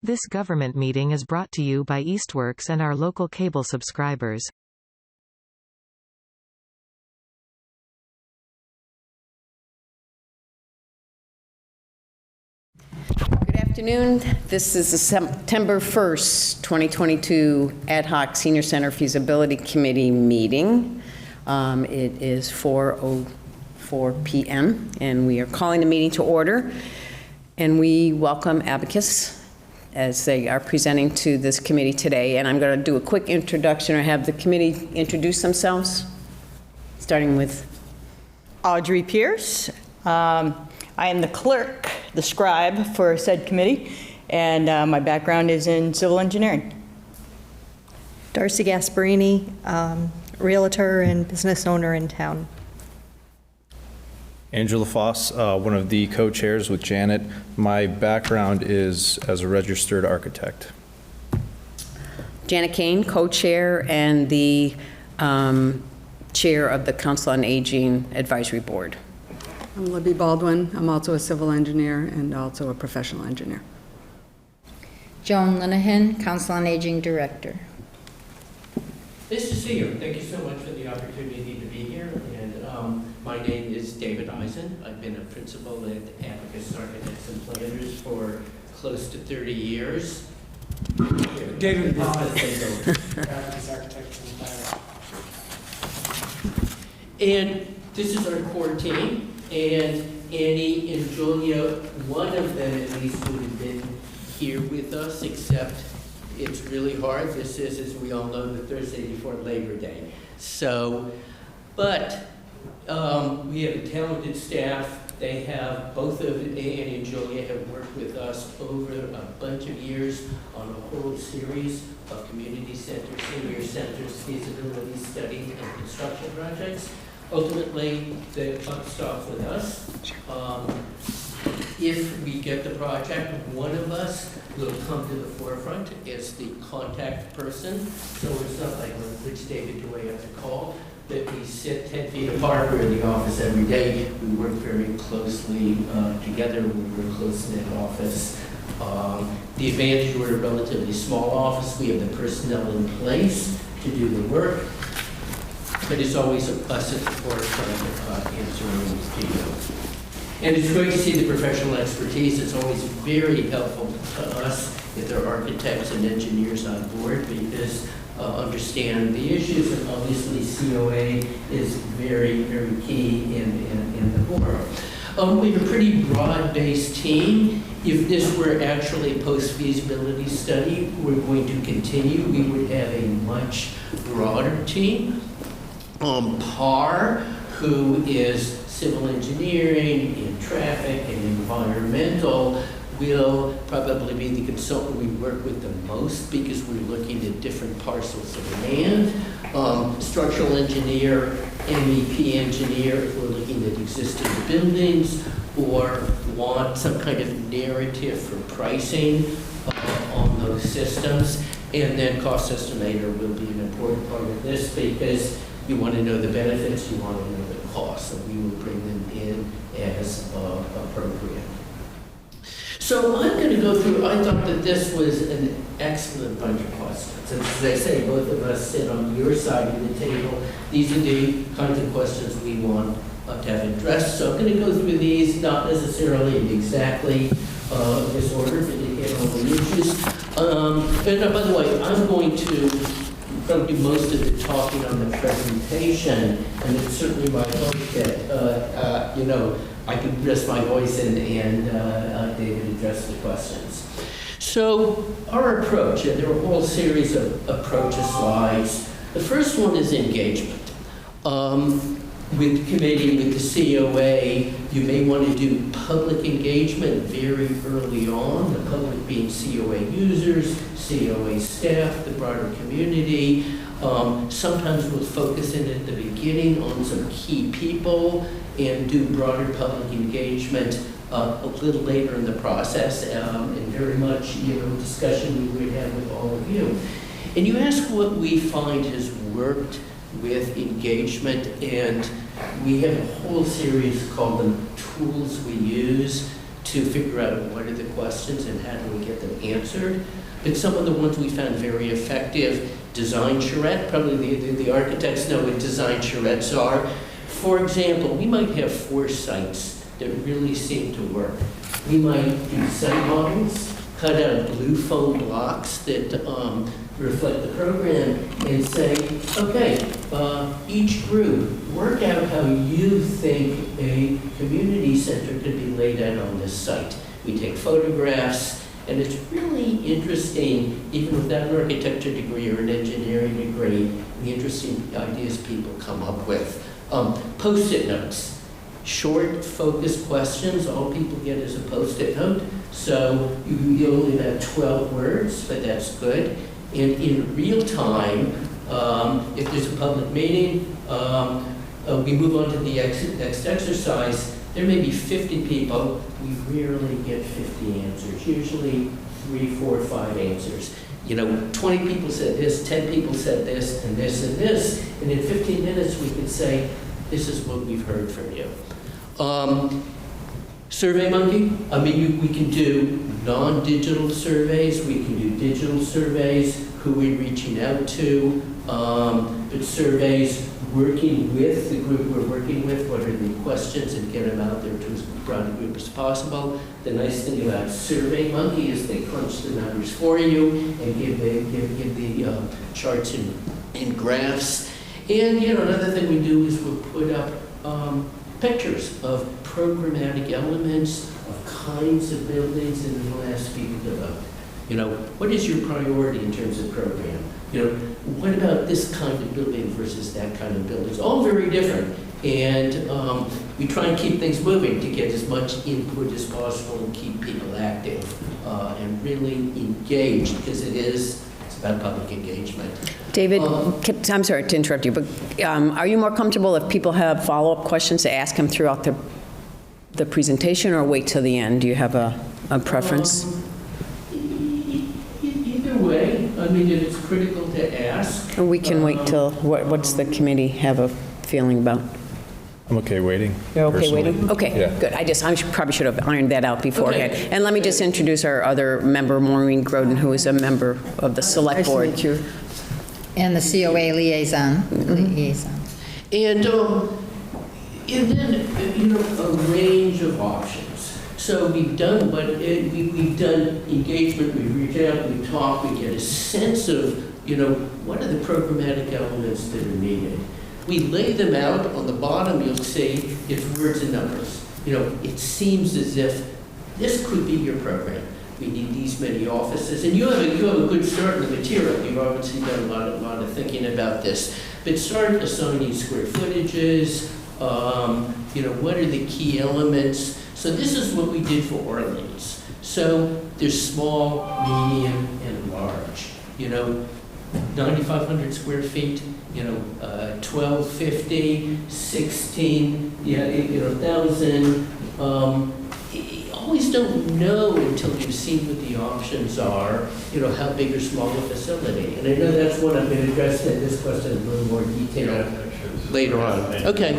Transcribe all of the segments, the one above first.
This government meeting is brought to you by Eastworks and our local cable subscribers. Good afternoon. This is the September 1st, 2022 Ad Hoc Senior Center Feasibility Committee meeting. It is 4:04 p.m. and we are calling the meeting to order. And we welcome Abacus as they are presenting to this committee today. And I'm going to do a quick introduction or have the committee introduce themselves, starting with Audrey Pierce. I am the clerk, the scribe for said committee, and my background is in civil engineering. Darcy Gasparini, realtor and business owner in town. Angela Foss, one of the co-chairs with Janet. My background is as a registered architect. Janet Kane, co-chair and the chair of the Council on Aging Advisory Board. I'm Libby Baldwin. I'm also a civil engineer and also a professional engineer. Joan Linehan, Council on Aging Director. Nice to see you. Thank you so much for the opportunity to be here. And my name is David Eisen. I've been a principal at Abacus Architects and Planners for close to 30 years. David Abacus Architects and Planners. And this is our core team. And Annie and Julia, one of them at least would have been here with us, except it's really hard. This is, as we all know, the Thursday before Labor Day. So, but we have a talented staff. They have, both of Annie and Julia have worked with us over a bunch of years on a whole series of community centers, senior centers, feasibility study, and construction projects. Ultimately, the buck stops with us. If we get the project, one of us will come to the forefront as the contact person. So it's not like which David do I have to call, that we sit 10 feet apart. We're in the office every day. We work very closely together. We're a close-knit office. The advantage, we're a relatively small office. We have the personnel in place to do the work. But it's always us at the forefront answering to you. And it's great to see the professional expertise. It's always very helpful to us if there are architects and engineers on board, because understand the issues, and obviously COA is very, very key in the board. We have a pretty broad-based team. If this were actually a post-feasibility study, we're going to continue. We would have a much broader team. PAR, who is civil engineering, in traffic, and environmental, will probably be the consultant we work with the most because we're looking at different parcels of land. Structural engineer, MEP engineer, if we're looking at existing buildings or want some kind of narrative for pricing on those systems. And then cost estimator will be an important part of this because you want to know the benefits, you want to know the costs, and we will bring them in as appropriate. So I'm going to go through, I thought that this was an excellent bunch of questions. And as I say, both of us sit on your side of the table. These are the kinds of questions we want to have addressed. So I'm going to go through these, not necessarily in exactly this order, but to hit all the issues. And by the way, I'm going to do most of the talking on the presentation, and it's certainly my hope that, I can rest my voice and David address the questions. So our approach, and there are a whole series of approach slides. The first one is engagement. With the committee, with the COA, you may want to do public engagement very early on, the public being COA users, COA staff, the broader community. Sometimes we'll focus in at the beginning on some key people and do broader public engagement a little later in the process, and very much, discussion we would have with all of you. And you ask what we find has worked with engagement, and we have a whole series called the tools we use to figure out what are the questions and how do we get them answered. But some of the ones we found very effective, design charrette, probably the architects know what design charrettes are. For example, we might have 4 sites that really seem to work. We might do site models, cut out blue foam blocks that reflect the program and say, okay, each group, work out how you think a community center could be laid out on this site. We take photographs, and it's really interesting, even without an architecture degree or an engineering degree, the interesting ideas people come up with. Post-it notes. Short, focused questions, all people get is a Post-it note. So you only have 12 words, but that's good. And in real time, if there's a public meeting, we move on to the next exercise. There may be 50 people. We rarely get 50 answers. Usually 3, 4, 5 answers. 20 people said this, 10 people said this, and this, and this. And in 15 minutes, we can say, this is what we've heard from you. SurveyMonkey, we can do non-digital surveys, we can do digital surveys, who we're reaching out to, but surveys working with the group we're working with, what are the questions, and get them out there to as broad a group as possible. The nice thing about SurveyMonkey is they crunch the numbers for you and give the charts and graphs. And another thing we do is we'll put up pictures of programmatic elements, of kinds of buildings, and then we'll ask people to vote. What is your priority in terms of program? What about this kind of building versus that kind of building? It's all very different. And we try and keep things moving to get as much input as possible and keep people active and really engaged, because it's about public engagement. David, I'm sorry to interrupt you, but are you more comfortable if people have follow-up questions to ask them throughout the presentation, or wait till the end? Do you have a preference? Either way. If it's critical to ask. Or we can wait till, what's the committee have a feeling about? I'm okay waiting. You're okay personally. waiting? Okay, Yeah. good. I probably should have ironed that out beforehand. Okay. And let me just introduce our other member, Maureen Groden, who is a member of the select board. Nice to meet you. And the COA liaison. And then, a range of options. So we've done we've done engagement, we reach out, we talk, we get a sense of, what are the programmatic elements that are needed. We lay them out. On the bottom, you'll see it's words and numbers. It seems as if this could be your program. We need these many offices. And you have a good start in the material. You've obviously done a lot of thinking about this. But start assigning square footages, what are the key elements. So this is what we did for Orleans. So there's small, medium, and large. 9,500 square feet, 1,250, 16, 1,000. You always don't know until you've seen what the options are, how big or small the facility. And I know that's what I'm going to address in this question in a little more detail later on. Okay.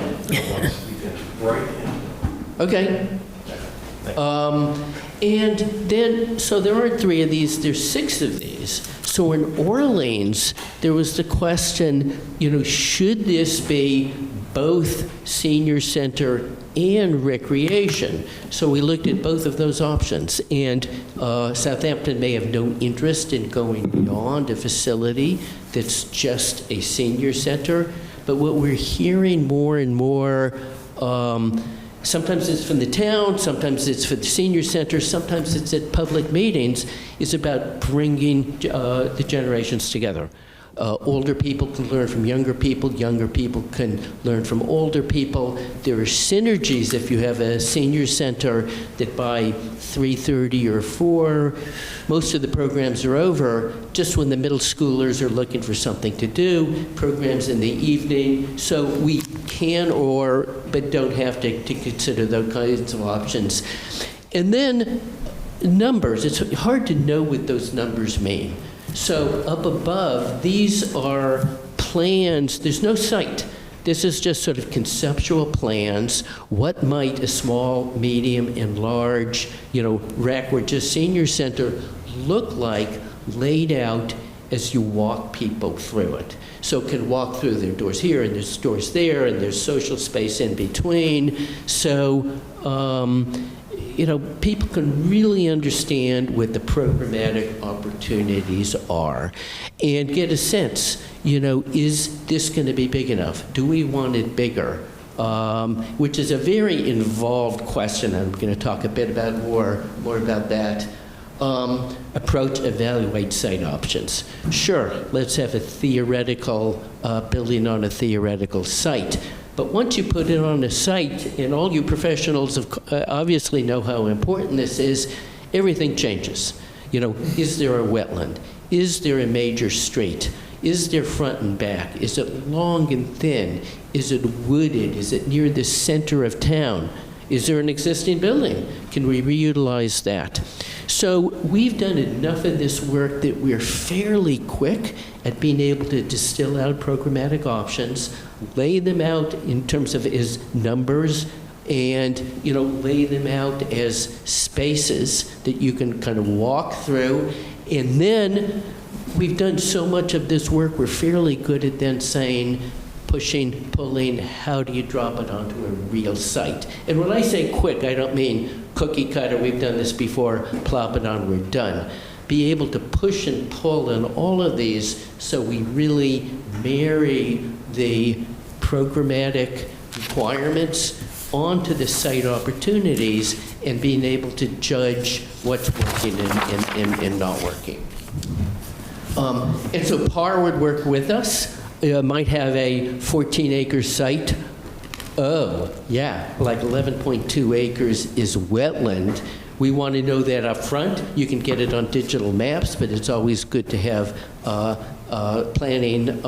Okay. And then, so there aren't 3 of these, there's 6 of these. So in Orleans, there was the question, should this be both senior center and recreation? So we looked at both of those options. And Southampton may have no interest in going beyond a facility that's just a senior center. But what we're hearing more and more, sometimes it's from the town, sometimes it's for the senior center, sometimes it's at public meetings, is about bringing the generations together. Older people can learn from younger people can learn from older people. There are synergies if you have a senior center that by 3:30 or 4, most of the programs are over, just when the middle schoolers are looking for something to do, programs in the evening. So we can but don't have to consider those kinds of options. And then numbers, it's hard to know what those numbers mean. So up above, these are plans. There's no site. This is just sort of conceptual plans. What might a small, medium, and large, rec or just senior center look like laid out as you walk people through it? So can walk through their doors here, and there's doors there, and there's social space in between. So, people can really understand what the programmatic opportunities are and get a sense, is this going to be big enough? Do we want it bigger? Which is a very involved question. I'm going to talk a bit about more about that. Approach, evaluate site options. Sure, let's have a theoretical building on a theoretical site. But once you put it on a site, and all you professionals obviously know how important this is, everything changes. Is there a wetland? Is there a major street? Is there front and back? Is it long and thin? Is it wooded? Is it near the center of town? Is there an existing building? Can we reutilize that? So we've done enough of this work that we're fairly quick at being able to distill out programmatic options, lay them out in terms of as numbers, and lay them out as spaces that you can kind of walk through. And then we've done so much of this work, we're fairly good at then saying, pushing, pulling, how do you drop it onto a real site? And when I say quick, I don't mean cookie cutter, we've done this before, plop it on, we're done. Be able to push and pull in all of these so we really marry the programmatic requirements onto the site opportunities and being able to judge what's working and not working. And so PAR would work with us. Might have a 14-acre site. Oh, yeah, like 11.2 acres is wetland. We want to know that up front. You can get it on digital maps, but it's always good to have planning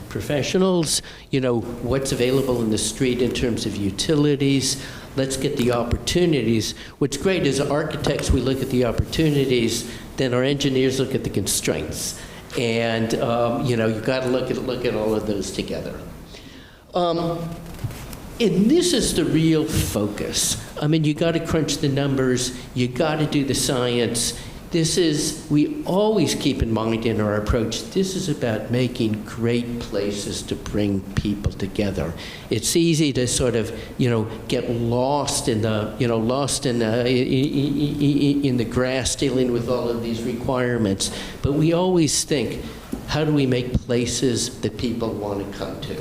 professionals, what's available in the street in terms of utilities. Let's get the opportunities. What's great is architects, we look at the opportunities, then our engineers look at the constraints. And, you've got to look at all of those together. And this is the real focus. I mean, you got to crunch the numbers. You got to do the science. We always keep in mind in our approach, this is about making great places to bring people together. It's easy to sort of, get lost in the, in the grass dealing with all of these requirements. But we always think, how do we make places that people want to come to?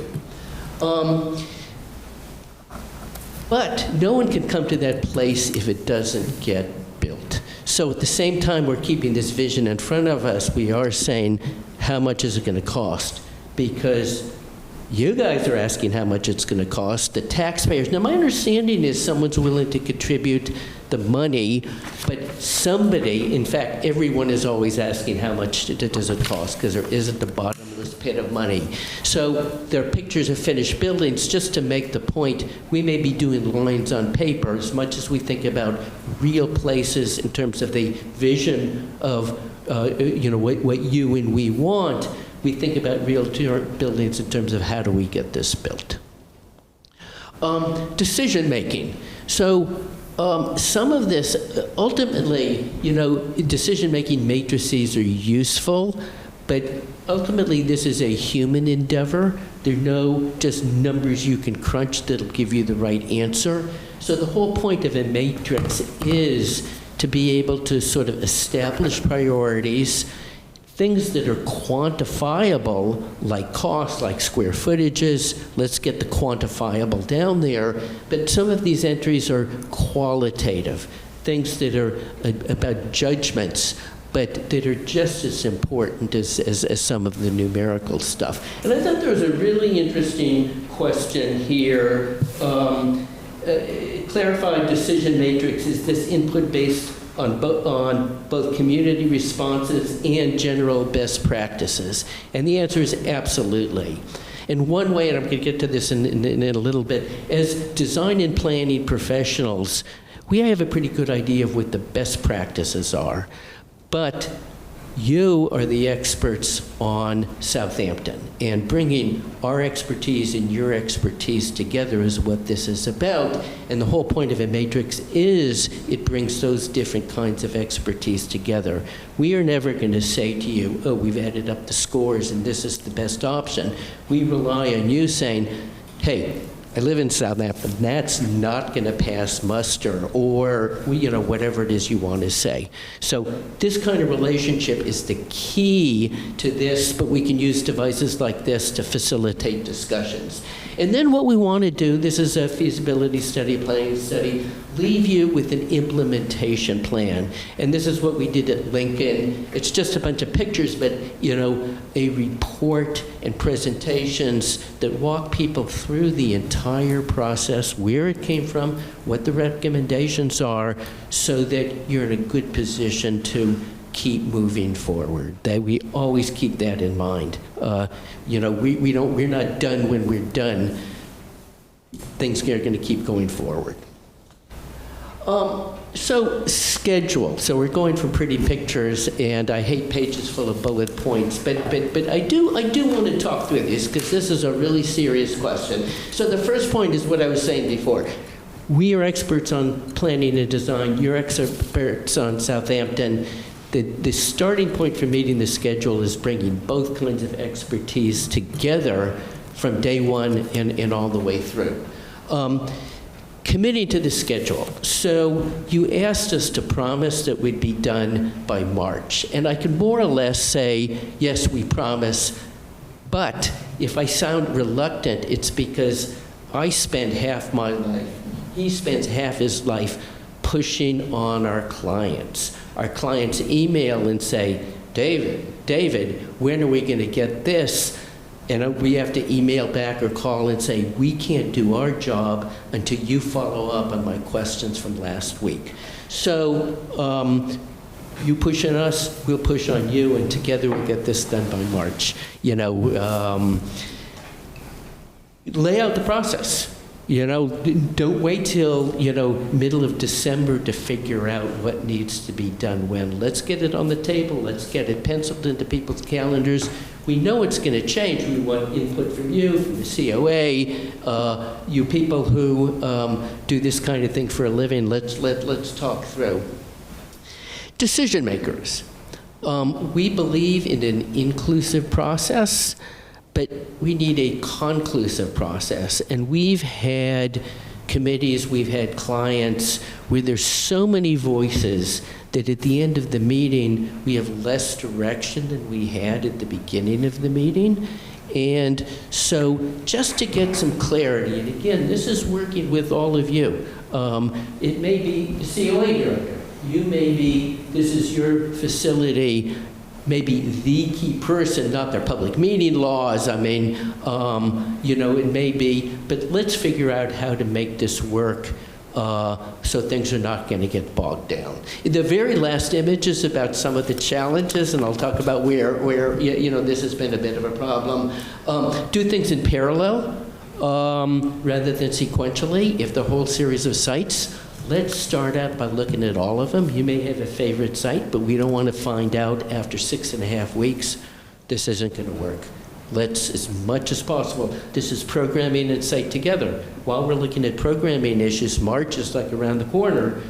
But no one can come to that place if it doesn't get built. So at the same time we're keeping this vision in front of us, we are saying, how much is it going to cost? Because you guys are asking how much it's going to cost, the taxpayers. Now my understanding is someone's willing to contribute the money, but somebody, in fact, everyone is always asking how much does it cost, because there isn't a bottomless pit of money. So there are pictures of finished buildings. Just to make the point, we may be doing lines on paper as much as we think about real places in terms of the vision of what you and we want. We think about real buildings in terms of how do we get this built. Decision making. So some of this, ultimately, decision-making matrices are useful, but ultimately this is a human endeavor. There are no just numbers you can crunch that'll give you the right answer. So the whole point of a matrix is to be able to sort of establish priorities, things that are quantifiable, like cost, like square footages. Let's get the quantifiable down there. But some of these entries are qualitative, things that are about judgments, but that are just as important as some of the numerical stuff. And I thought there was a really interesting question here. Clarified decision matrix, is this input based on both community responses and general best practices? And the answer is absolutely. And one way, and I'm going to get to this in a little bit, as design and planning professionals, we have a pretty good idea of what the best practices are. But You are the experts on Southampton, and bringing our expertise and your expertise together is what this is about. And the whole point of a matrix is it brings those different kinds of expertise together. We are never going to say to you, oh, we've added up the scores and this is the best option. We rely on you saying, hey, I live in Southampton. That's not going to pass muster, or whatever it is you want to say. So this kind of relationship is the key to this, but we can use devices like this to facilitate discussions. And then what we want to do, this is a feasibility study, planning study, leave you with an implementation plan. And this is what we did at Lincoln. It's just a bunch of pictures, but a report and presentations that walk people through the entire process, where it came from, what the recommendations are, so that you're in a good position to keep moving forward. That we always keep that in mind. We're not done when we're done. Things are going to keep going forward. So schedule. So we're going from pretty pictures, and I hate pages full of bullet points, but I do want to talk through this because this is a really serious question. So the first point is what I was saying before. We are experts on planning and design. You're experts on Southampton. The starting point for meeting the schedule is bringing both kinds of expertise together from day one and all the way through. Committing to the schedule. So you asked us to promise that we'd be done by March. And I can more or less say, yes, we promise. But if I sound reluctant, it's because I spend half my life, he spends half his life pushing on our clients. Our clients email and say, David, when are we going to get this? And we have to email back or call and say, we can't do our job until you follow up on my questions from last week. So you push on us, we'll push on you, and together we'll get this done by March. Lay out the process. Don't wait till, middle of December to figure out what needs to be done when. Let's get it on the table. Let's get it penciled into people's calendars. We know it's going to change. We want input from you, from the COA, you people who do this kind of thing for a living. Let's talk through. Decision makers. We believe in an inclusive process, but we need a conclusive process. And we've had committees, we've had clients where there's so many voices that at the end of the meeting, we have less direction than we had at the beginning of the meeting. And so just to get some clarity, and again, this is working with all of you. It may be the COA director. You may be, this is your facility, maybe the key person, not their public meeting laws. It may be, but let's figure out how to make this work so things are not going to get bogged down. The very last image is about some of the challenges, and I'll talk about where this has been a bit of a problem. Do things in parallel rather than sequentially. If the whole series of sites, let's start out by looking at all of them. You may have a favorite site, but we don't want to find out after 6.5 weeks, this isn't going to work. Let's, as much as possible, this is programming and site together. While we're looking at programming issues, March is like around the corner.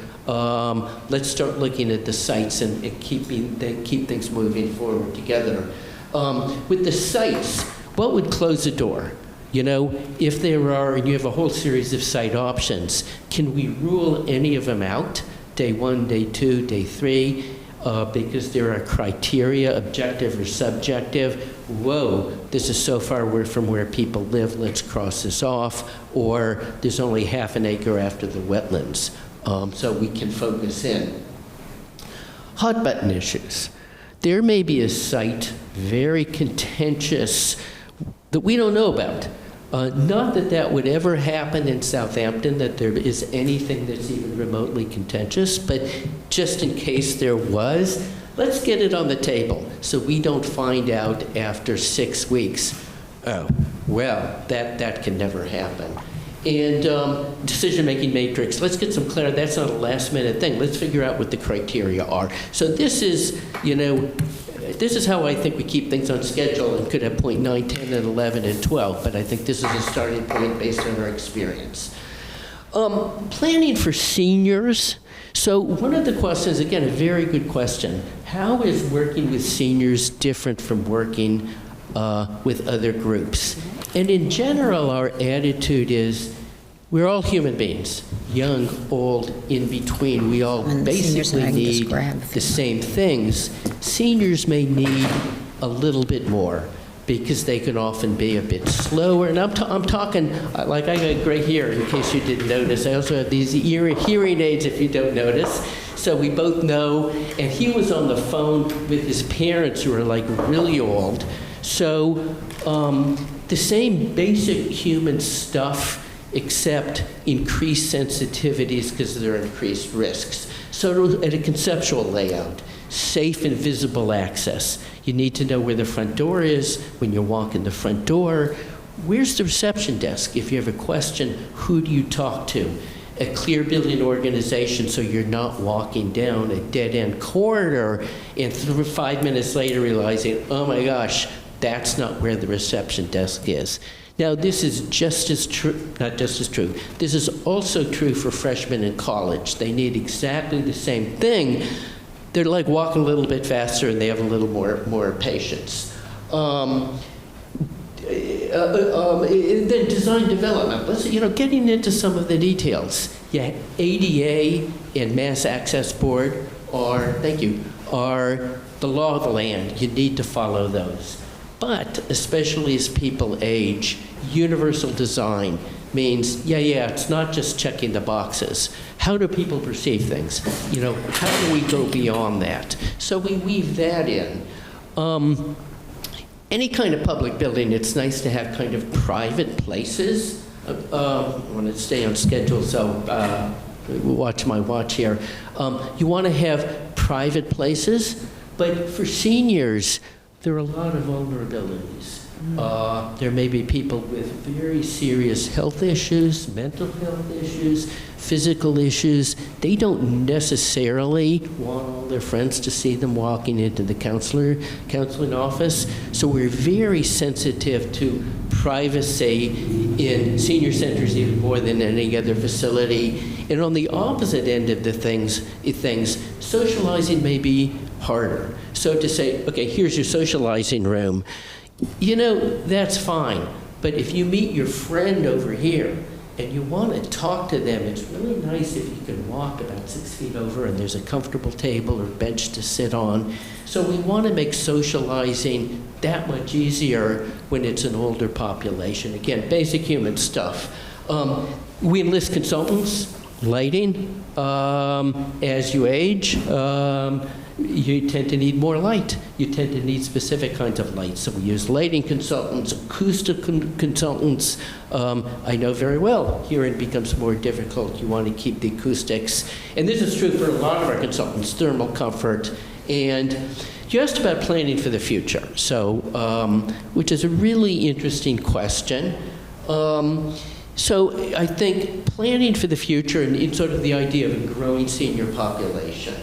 Let's start looking at the sites and keep things moving forward together. With the sites, what would close the door? If there are, and you have a whole series of site options, can we rule any of them out? Day 1, day 2, day 3, because there are criteria, objective or subjective. Whoa, this is so far away from where people live, let's cross this off. Or there's only half an acre after the wetlands, so we can focus in. Hot button issues. There may be a site, very contentious, that we don't know about. Not that that would ever happen in Southampton, that there is anything that's even remotely contentious, but just in case there was, let's get it on the table so we don't find out after 6 weeks, oh, well, that can never happen. And decision-making matrix, let's get some clarity. That's not a last-minute thing. Let's figure out what the criteria are. So this is, this is how I think we keep things on schedule and could have point 9, 10, and 11, and 12, but I think this is a starting point based on our experience. Planning for seniors. So one of the questions, again, a very good question. How is working with seniors different from working with other groups? And in general, our attitude is we're all human beings, young, old, in between. We all And the seniors and basically I can need just grab the same things. Seniors may need a little bit more because they can often be a bit slower. And I'm talking, like I got gray hair, in case you didn't notice. I also have these hearing aids, if you don't notice. So we both know. And he was on the phone with his parents who are like really old. So the same basic human stuff, except increased sensitivities because there are increased risks. So at a conceptual layout, safe and visible access. You need to know where the front door is when you walk in the front door. Where's the reception desk? If you have a question, who do you talk to? A clear building organization so you're not walking down a dead-end corridor and 5 minutes later realizing, oh my gosh, that's not where the reception desk is. Now, this is just as true, not just as true, this is also true for freshmen in college. They need exactly the same thing. They're like walking a little bit faster and they have a little more patience. Then design development. Let's, getting into some of the details. Yeah, ADA and Mass Access Board are the law of the land. You need to follow those. But especially as people age, universal design means, it's not just checking the boxes. How do people perceive things? How do we go beyond that? So we weave that in. Any kind of public building, it's nice to have kind of private places. I want to stay on schedule, so watch my watch here. You want to have private places, but for seniors, there are a lot of vulnerabilities. There may be people with very serious health issues, mental health issues, physical issues. They don't necessarily want all their friends to see them walking into the counseling office. So we're very sensitive to privacy in senior centers even more than any other facility. And on the opposite end of the things, socializing may be harder. So to say, okay, here's your socializing room, that's fine. But if you meet your friend over here and you want to talk to them, it's really nice if you can walk about 6 feet over and there's a comfortable table or bench to sit on. So we want to make socializing that much easier when it's an older population. Again, basic human stuff. We enlist consultants, lighting. As you age, you tend to need more light. You tend to need specific kinds of light. So we use lighting consultants, acoustic consultants. I know very well hearing becomes more difficult. You want to keep the acoustics. And this is true for a lot of our consultants, thermal comfort. And you asked about planning for the future, so which is a really interesting question. So I think planning for the future and sort of the idea of a growing senior population.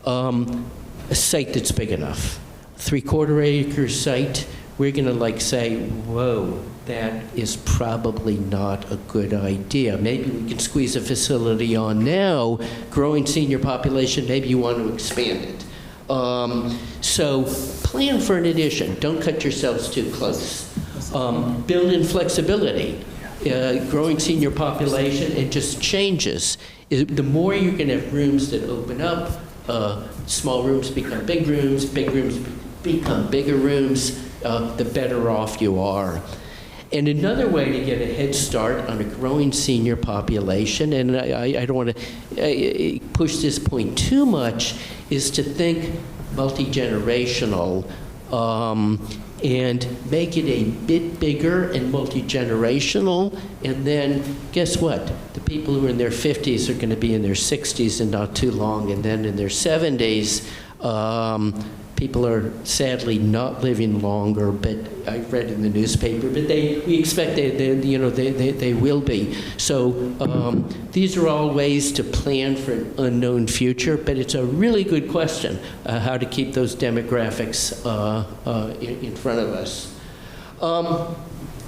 A site that's big enough, 3/4 acre site, we're going to say, whoa, that is probably not a good idea. Maybe we can squeeze a facility on now, growing senior population, maybe you want to expand it. So plan for an addition. Don't cut yourselves too close. Build in flexibility. Growing senior population, it just changes. The more you can have rooms that open up, small rooms become big rooms become bigger rooms, the better off you are. And another way to get a head start on a growing senior population, and I don't want to push this point too much, is to think multi-generational and make it a bit bigger and multi-generational. And then guess what? The people who are in their 50s are going to be in their 60s in not too long, and then in their 70s, People are sadly not living longer, but I read in the newspaper, but we expect they will be. So these are all ways to plan for an unknown future, but it's a really good question, how to keep those demographics in front of us.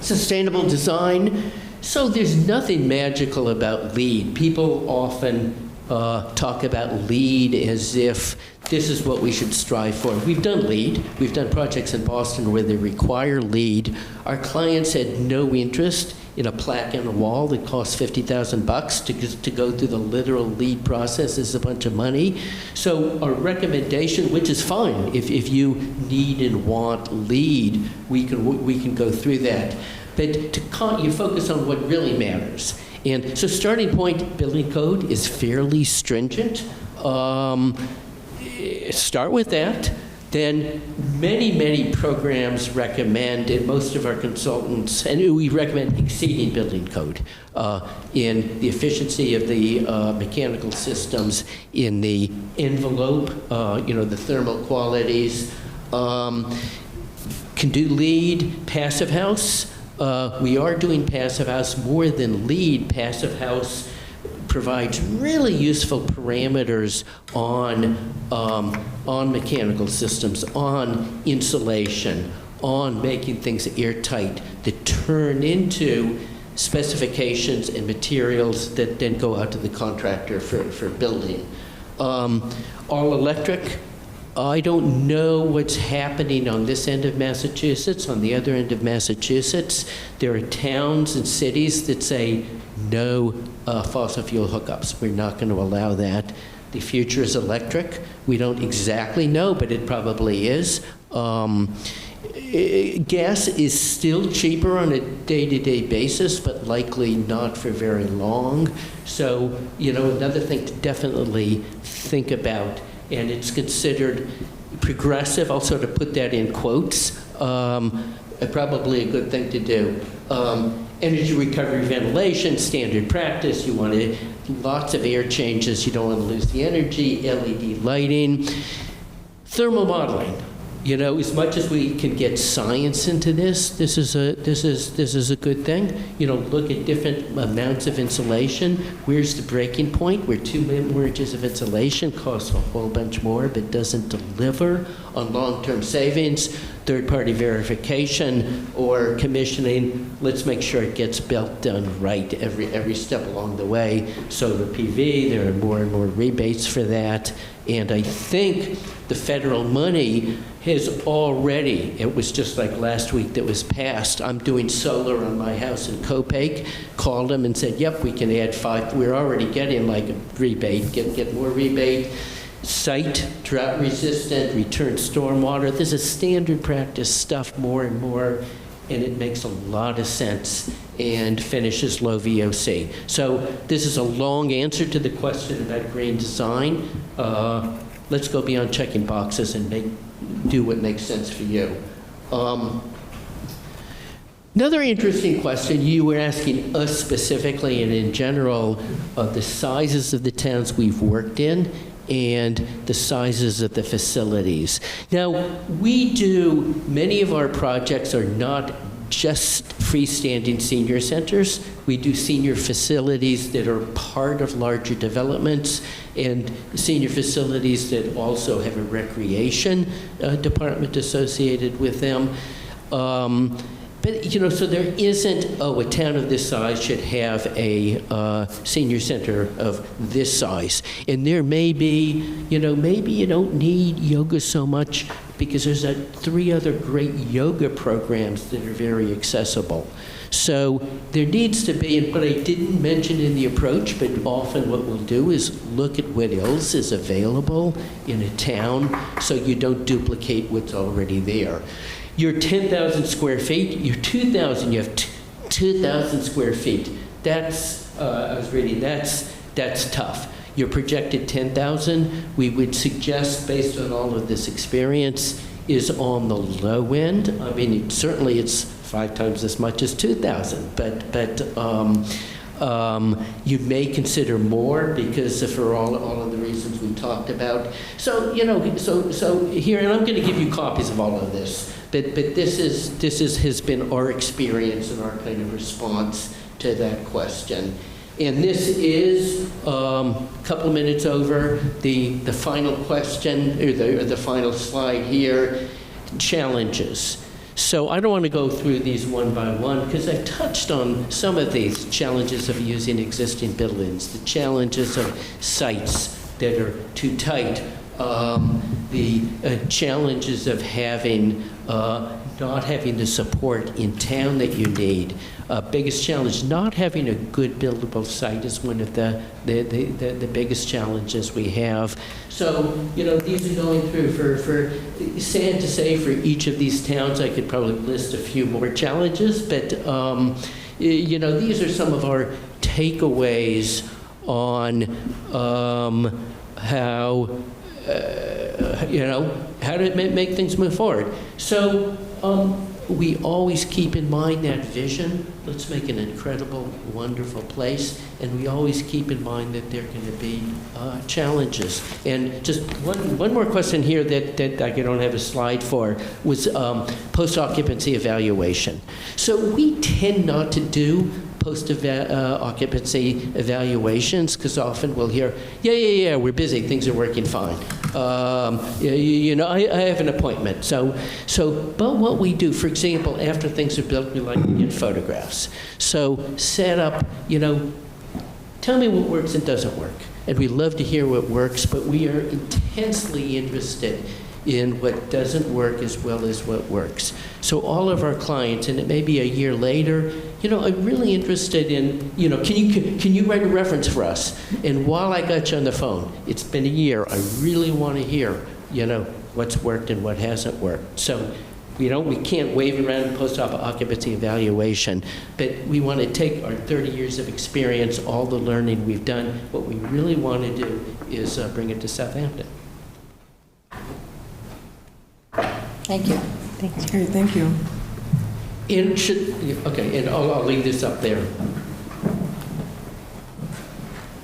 Sustainable design. So there's nothing magical about LEED. People often talk about LEED as if this is what we should strive for. We've done LEED. We've done projects in Boston where they require LEED. Our clients had no interest in a plaque on a wall that costs $50,000 to go through the literal LEED process. Is a bunch of money. So our recommendation, which is fine, if you need and want LEED, we can go through that. But you focus on what really matters. And so starting point, building code is fairly stringent. Start with that. Then many programs recommend, and most of our consultants, and we recommend exceeding building code in the efficiency of the mechanical systems, in the envelope, the thermal qualities. Can do LEED, passive house. We are doing passive house more than LEED. Passive house provides really useful parameters on mechanical systems, on insulation, on making things airtight that turn into specifications and materials that then go out to the contractor for building. All electric. I don't know what's happening on this end of Massachusetts. On the other end of Massachusetts, there are towns and cities that say no fossil fuel hookups. We're not going to allow that. The future is electric. We don't exactly know, but it probably is. Gas is still cheaper on a day-to-day basis, but likely not for very long. So, another thing to definitely think about. And it's considered progressive. I'll sort of put that in quotes. Probably a good thing to do. Energy recovery ventilation, standard practice. You want lots of air changes. You don't want to lose the energy. LED lighting. Thermal modeling. As much as we can get science into this is a good thing. Look at different amounts of insulation. Where's the breaking point where 2 more inches of insulation costs a whole bunch more but doesn't deliver on long-term savings? Third-party verification or commissioning. Let's make sure it gets built done right every step along the way. Solar PV, there are more and more rebates for that. And I think the federal money has already, it was just like last week that was passed. I'm doing solar on my house in Copake, called them and said, yep, we can add 5. We're already getting like a rebate, get more rebate. Site, drought resistant, return stormwater. This is standard practice stuff more and more, and it makes a lot of sense and finishes low VOC. So this is a long answer to the question about green design. Let's go beyond checking boxes and do what makes sense for you. Another interesting question, you were asking us specifically and in general of the sizes of the towns we've worked in and the sizes of the facilities. Now, many of our projects are not just freestanding senior centers. We do senior facilities that are part of larger developments and senior facilities that also have a recreation department associated with them. But, so there isn't, a town of this size should have a senior center of this size. And there may be, maybe you don't need yoga so much because there's 3 other great yoga programs that are very accessible. So there needs to be, and what I didn't mention in the approach, but often what we'll do is look at what else is available in a town so you don't duplicate what's already there. You're 10,000 square feet, you're 2,000, you have 2,000 square feet. That's, I was reading, that's tough. Your projected 10,000, we would suggest, based on all of this experience, is on the low end. I mean, certainly it's 5 times as much as 2,000, but You may consider more because for all of the reasons we talked about. So, so here, and I'm going to give you copies of all of this, but this has been our experience and our kind of response to that question. And this is a couple of minutes over the final question, or the final slide here, challenges. So I don't want to go through these one by one because I've touched on some of these challenges of using existing buildings, the challenges of sites that are too tight, the challenges of having not having the support in town that you need. Biggest challenge, not having a good buildable site is one of the biggest challenges we have. So, these are going through for sad to say, for each of these towns, I could probably list a few more challenges, but, these are some of our takeaways on how, how to make things move forward. So, we always keep in mind that vision. Let's make an incredible, wonderful place. And we always keep in mind that there are going to be challenges. And just one more question here that I don't have a slide for was post-occupancy evaluation. So we tend not to do post-occupancy evaluations because often we'll hear, yeah, we're busy, things are working fine. I have an appointment. But what we do, for example, after things are built, we like to get photographs. So set up, tell me what works and doesn't work. And we love to hear what works, but we are intensely interested in what doesn't work as well as what works. So all of our clients, and it may be a year later, I'm really interested in, can you write a reference for us? And while I got you on the phone, it's been a year, I really want to hear, what's worked and what hasn't worked. So, we can't wave around post-occupancy evaluation, but we want to take our 30 years of experience, all the learning we've done. What we really want to do is bring it to Southampton. Thank you. Thanks. Great, thank you. And I'll leave this up there.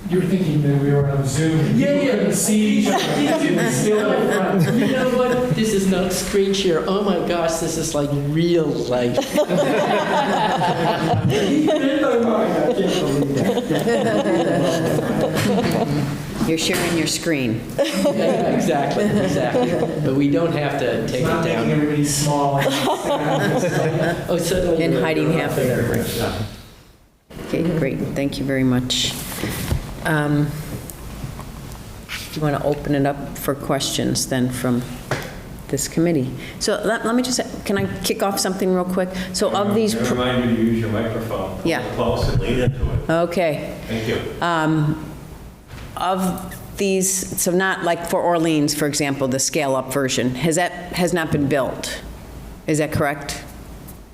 You were thinking that we were on Zoom. Yeah. We couldn't see each other. It was still in front. You know what? This is not screen share. Oh my gosh, this is like real life. In my mind, I can't believe that. You're sharing your screen. Yeah, exactly. But we don't have to take it Not making down. everybody small. Oh, suddenly. And you're- hiding half of it. Yeah. Okay, great, thank you very much. Do you want to open it up for questions then from this committee? So let me just, can I kick off something real quick? So of these, Never mind you to use your microphone. Yeah. Close and lean into it. okay. Thank you. Of these, so not like for Orleans, for example, the scale-up version, has not been built? Is that correct?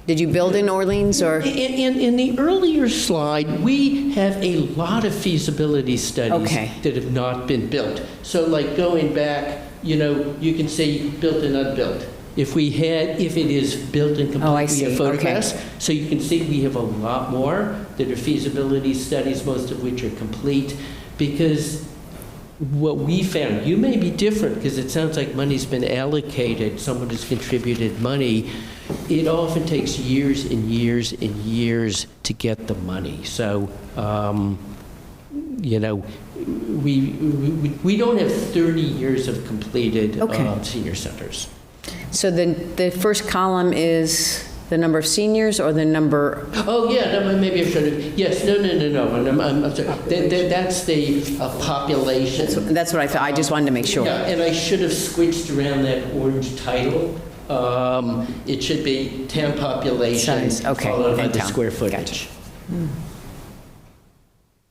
Did you build in Orleans, or? In the earlier slide, we have a lot of feasibility studies that have not been built. So like going back, you can say built and unbuilt. If it is built and complete, we have photographs. Okay. So you can see we have a lot more that are feasibility studies, most of which are complete, because what we found, you may be different because it sounds like money's been allocated, someone has contributed money. It often takes years and years and years to get the money. So, we don't have 30 years of completed senior centers. So the first column is the number of seniors or the number? Oh, yeah, no, maybe I should have. Yes, no. I'm sorry. That's the population. That's what I thought. I just wanted to make sure. Yeah, and I should have switched around that orange title. It should be town population Size, okay, followed by and the town. square footage. And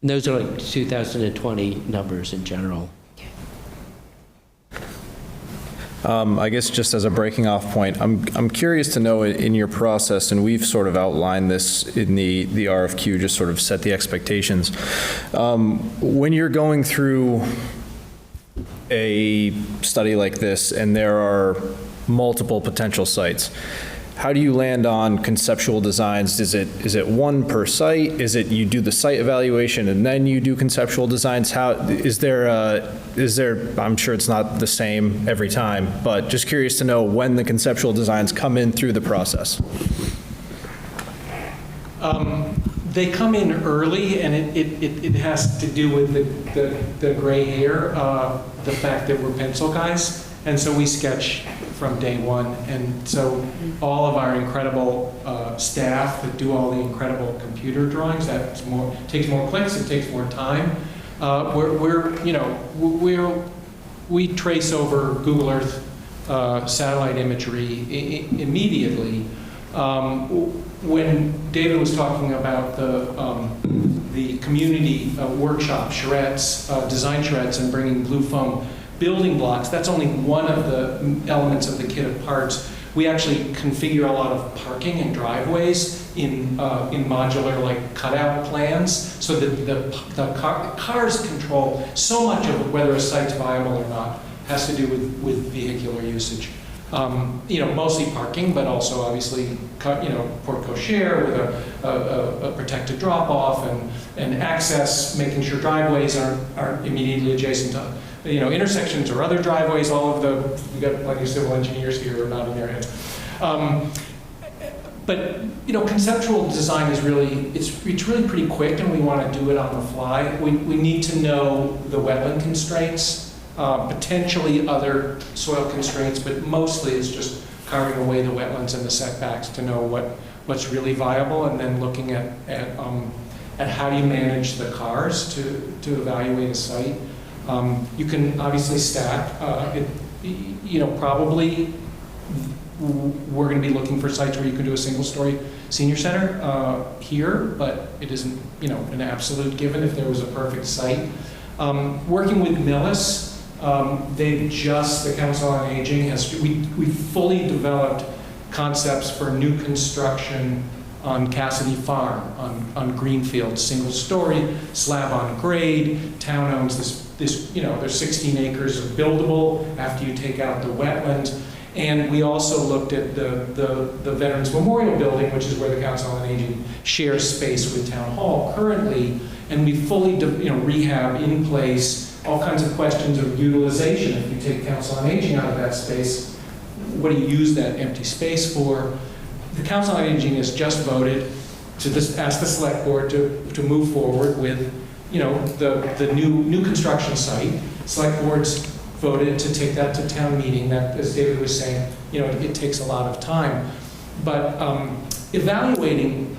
those are like 2020 numbers in general. I guess just as a breaking off point, I'm curious to know in your process, and we've sort of outlined this in the RFQ, just sort of set the expectations. When you're going through a study like this and there are multiple potential sites, how do you land on conceptual designs? Is it one per site? Is it you do the site evaluation and then you do conceptual designs? How is there, I'm sure it's not the same every time, but just curious to know when the conceptual designs come in through the process. They come in early, and it has to do with the gray hair, the fact that we're pencil guys, and so we sketch from day one. And so all of our incredible staff that do all the incredible computer drawings, takes more clicks, it takes more time. We trace over Google Earth satellite imagery immediately. When David was talking about the community workshop charrettes, design charrettes, and bringing blue foam building blocks, that's only one of the elements of the kit of parts. We actually configure a lot of parking and driveways in modular, like cutout plans, so that the cars control so much of whether a site's viable or not. Has to do with vehicular usage. Mostly parking, but also obviously, porte cochere with a protected drop-off and access, making sure driveways aren't immediately adjacent to, intersections or other driveways. All of we got plenty of civil engineers here who are nodding their heads. But conceptual design is really, it's really pretty quick, and we want to do it on the fly. We need to know the wetland constraints, potentially other soil constraints, but mostly it's just carving away the wetlands and the setbacks to know what's really viable, and then looking at how do you manage the cars to evaluate a site. You can obviously stack. Probably we're going to be looking for sites where you can do a single-story senior center here, but it isn't an absolute given if there was a perfect site. Working with Millis. The Council on Aging we fully developed concepts for new construction on Cassidy Farm, on Greenfield, single story, slab on grade. Town owns this there's 16 acres of buildable after you take out the wetland. And we also looked at the Veterans Memorial Building, which is where the Council on Aging shares space with Town Hall currently, and we fully rehab in place. All kinds of questions of utilization. If you take Council on Aging out of that space, what do you use that empty space for? The Council on Aging has just voted to ask the Select Board to move forward with, the new construction site. Select Board's voted to take that to town meeting. That, as David was saying, it takes a lot of time. But evaluating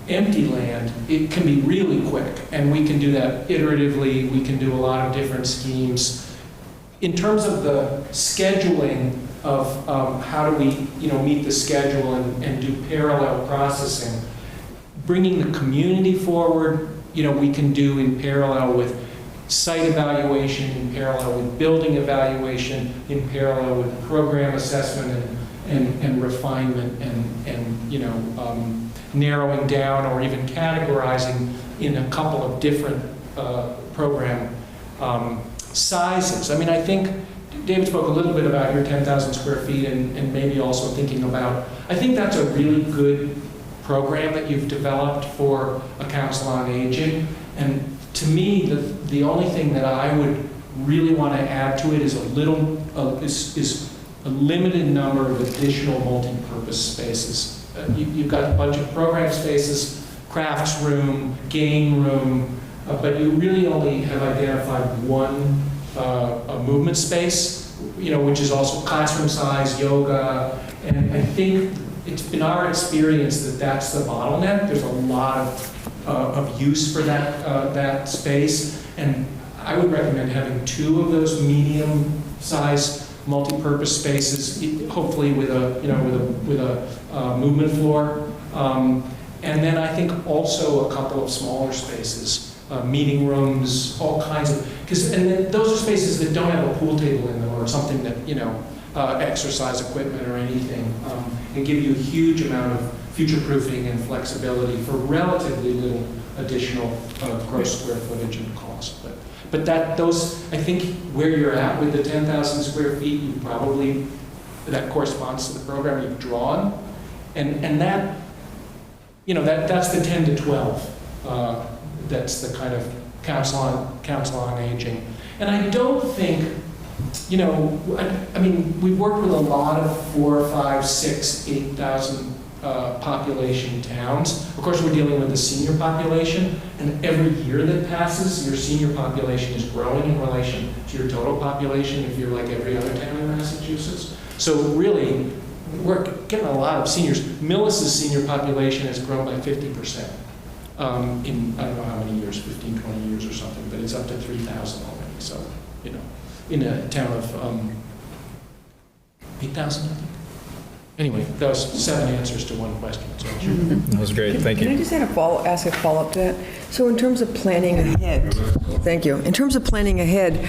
empty land, it can be really quick, and we can do that iteratively. We can do a lot of different schemes. In terms of the scheduling of how do we meet the schedule and do parallel processing, bringing the community forward, we can do in parallel with site evaluation, in parallel with building evaluation, in parallel with program assessment and refinement and narrowing down or even categorizing in a couple of different program sizes. I think David spoke a little bit about your 10,000 square feet and maybe also thinking about, I think that's a really good program that you've developed for a Council on Aging. And to me, the only thing that I would really want to add to it is is a limited number of additional multi-purpose spaces. You've got a bunch of program spaces, crafts room, game room, but you really only have identified one a movement space, which is also classroom size, yoga, and I think it's been our experience that that's the bottleneck. There's a lot of use for that space, and I would recommend having 2 of those medium-sized multi-purpose spaces, hopefully with a movement floor, and then I think also a couple of smaller spaces, meeting rooms, all kinds of, and then those are spaces that don't have a pool table in them or something that exercise equipment or anything, and give you a huge amount of future-proofing and flexibility for relatively little additional gross square footage and cost. But I think where you're at with the 10,000 square feet, you probably that corresponds to the program you've drawn. And that, that's the 10 to 12. That's the kind of council on aging. And I don't think, I mean, we've worked with a lot of 4, 5, 6, 8,000 population towns. Of course, we're dealing with the senior population, and every year that passes, your senior population is growing in relation to your total population if you're like every other town in Massachusetts. So really, we're getting a lot of seniors. Millis's senior population has grown by 50% in, I don't know how many years, 15, 20 years or something, but it's up to 3,000 already. So, in a town of 8,000, I think. Anyway, that was 7 answers to 1 question. So That was great, thank Can I you. just ask a follow-up to that? So in terms of planning ahead, thank you. In terms of planning ahead,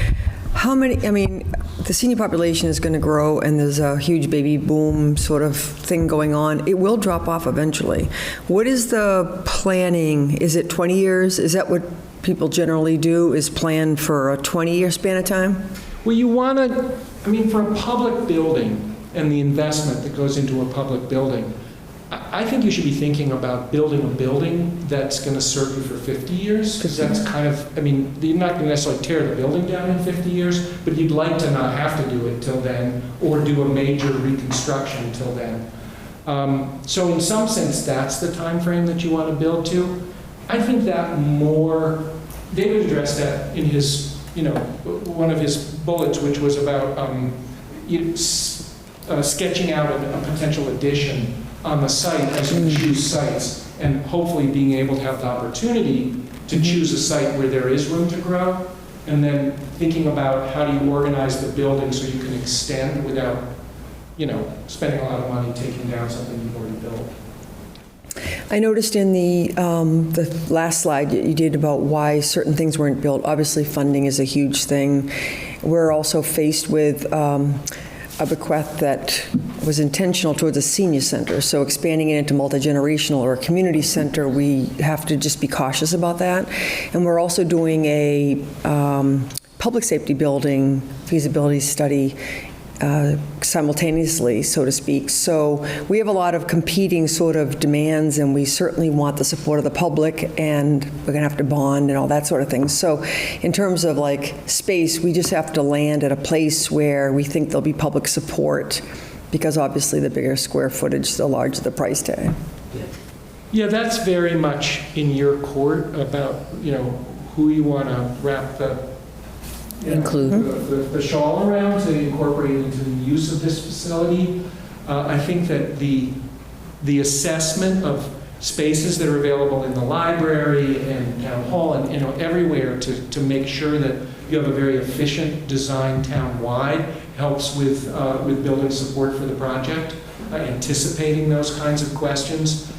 how many, I mean, the senior population is going to grow and there's a huge baby boom sort of thing going on. It will drop off eventually. What is the planning? Is it 20 years? Is that what people generally do, is plan for a 20-year span of time? Well, you want to, I mean, for a public building and the investment that goes into a public building, I think you should be thinking about building a building that's going to serve you for 50 years. Because that's kind of, I mean, you're not going to necessarily tear the building down in 50 years, but you'd like to not have to do it till then or do a major reconstruction till then. So in some sense, that's the time frame that you want to build to. I think that more, David addressed that in his, one of his bullets, which was about sketching out a potential addition on the site as you choose sites, and hopefully being able to have the opportunity to choose a site where there is room to grow, and then thinking about how do you organize the building so you can extend without, spending a lot of money taking down something you've already built. I noticed in the last slide you did about why certain things weren't built. Obviously, funding is a huge thing. We're also faced with a bequest that was intentional towards a senior center. So expanding it into multi-generational or a community center, we have to just be cautious about that. And we're also doing a public safety building feasibility study simultaneously, so to speak. So we have a lot of competing sort of demands, and we certainly want the support of the public, and we're going to have to bond and all that sort of thing. So in terms of like space, we just have to land at a place where we think there'll be public support, because obviously the bigger square footage, the larger the price tag. Yeah, that's very much in your court about, who you want to wrap the the shawl around to incorporate into the use of this facility. I think that the assessment of spaces that are available in the library and town hall and everywhere to make sure that you have a very efficient design town-wide helps with building support for the project, anticipating those kinds of questions.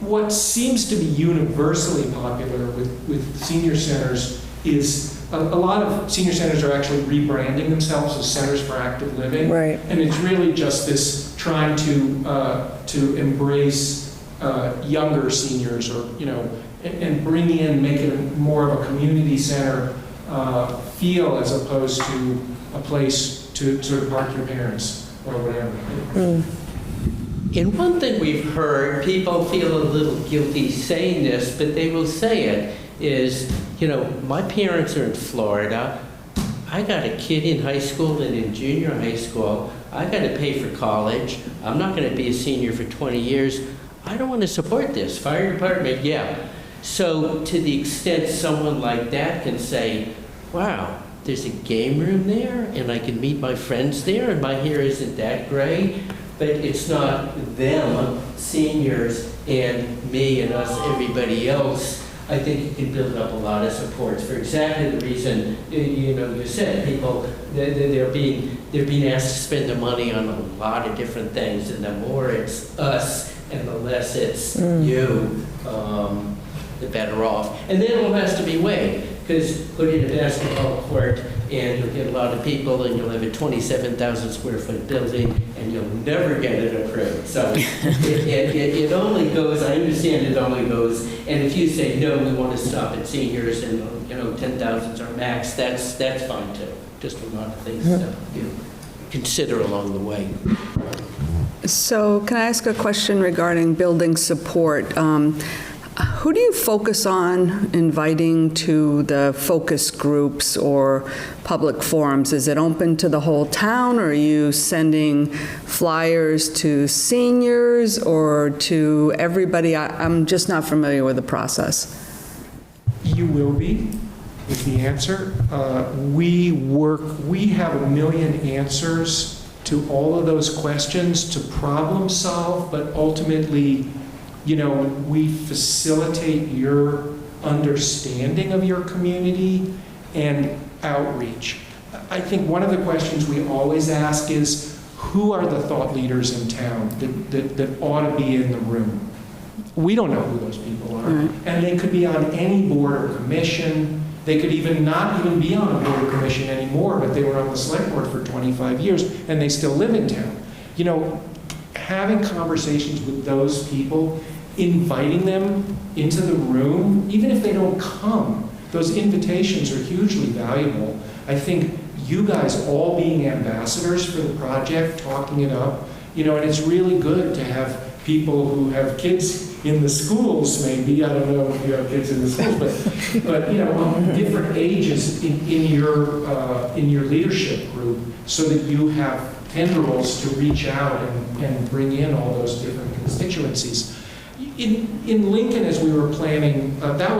What seems to be universally popular with senior centers is a lot of senior centers are actually rebranding themselves as centers for active living. Right. And it's really just this trying to embrace younger seniors, or and bring in, make it more of a community center feel, as opposed to a place to sort of park your parents or whatever. And one thing we've heard, people feel a little guilty saying this, but they will say it, is, my parents are in Florida. I got a kid in high school and in junior high school. I got to pay for college. I'm not going to be a senior for 20 years. I don't want to support this. Fire department, yeah. So to the extent someone like that can say, wow, there's a game room there, and I can meet my friends there, and my hair isn't that gray, but it's not them, seniors, and me and us, everybody else. I think you can build up a lot of supports for exactly the reason you said. People they're being asked to spend their money on a lot of different things, and the more it's us and the less it's you, the better off. And then it all has to be weighed, because put in a basketball court and you'll get a lot of people, and you'll have a 27,000 square foot building, and you'll never get it approved. So it only goes, I understand it only goes, and if you say, no, we want to stop at seniors and 10,000 is our max, that's fine too. Just a lot of things to do. consider along the way. So can I ask a question regarding building support? Who do you focus on inviting to the focus groups or public forums? Is it open to the whole town, or are you sending flyers to seniors or to everybody? I'm just not familiar with the process. You will be, is the answer. We have 1 million answers to all of those questions to problem solve, but ultimately, we facilitate your understanding of your community and outreach. I think one of the questions we always ask is, who are the thought leaders in town that ought to be in the room? We don't know who those people are. Right. And they could be on any board or commission. They could not even be on a board or commission anymore, but they were on the select board for 25 years and they still live in town. Having conversations with those people, inviting them into the room, even if they don't come, those invitations are hugely valuable. I think you guys all being ambassadors for the project, talking it up, and it's really good to have people who have kids in the schools, maybe, I don't know if you have kids in the schools, but different ages in your leadership group, so that you have tendrils to reach out and bring in all those different constituencies. In Lincoln, as we were planning, that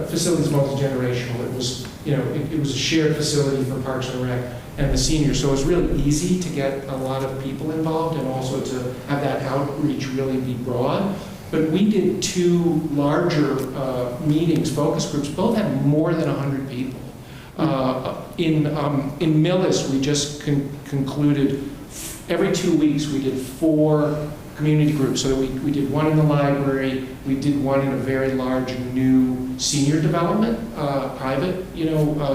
facility is multi-generational. It was, it was a shared facility for Parks and Rec and the seniors, so it was really easy to get a lot of people involved and also to have that outreach really be broad. But we did 2 larger meetings, focus groups, both had more than 100 people. In Millis, we just concluded every 2 weeks we did 4 community groups. So we did one in the library, we did one in a very large new senior development, private,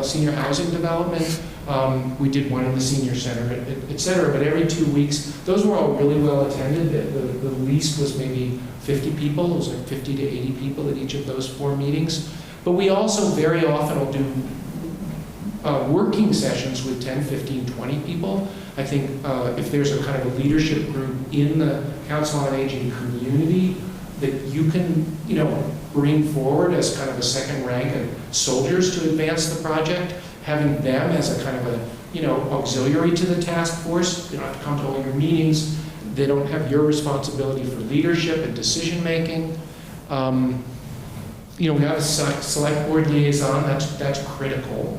senior housing development. We did one in the senior center, et cetera. But every 2 weeks, those were all really well attended. The least was maybe 50 people. It was like 50 to 80 people at each of those 4 meetings. But we also very often will do working sessions with 10, 15, 20 people. I think if there's a kind of a leadership group in the Council on Aging community that you can, bring forward as kind of a second rank of soldiers to advance the project, having them as a kind of a, auxiliary to the task force. They don't have to come to all your meetings. They don't have your responsibility for leadership and decision making. We have a select board liaison. That's critical.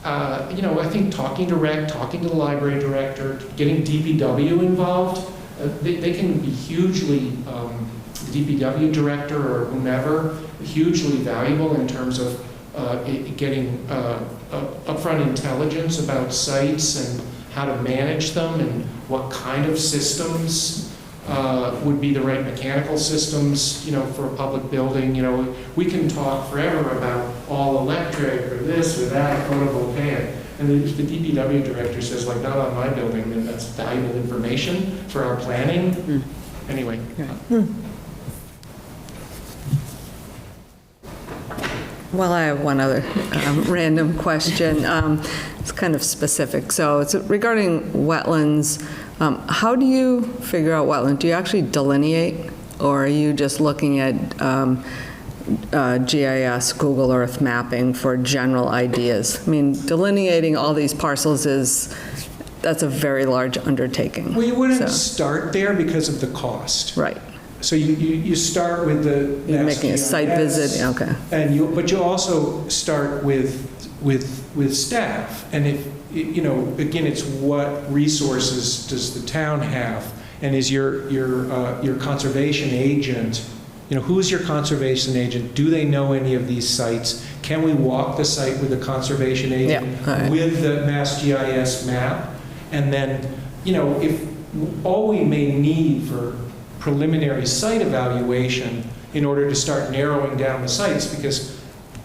I think talking to rec, talking to the library director, getting DPW involved, they can be hugely, the DPW director or whomever, hugely valuable in terms of getting upfront intelligence about sites and how to manage them and what kind of systems would be the right mechanical systems, for a public building. We can talk forever about all electric or this or that, photovoltaic. And if the DPW director says, like, not on my building, then that's valuable information for our planning. Anyway. Well, I have one other random question. It's kind of specific. So it's regarding wetlands. How do you figure out wetland? Do you actually delineate, or are you just looking at GIS, Google Earth mapping for general ideas? I mean, delineating all these parcels that's a very large undertaking. Well, you wouldn't start there because of the cost. Right. So you start with the You're making a site visit, okay. But you also start with staff, and if again, it's what resources does the town have, and is your conservation agent. Who's your conservation agent? Do they know any of these sites? Can we walk the site with a conservation agent with the Mass GIS map? And then, if all we may need for preliminary site evaluation in order to start narrowing down the sites, because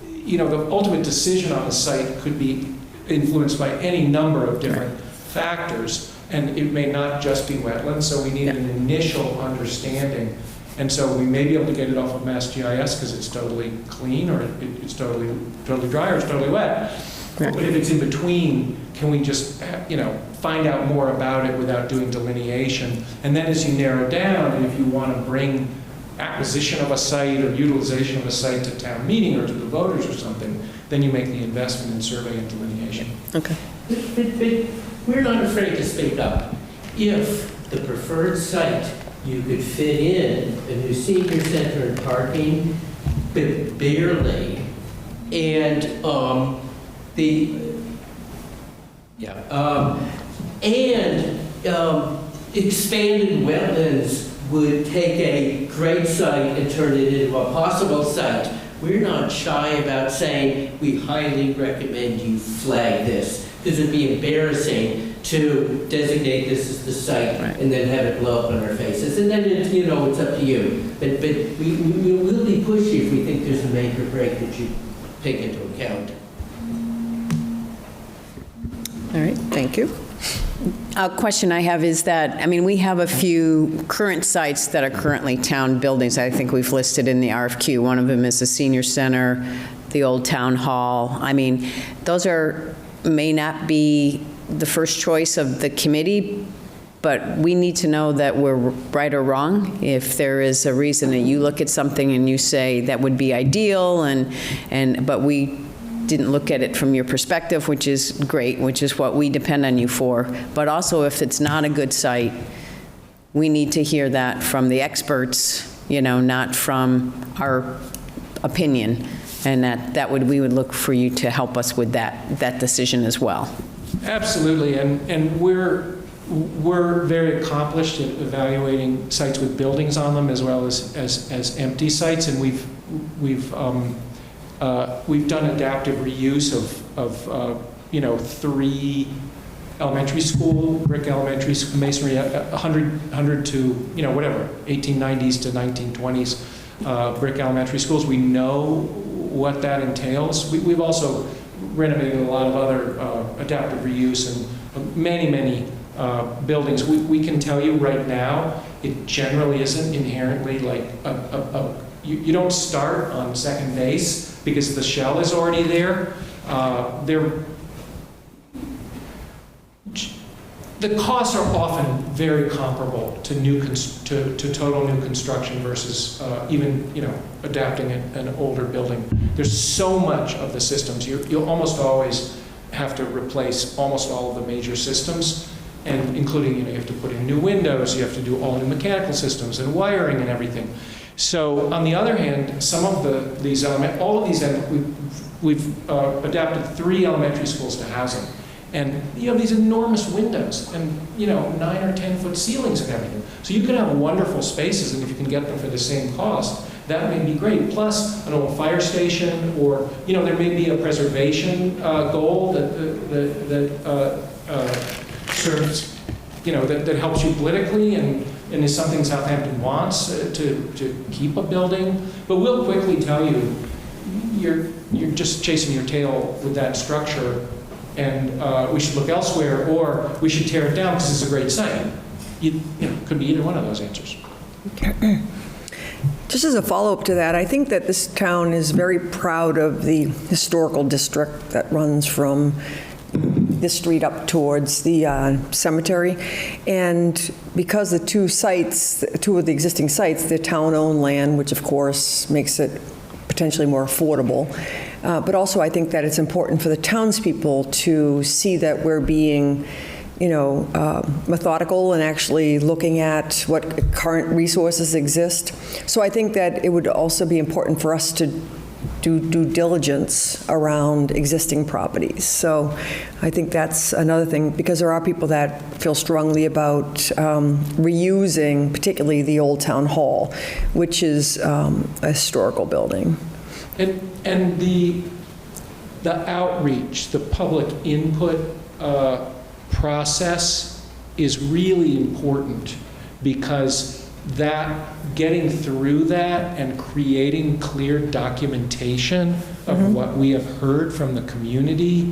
the ultimate decision on the site could be influenced by any number of different factors, and it may not just be wetlands, so we need an initial understanding. And so we may be able to get it off of Mass GIS because it's totally clean, or it's totally dry, or it's totally wet. But if it's in between, can we just, find out more about it without doing delineation? And then as you narrow down, and if you want to bring acquisition of a site or utilization of a site to town meeting or to the voters or something, then you make the investment in survey and delineation. Okay. But we're not afraid to speak up. If the preferred site, you could fit in a new senior center and parking, but barely, and expanded wetlands would take a great site and turn it into a possible site. We're not shy about saying we highly recommend you flag this, because it'd be embarrassing to designate this as the site and then have it blow up on our faces. And then it's, it's up to you. But we will be pushy if we think there's a make or break that you take into account. All right, thank you. A question I have is that, we have a few current sites that are currently town buildings. I think we've listed in the RFQ. One of them is the Senior Center, the old Town Hall. Those may not be the first choice of the committee, but we need to know that we're right or wrong. If there is a reason that you look at something and you say that would be ideal, but we didn't look at it from your perspective, which is great, which is what we depend on you for. But also, if it's not a good site, we need to hear that from the experts, not from our opinion. And we would look for you to help us with that decision as well. Absolutely, and we're very accomplished at evaluating sites with buildings on them as well as empty sites, and we've done adaptive reuse of 3 elementary school, brick elementary masonry, 100 to 1890s to 1920s brick elementary schools. We know what that entails. We've also renovated a lot of other adaptive reuse and many buildings. We can tell you right now, it generally isn't inherently like you don't start on second base because the shell is already there. The costs are often very comparable to total new construction versus even adapting an older building. There's so much of the systems. You'll almost always have to replace almost all of the major systems, and including you have to put in new windows, you have to do all new mechanical systems and wiring and everything. So on the other hand, some of all of these, we've adapted 3 elementary schools to housing. And you have these enormous windows and 9 or 10 foot ceilings and everything. So you can have wonderful spaces, and if you can get them for the same cost, that may be great. Plus an old fire station, or there may be a preservation goal that serves, that helps you politically and is something Southampton wants to keep a building. But we'll quickly tell you, you're just chasing your tail with that structure, and we should look elsewhere, or we should tear it down because it's a great site. Could be either one of those answers. Just as a follow-up to that, I think that this town is very proud of the historical district that runs from this street up towards the cemetery. And because the two of the existing sites, they're town-owned land, which of course makes it potentially more affordable. But also I think that it's important for the townspeople to see that we're being methodical and actually looking at what current resources exist. So I think that it would also be important for us to do due diligence around existing properties. So I think that's another thing, because there are people that feel strongly about reusing, particularly the old town hall, which is a historical building. And the outreach, the public input process is really important, because getting through that and creating clear documentation of what we have heard from the community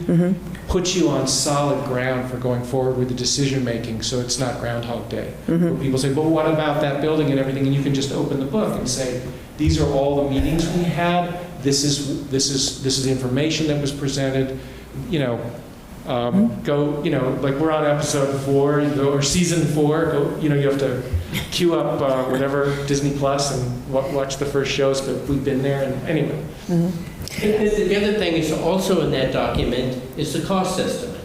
puts you on solid ground for going forward with the decision making, so it's not Groundhog Day. Where people say, but what about that building and everything? And you can just open the book and say, these are all the meetings we had. This is the information that was presented. go, like we're on episode 4, or season 4, go, you have to queue up whatever, Disney Plus, and watch the first shows, but we've been there, and anyway. The other thing is also in that document is the cost estimate.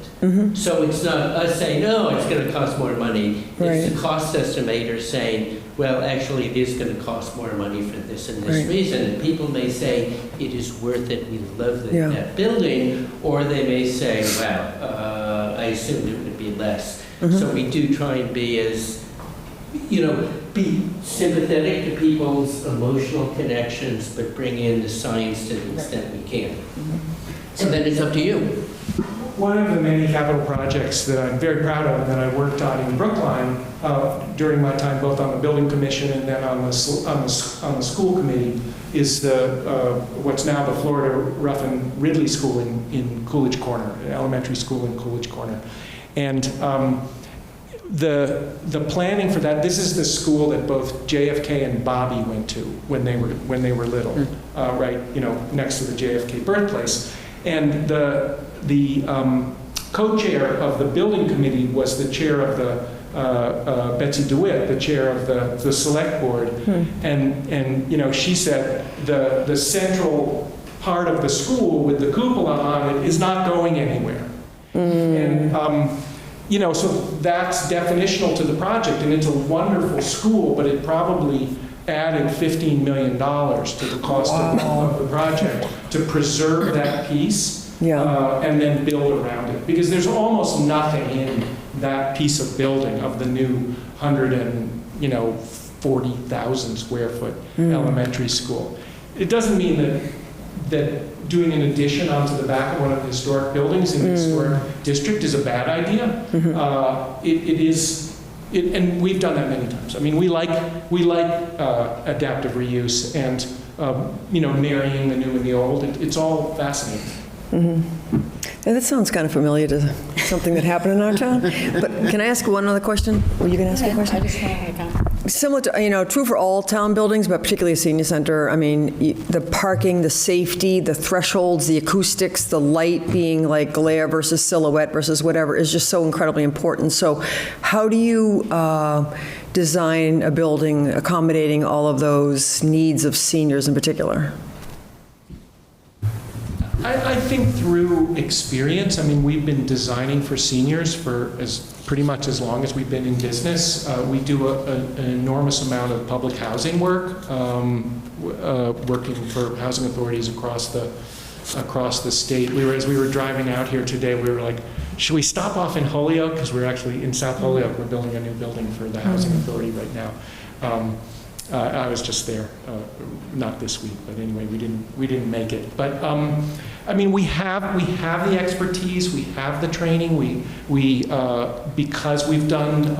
So it's not us saying, no, it's going to cost more money. It's the cost estimator saying, well, actually, it is going to cost more money for this and this reason. And people may say, it is worth it, we love that building. Or they may say, well, I assumed it would be less. So we do try and be as, be sympathetic to people's emotional connections, but bring in the science to the extent we can. So then it's up to you. One of the many capital projects that I'm very proud of that I worked on in Brookline during my time both on the building commission and then on the school committee is what's now the Florida Ruffin Ridley School in Coolidge Corner, elementary school in Coolidge Corner. And the planning for that, this is the school that both JFK and Bobby went to when they were little, right, next to the JFK birthplace. And the co-chair of the building committee was the chair of the Betsy DeWitt, the chair of the select board, and she said the central part of the school with the cupola on it is not going anywhere, and so that's definitional to the project, and it's a wonderful school, but it probably added $15 million to the cost of the project to preserve that piece and then build around it. Because there's almost nothing in that piece of building of the new 140,000 square foot elementary school. It doesn't mean that doing an addition onto the back of one of the historic buildings in the historic district is a bad idea. It is. And we've done that many times. I mean, we like adaptive reuse and marrying the new and the old. It's all fascinating. Yeah, that sounds kind of familiar to something that happened in our town. But can I ask one other question? Were you going to ask a question? I just want to Similar to, true for all town buildings, but particularly a senior center. I mean, the parking, the safety, the thresholds, the acoustics, the light being like glare versus silhouette versus whatever is just so incredibly important. So how do you design a building accommodating all of those needs of seniors in particular? I think through experience. I mean, we've been designing for seniors for pretty much as long as we've been in business. We do an enormous amount of public housing work, working for housing authorities across the state. As we were driving out here today, we were like, should we stop off in Holyoke? Because we're actually in South Holyoke. We're building a new building for the housing authority right now. I was just there, not this week, but anyway, we didn't make it. But I mean, we have the expertise, we have the training. We because we've done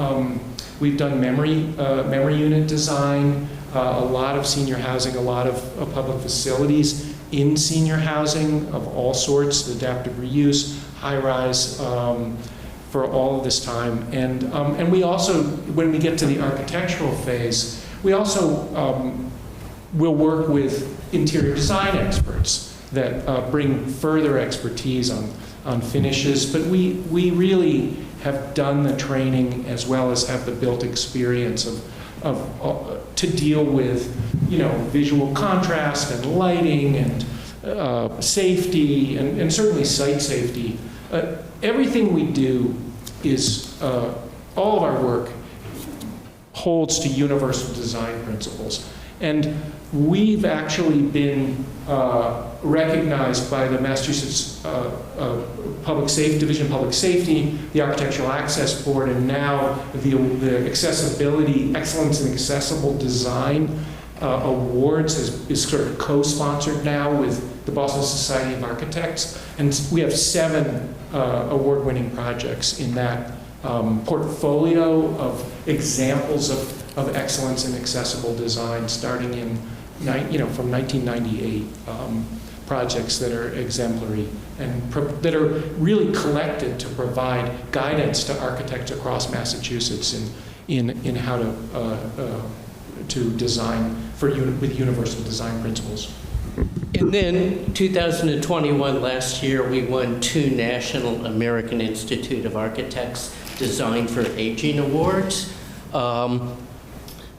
memory unit design, a lot of senior housing, a lot of public facilities in senior housing of all sorts, adaptive reuse, high rise. For all of this time, and we also, when we get to the architectural phase. We also will work with interior design experts that bring further expertise on finishes, but we really have done the training as well as have the built experience of to deal with visual contrast and lighting and safety and certainly site safety. Everything we do is all of our work holds to universal design principles. And we've actually been recognized by the Massachusetts Public Safety Division of Public Safety, the Architectural Access Board, and now the Accessibility, Excellence in Accessible Design Awards is sort of co-sponsored now with the Boston Society of Architects. And we have 7 award-winning projects in that portfolio of examples of excellence in accessible design, starting in from 1998, projects that are exemplary and that are really collected to provide guidance to architects across Massachusetts in how to design with universal design principles. And then 2021, last year, we won 2 National American Institute of Architects Design for Aging Awards,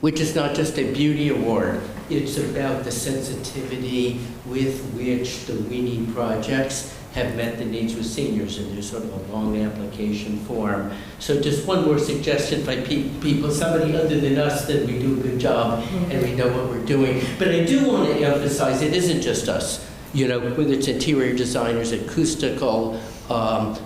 which is not just a beauty award. It's about the sensitivity with which the winning projects have met the needs with seniors, and there's sort of a long application form. So just one more suggestion by people, somebody other than us, that we do a good job and we know what we're doing. But I do want to emphasize it isn't just us, you know, whether it's interior designers, acoustical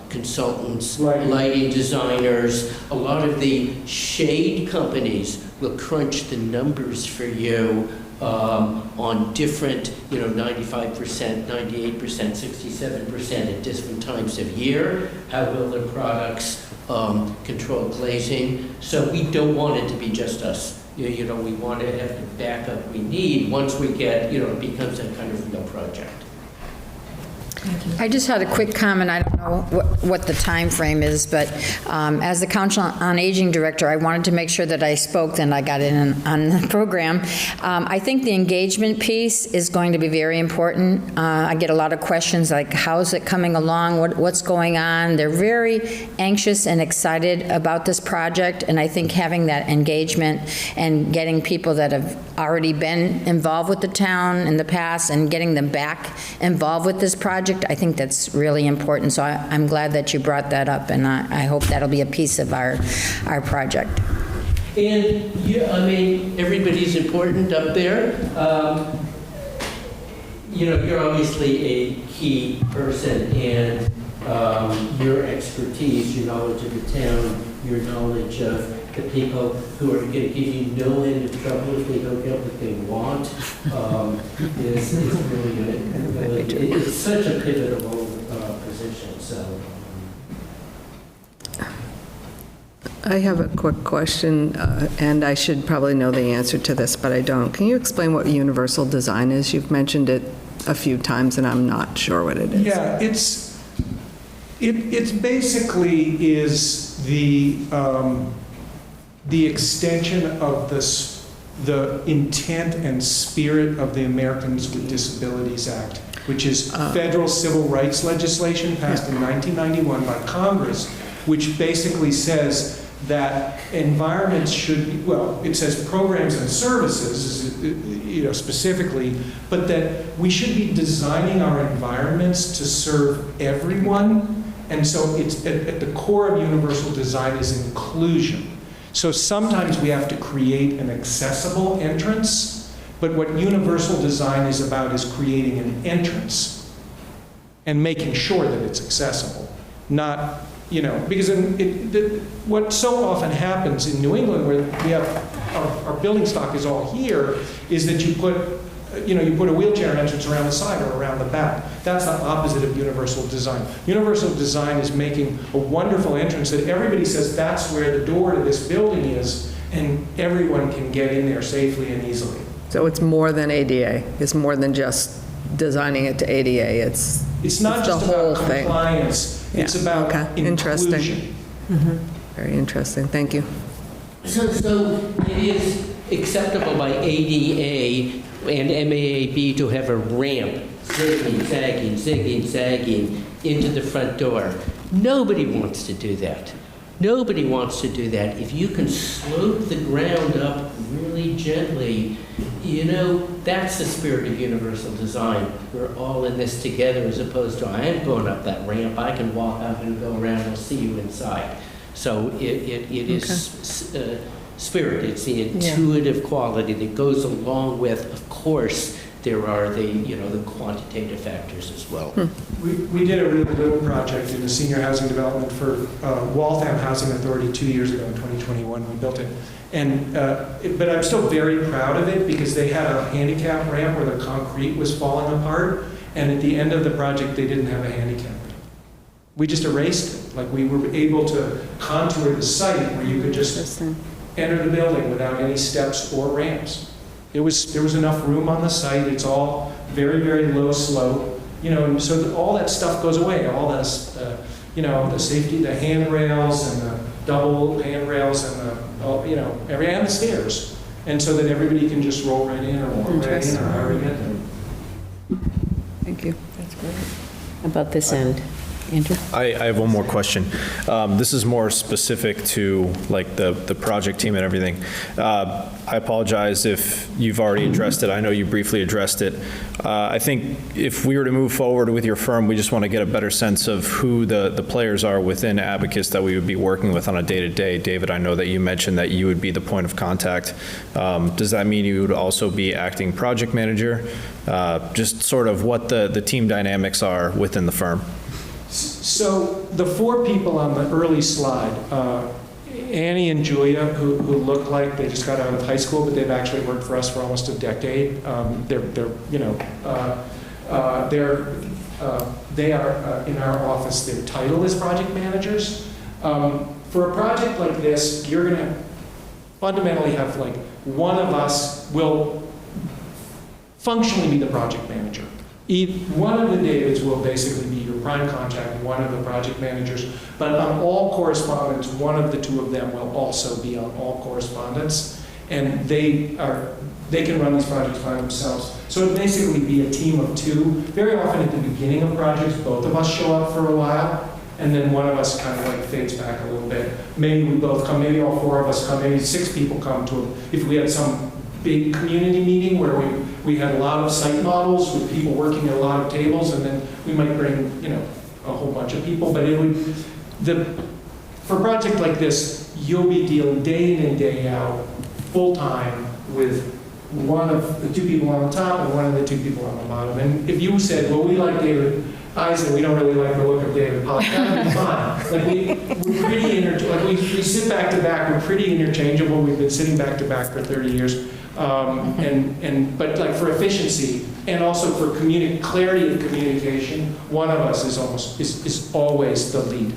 consultants, lighting designers, a lot of the shade companies will crunch the numbers for you on different, you know, 95%, 98%, 67% at different times of year. How will their products control glazing? So we don't want it to be just us. You know, we want to have the backup we need once we get, you know, it becomes a kind of real project. I just had a quick comment. I don't know what the time frame is, but as the Council on Aging Director, I wanted to make sure that I spoke, then I got in on the program. I think the engagement piece is going to be very important. I get a lot of questions like, how's it coming along? What's going on? They're very anxious and excited about this project, and I think having that engagement and getting people that have already been involved with the town in the past and getting them back involved with this project, I think that's really important. So I'm glad that you brought that up, and I hope that'll be a piece of our project. And yeah, I mean, everybody's important up there. You know, you're obviously a key person, and your expertise, your knowledge of the town, your knowledge of the people who are going to give you no end of trouble if they don't get what they want, is really good. It's such a pivotal position. So. I have a quick question, and I should probably know the answer to this, but I don't. Can you explain what universal design is? You've mentioned it a few times, and I'm not sure what it is. Yeah, it's basically is the extension of the intent and spirit of the Americans with Disabilities Act, which is federal civil rights legislation passed in 1991 by Congress, which basically says that environments should be, well, it says programs and services, you know, specifically, but that we should be designing our environments to serve everyone. And so it's at the core of universal design is inclusion. So sometimes we have to create an accessible entrance, but what universal design is about is creating an entrance and making sure that it's accessible. Not, you know, because what so often happens in New England, where we have our building stock is all here, is that you put a wheelchair entrance around the side or around the back. That's the opposite of universal design. Universal design is making a wonderful entrance that everybody says that's where the door to this building is, and everyone can get in there safely and easily. So it's more than ADA. It's more than just designing it to ADA. It's not just the whole about compliance. Thing. It's about inclusion. Interesting. Very interesting. Thank you. So it is acceptable by ADA and MAAB to have a ramp zigging, zagging into the front door. Nobody wants to do that. Nobody wants to do that. If you can slope the ground up really gently, you know, that's the spirit of universal design. We're all in this together, as opposed to, I am going up that ramp, I can walk up and go around, I'll see you inside. So it is spirit, it's the intuitive quality that goes along with, of course, there are the quantitative factors as well. We did a really little project in the senior housing development for Waltham Housing Authority 2 years ago in 2021. We built it. And but I'm still very proud of it because they had a handicap ramp where the concrete was falling apart. And at the end of the project, they didn't have a handicap ramp. We just erased it. Like, we were able to contour the site where you could just enter the building without any steps or ramps. There was enough room on the site. It's all very, very low slope, you know, and so all that stuff goes away. All this, the safety, the handrails and the double handrails and and the stairs, and so that everybody can just roll right in or walk right in or however you get there. Thank you. About this end. Andrew? I have one more question. This is more specific to like the project team and everything. I apologize if you've already addressed it. I know you briefly addressed it. I think if we were to move forward with your firm, we just want to get a better sense of who the players are within Abacus that we would be working with on a day-to-day. David, I know that you mentioned that you would be the point of contact. Does that mean you would also be acting project manager? Just sort of what the team dynamics are within the firm. So the 4 people on the early slide, Annie and Julia, who look like they just got out of high school, but they've actually worked for us for almost a decade. They are in our office. Their title is project managers. For a project like this, you're going to fundamentally have like one of us will functionally be the project manager. One of the Davids will basically be your prime contact, one of the project managers, but on all correspondence, one of the 2 of them will also be on all correspondence, and they can run these projects by themselves. So it'd basically be a team of 2. Very often at the beginning of projects, both of us show up for a while, and then one of us kind of like fades back a little bit. Maybe we both come, maybe all 4 of us come, maybe 6 people come to, if we had some big community meeting where we had a lot of site models with people working at a lot of tables, and then we might bring, a whole bunch of people. But for a project like this, you'll be dealing day in and day out, full time, with one of the 2 people on the top and one of the 2 people on the bottom. And if you said, well, we like David Eisen, we don't really like the look of David Pollack, that would be fine. We're pretty we sit back to back, we're pretty interchangeable. We've been sitting back to back for 30 years. But like for efficiency and also for clarity of communication, one of us is always the lead.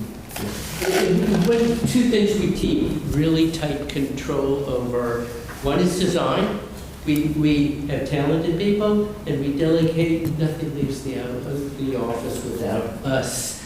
When 2 things we keep really tight control over, one is design. We have talented people, and we delegate. Nothing leaves the office without us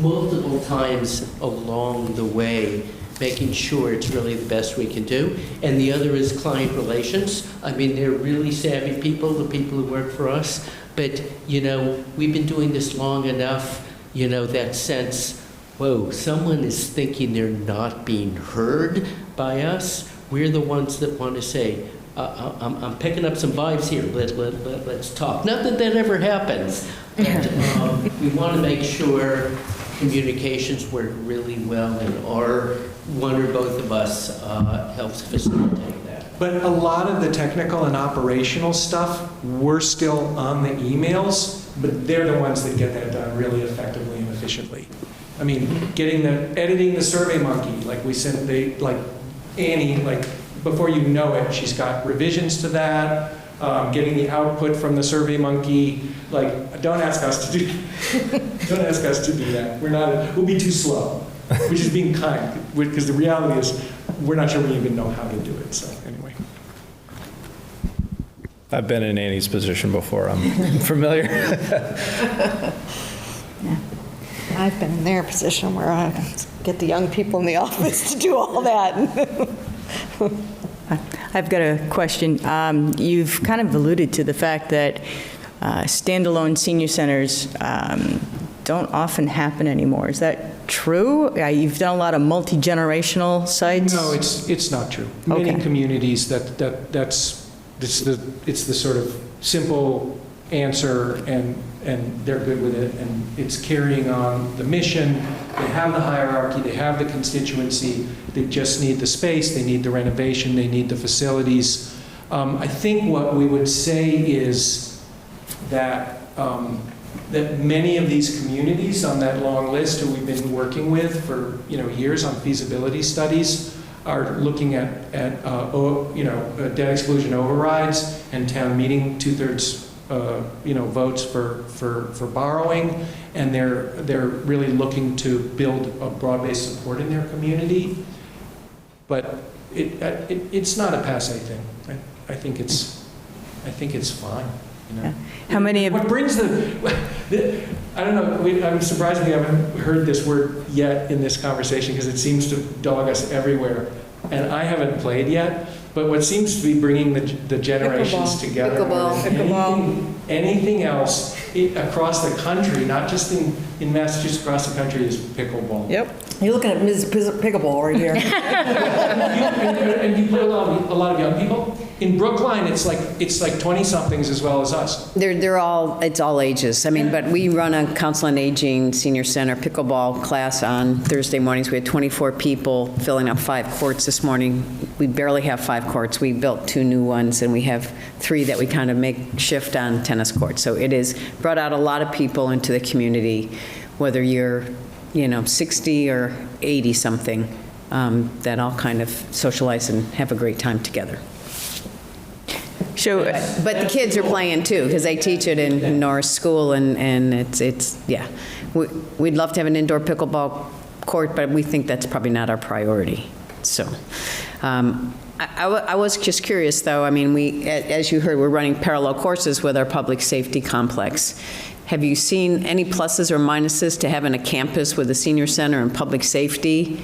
multiple times along the way, making sure it's really the best we can do. And the other is client relations. I mean, they're really savvy people, the people who work for us. But, we've been doing this long enough, that sense, whoa, someone is thinking they're not being heard by us. We're the ones that want to say, I'm picking up some vibes here, let's talk. Not that ever happens, but we want to make sure communications work really well, and one or both of us helps facilitate that. But a lot of the technical and operational stuff, we're still on the emails, but they're the ones that get that done really effectively and efficiently. I mean, editing the SurveyMonkey, like we sent, Annie, before you know it, she's got revisions to that, getting the output from the SurveyMonkey. Don't ask us to do that. We'll be too slow, which is being kind, because the reality is we're not sure we even know how to do it. So anyway. I've been in Annie's position before. I'm familiar. Yeah. I've been in their position where I get the young people in the office to do all that. I've got a question. You've kind of alluded to the fact that standalone senior centers don't often happen anymore. Is that true? You've done a lot of multi-generational sites. No, it's not true. Okay. Many communities it's the sort of simple answer, and they're good with it, and it's carrying on the mission. They have the hierarchy, they have the constituency, they just need the space, they need the renovation, they need the facilities. I think what we would say is that that many of these communities on that long list who we've been working with for years on feasibility studies are looking at debt exclusion overrides and town meeting 2/3 votes for borrowing, and they're really looking to build a broad-based support in their community. But it's not a passé thing. I think it's fine. Yeah. How many of what brings I don't know. I'm surprised we haven't heard this word yet in this conversation, because it seems to dog us everywhere. And I haven't played yet, But what seems to be bringing the generations together more than anything else across the country, not just in Massachusetts, across the country, is pickleball. Yep. You're looking at Ms. Pickleball right here. And you play a lot of young people? In Brookline, it's like 20-somethings as well as us. It's all ages. I mean, but we run a Council on Aging Senior Center pickleball class on Thursday mornings. We had 24 people filling up 5 courts this morning. We barely have 5 courts. We built 2 new ones, and we have 3 that we kind of make shift on tennis courts. So it has brought out a lot of people into the community, whether you're 60 or 80-something, that all kind of socialize and have a great time together. So, But the kids are playing too, because they teach it in Norris School, and it's yeah. We'd love to have an indoor pickleball court, but we think that's probably not our priority. So, I was just curious, though. I mean, as you heard, we're running parallel courses with our public safety complex. Have you seen any pluses or minuses to having a campus with a senior center and public safety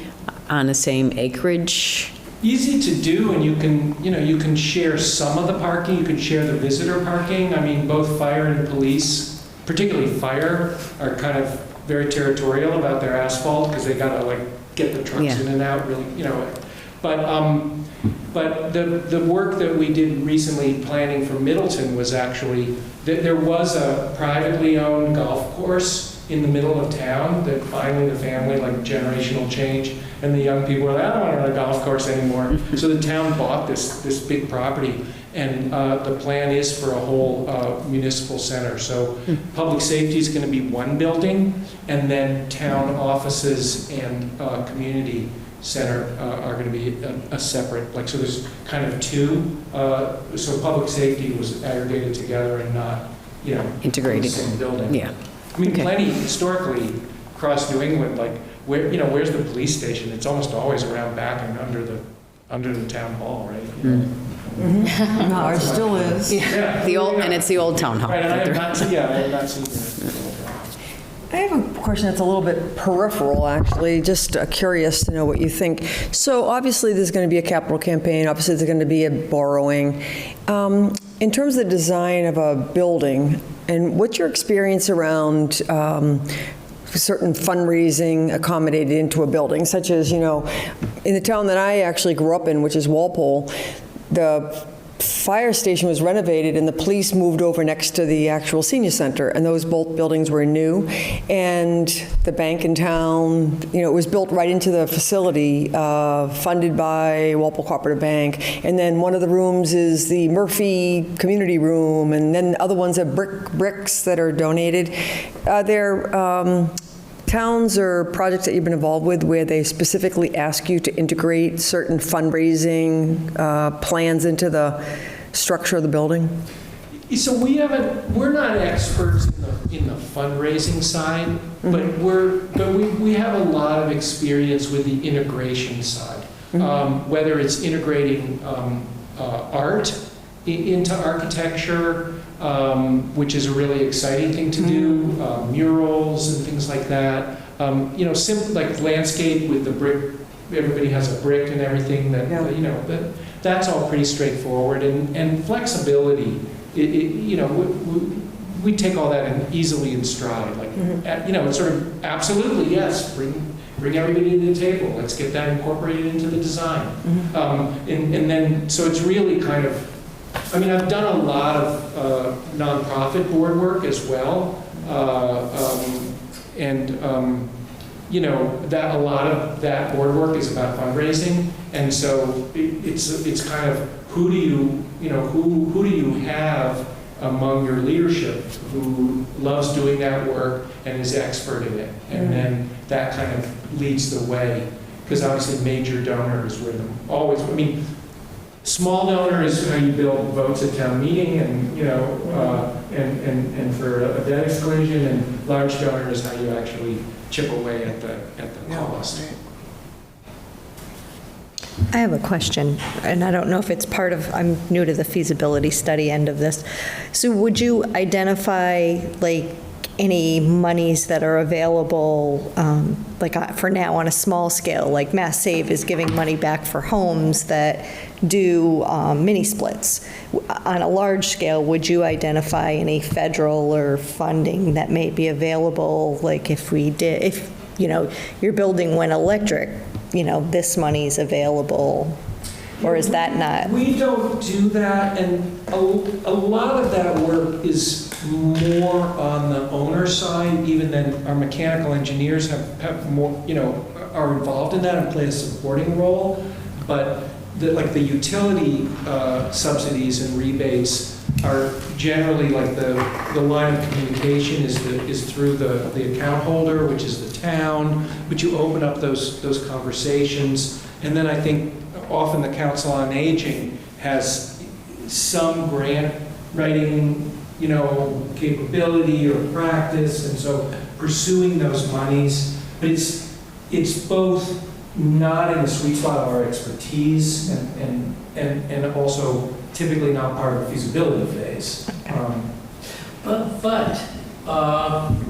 on the same acreage? Easy to do, and you can share some of the parking. You can share the visitor parking. I mean, both fire and police, particularly fire, are kind of very territorial about their asphalt because they got to get the trucks in and out. Really, But the work that we did recently planning for Middleton was actually that there was a privately owned golf course in the middle of town that finally the family, generational change, and the young people were like, I don't want to run a golf course anymore. So the town bought this big property, and the plan is for a whole municipal center. So public safety is going to be one building, and then town offices and community center are going to be a separate, so there's kind of 2. So public safety was aggregated together and not, integrated in the same building. Yeah. I mean, plenty historically across New England, where's the police station? It's almost always around back and under the town hall, right? No, ours still is. Yeah. It's the old town hall. Right, and I have not seen it. I have a question that's a little bit peripheral, actually, just curious to know what you think. So obviously there's going to be a capital campaign, obviously there's going to be a borrowing. In terms of the design of a building, and what's your experience around certain fundraising accommodated into a building, such as, in the town that I actually grew up in, which is Walpole, the fire station was renovated and the police moved over next to the actual senior center, and those both buildings were new, and the bank in town, it was built right into the facility, funded by Walpole Cooperative Bank, and then one of the rooms is the Murphy Community Room, and then the other ones are bricks that are donated. Are there towns or projects that you've been involved with where they specifically ask you to integrate certain fundraising plans into the structure of the building? So we're not experts in the fundraising side, but we have a lot of experience with the integration side, whether it's integrating art into architecture, which is a really exciting thing to do, murals and things like that. Simple like landscape with the brick. Everybody has a brick and everything. That's all pretty straightforward, and flexibility. We take all that and easily in stride. It's sort of absolutely yes. Bring everybody to the table. Let's get that incorporated into the design. And then so it's really kind of. I've done a lot of nonprofit board work as well, that a lot of that board work is about fundraising, and so it's kind of who do you have among your leadership who loves doing that work and is expert in it, and then that kind of leads the way, because obviously major donors were always. Small donor is how you build votes at town meeting, and and for a debt exclusion, and large donor is how you actually chip away at the cost. I have a question, and I don't know if it's part of, I'm new to the feasibility study end of this. So would you identify any monies that are available, for now on a small scale, like Mass Save is giving money back for homes that do mini splits. On a large scale, would you identify any federal or funding that may be available? Like if your building went electric, this money is available, or is that not? We don't do that, and a lot of that work is more on the owner side, even than our mechanical engineers have more, are involved in that and play a supporting role. But the utility subsidies and rebates are generally like the line of communication is through the account holder, which is the town, but you open up those conversations. And then I think often the Council on Aging has some grant writing, capability or practice, and so pursuing those monies. But it's both not in the sweet spot of our expertise and also typically not part of the feasibility phase. But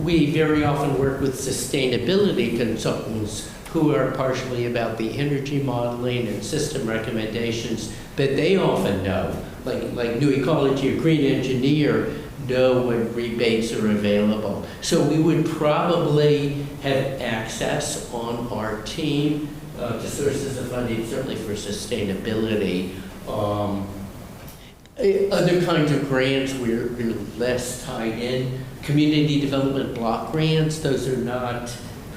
we very often work with sustainability consultants who are partially about the energy modeling and system recommendations, but they often know, like New Ecology or Green Engineer, know when rebates are available. So we would probably have access on our team to sources of funding, certainly for sustainability. Other kinds of grants, we're less tied in. Community development block grants, those are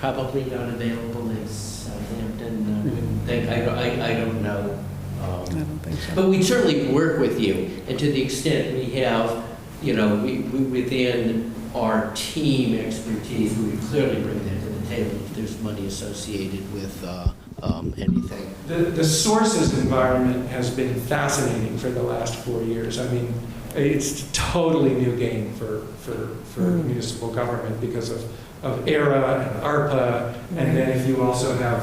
probably not available in Southampton. I don't know. I don't think so. But we certainly work with you, and to the extent we have, we within our team expertise, we clearly bring that to the table if there's money associated with anything. The sources environment has been fascinating for the last 4 years. I mean, it's a totally new game for municipal government because of ERA and ARPA, and then if you also have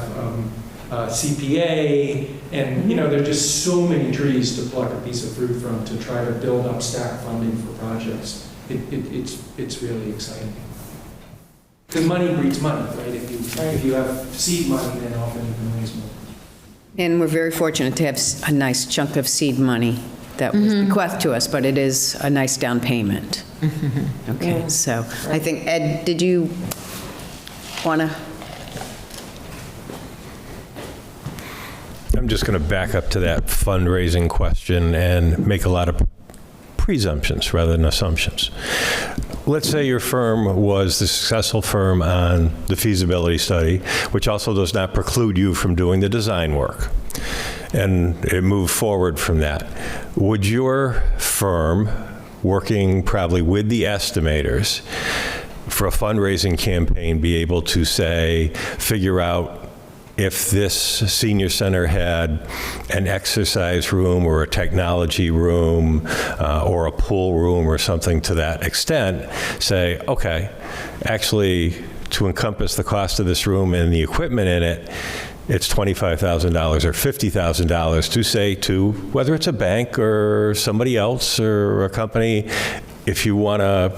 CPA, and there are just so many trees to pluck a piece of fruit from to try to build up stack funding for projects. It's really exciting. Because money breeds money, right? If you have seed money, then often you can raise money. And we're very fortunate to have a nice chunk of seed money that was bequeathed to us, but it is a nice down payment. Okay, so I think, Ed, did you want to? I'm just going to back up to that fundraising question and make a lot of presumptions rather than assumptions. Let's say your firm was the successful firm on the feasibility study, which also does not preclude you from doing the design work, and it moved forward from that. Would your firm, working probably with the estimators for a fundraising campaign, be able to figure out if this senior center had an exercise room or a technology room or a pool room or something to that extent, say, okay, actually, to encompass the cost of this room and the equipment in it, it's $25,000 or $50,000 to whether it's a bank or somebody else or a company, if you want to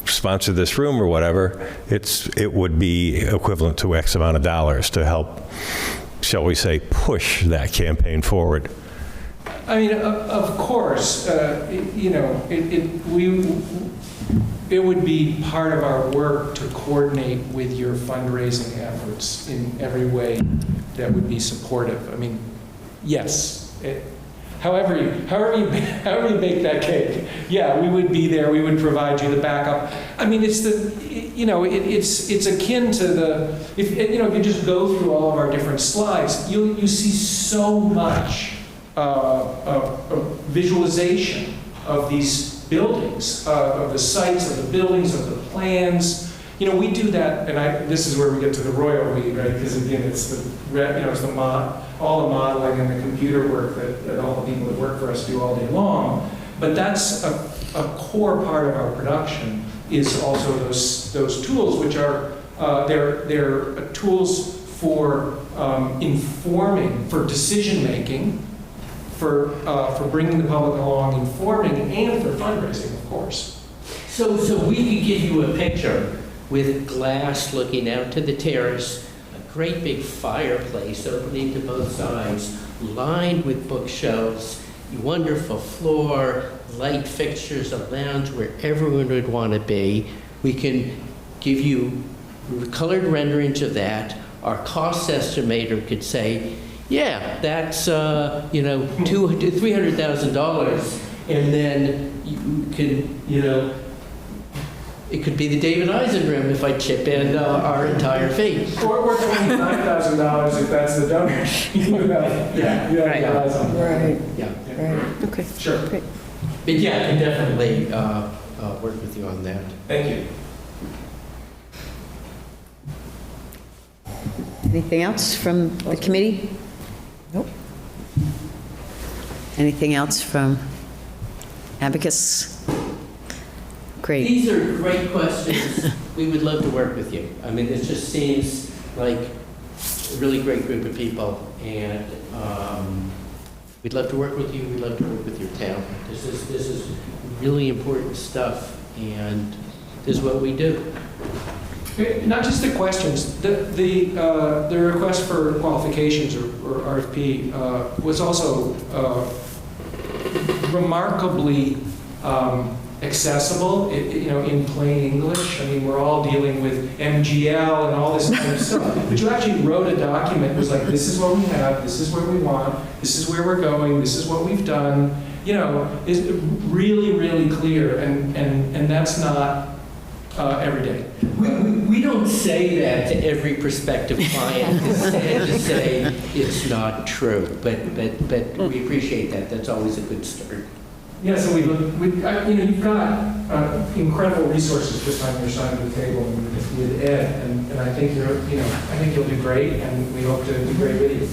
sponsor this room or whatever, it would be equivalent to X amount of dollars to help, shall we say, push that campaign forward. I mean, of course, it would be part of our work to coordinate with your fundraising efforts in every way that would be supportive. I mean, yes. However you bake that cake, yeah, we would be there. We would provide you the backup. I mean, it's akin to if you just go through all of our different slides, you see so much visualization of these buildings, of the sites, of the buildings, of the plans. We do that, and this is where we get to the royal we, right? Because again, it's all the modeling and the computer work that all the people that work for us do all day long. But that's a core part of our production is also those tools, which are they're tools for informing, for decision making, for bringing the public along, informing, and for fundraising, of course. So we could give you a picture with glass looking out to the terrace, a great big fireplace opening to both sides, lined with bookshelves, wonderful floor, light fixtures, a lounge where everyone would want to be. We can give you colored renderings of that. Our cost estimator could say, yeah, that's, $300,000. And then you can, it could be the David Eisen room if I chip in our entire fee. Or $29,000 if that's the donation. Right. Yeah. Right, okay. Sure. Great. But yeah, I can definitely work with you on that. Thank you. Anything else from the committee? Nope. Anything else from Abacus? Great. These are great questions. We would love to work with you. I mean, it just seems like a really great group of people, and we'd love to work with you. We'd love to work with your town. This is really important stuff, and this is what we do. Not just the questions, the request for qualifications or RFP was also remarkably accessible, in plain English. I mean, we're all dealing with MGL and all this kind of stuff. But you actually wrote a document that was like, this is what we have, this is what we want, this is where we're going, this is what we've done. Is really, really clear, and that's not every day. We don't say that to every prospective client to say it's not true, but we appreciate that. That's always a good start. Yeah, so you've got incredible resources just on your side of the table with Ed, and I think you'll do great, and we hope to do great with you.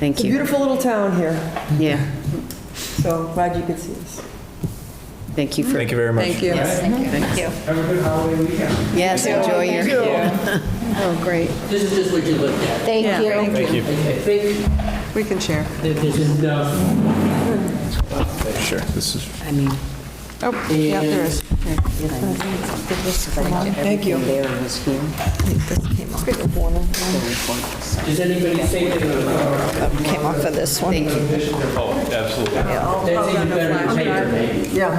Thank It's a you. beautiful little town here, Yeah, so glad you could see us. thank you for. Thank you very much. Thank you. Yes, thank you. Have a good holiday weekend. Yes, enjoy your. Oh, great. This is just what you looked at. Thank you. Thank you. I think We can share. that there's enough. Sure, this is. I mean. Oh, yeah, there is. Thank you. Does anybody think that Came off of this one. Thank you. Oh, absolutely. that's even better than paper, maybe? Yeah.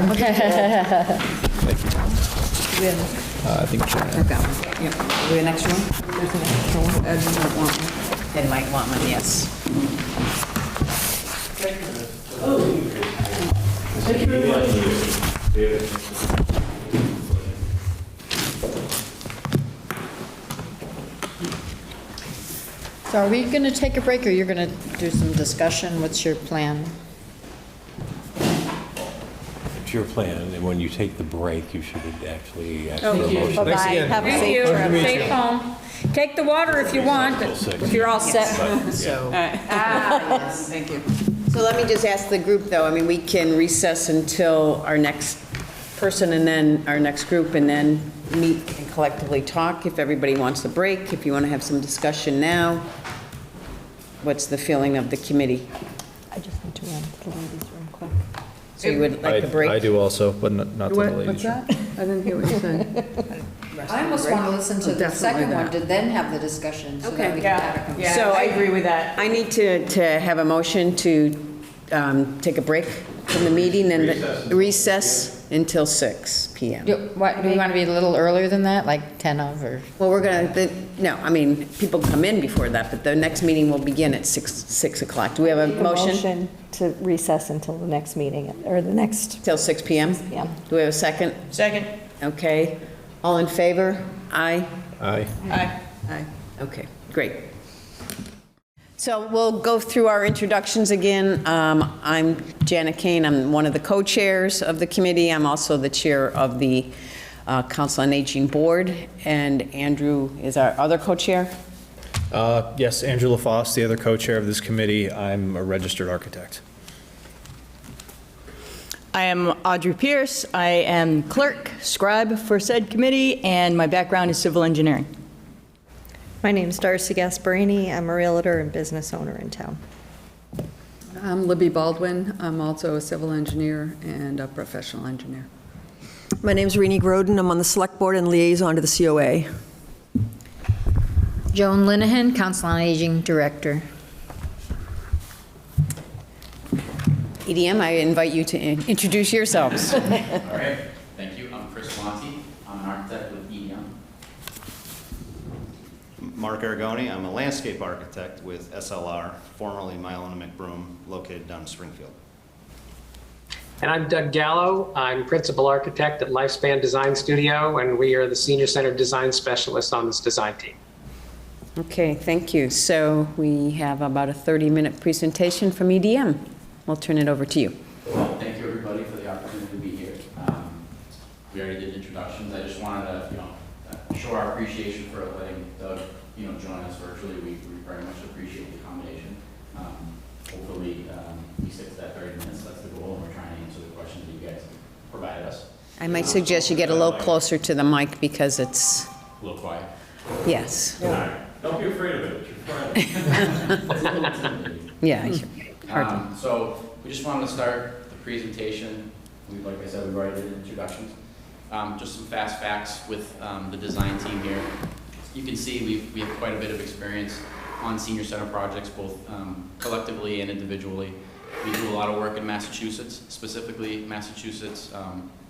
I think. I've got one. Yeah. Do an extra one? Ed might want one. Ed might want one, yes. Thank you very much. So are we going to take a break, or you're going to do some discussion? What's your plan? It's your plan, and when you take the break, you should actually ask for a Thank you. motion. Bye-bye. Have a safe trip. Safe home. Take the water if you want, but if you're all set. So. Yes, thank you. So let me just ask the group, though, I mean, we can recess until our next person and then our next group, and then meet and collectively talk if everybody wants a break, if you want to have some discussion now. What's the feeling of the committee? I just need to run to the ladies' room quick. So you would like a break? I do also, but not to the ladies. What's that? I didn't hear what you said. I almost want to listen to the Definitely second one, that. to then have the discussion, so that we can have a conversation. So I agree with that. I need to have a motion to take a break from the meeting and recess until 6 PM. Do we want to be a little earlier than that, like 10 of, or? Well, we're going to, no, I mean, people come in before that, but the next meeting will begin at 6 o'clock. Do we have a motion? Motion to recess until the next meeting, or the next Till 6 PM? PM. Do we have a second? Second. Okay. All in favor? Aye? Aye. Aye. Okay, great. So we'll go through our introductions again. I'm Janet Kane. I'm one of the co-chairs of the committee. I'm also the chair of the Council on Aging Board, and Andrew is our other co-chair. Yes, Andrew LaFosse, the other co-chair of this committee. I'm a registered architect. I am Audrey Pierce. I am clerk, scribe for said committee, and my background is civil engineering. My name's Darcy Gasparini. I'm a realtor and business owner in town. I'm Libby Baldwin. I'm also a civil engineer and a professional engineer. My name's Renee Groden. I'm on the Select Board and liaison to the COA. Joan Linehan, Council on Aging Director. EDM, I invite you to introduce yourselves. All right, thank you. I'm Chris Monti. I'm an architect with EDM. Mark Aragoni. I'm a landscape architect with SLR, formerly Mylona McBroom, located down in Springfield. And I'm Doug Gallo. I'm principal architect at Lifespan Design Studio, and we are the Senior Center Design Specialists on this design team. Okay, thank you. So we have about a 30-minute presentation from EDM. We'll turn it over to you. Well, thank you everybody for the opportunity to be here. We already did introductions. I just wanted to, show our appreciation for letting Doug, join us virtually. We very much appreciate the accommodation. Hopefully, we stick to that 30 minutes. That's the goal, and we're trying to answer the questions that you guys provided us. I might suggest you get a little closer to the mic because it's... A little quiet. Yes. Yeah. Don't be afraid of it. It's your friend. Yeah. So we just wanted to start the presentation. Like I said, we've already did introductions. Just some fast facts with the design team here. You can see we have quite a bit of experience on senior center projects, both collectively and individually. We do a lot of work in Massachusetts, specifically Massachusetts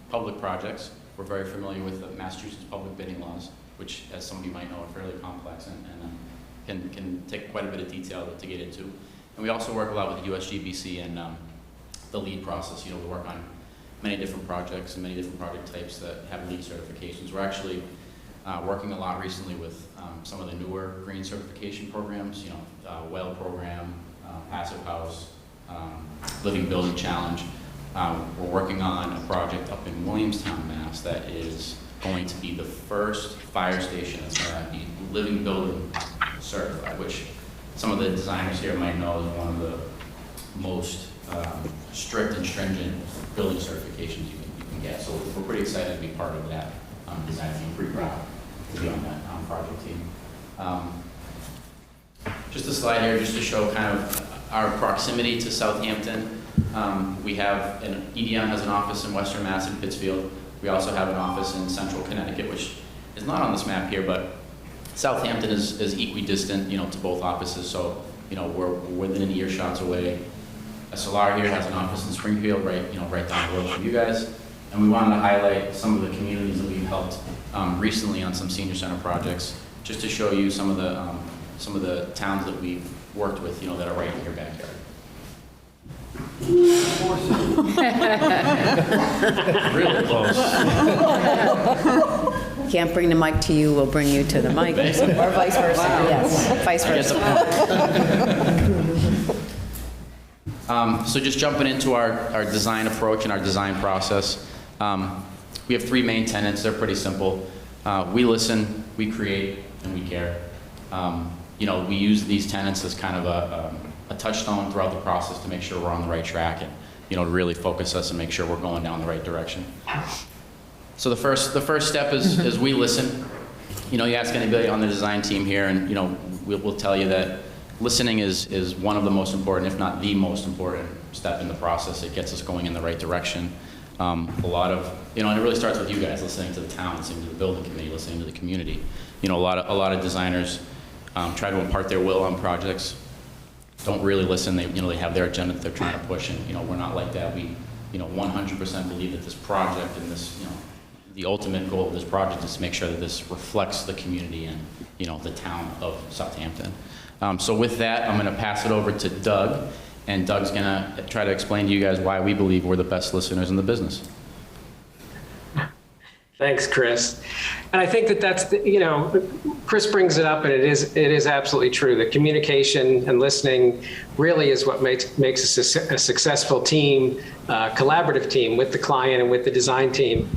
public projects. We're very familiar with the Massachusetts public bidding laws, which, as some of you might know, are fairly complex and can take quite a bit of detail to get into. And we also work a lot with the USGBC and the LEED process. We work on many different projects and many different project types that have LEED certifications. We're actually working a lot recently with some of the newer green certification programs, WELL program, Passive House, Living Building Challenge. We're working on a project up in Williamstown, Mass. that is going to be the first fire station that's going to be Living Building certified, which some of the designers here might know is one of the most strict and stringent building certifications you can get. So we're pretty excited to be part of that design team. Pretty proud to be on that project team. Just a slide here just to show kind of our proximity to Southampton. We have, EDM has an office in Western Mass in Pittsfield. We also have an office in Central Connecticut, which is not on this map here, but Southampton is equidistant, to both offices, so we're within an earshot's away. SLR here has an office in Springfield, right down the road from you guys, and we wanted to highlight some of the communities that we've helped recently on some senior center projects, just to show you some of the towns that we've worked with, that are right in your backyard. Really close. Can't bring the mic to you, we'll bring you to the mic. Or vice versa. Wow. Yes, vice versa. So just jumping into our design approach and our design process. We have three main tenets. They're pretty simple. We listen, we create, and we care. We use these tenets as kind of a touchstone throughout the process to make sure we're on the right track and, to really focus us and make sure we're going down the right direction. So the first step is we listen. You ask anybody on the design team here, and we'll tell you that listening is one of the most important, if not the most important step in the process. It gets us going in the right direction. A lot of, and it really starts with you guys listening to the town, listening to the building committee, listening to the community. A lot of designers try to impart their will on projects. Don't really listen. They have their agenda that they're trying to push, and we're not like that. We 100% believe that this project and this the ultimate goal of this project is to make sure that this reflects the community and the town of Southampton. So with that, I'm going to pass it over to Doug, and Doug's going to try to explain to you guys why we believe we're the best listeners in the business. Thanks, Chris. And I think that's, Chris brings it up, and it is absolutely true. The communication and listening really is what makes a successful team, collaborative team with the client and with the design team.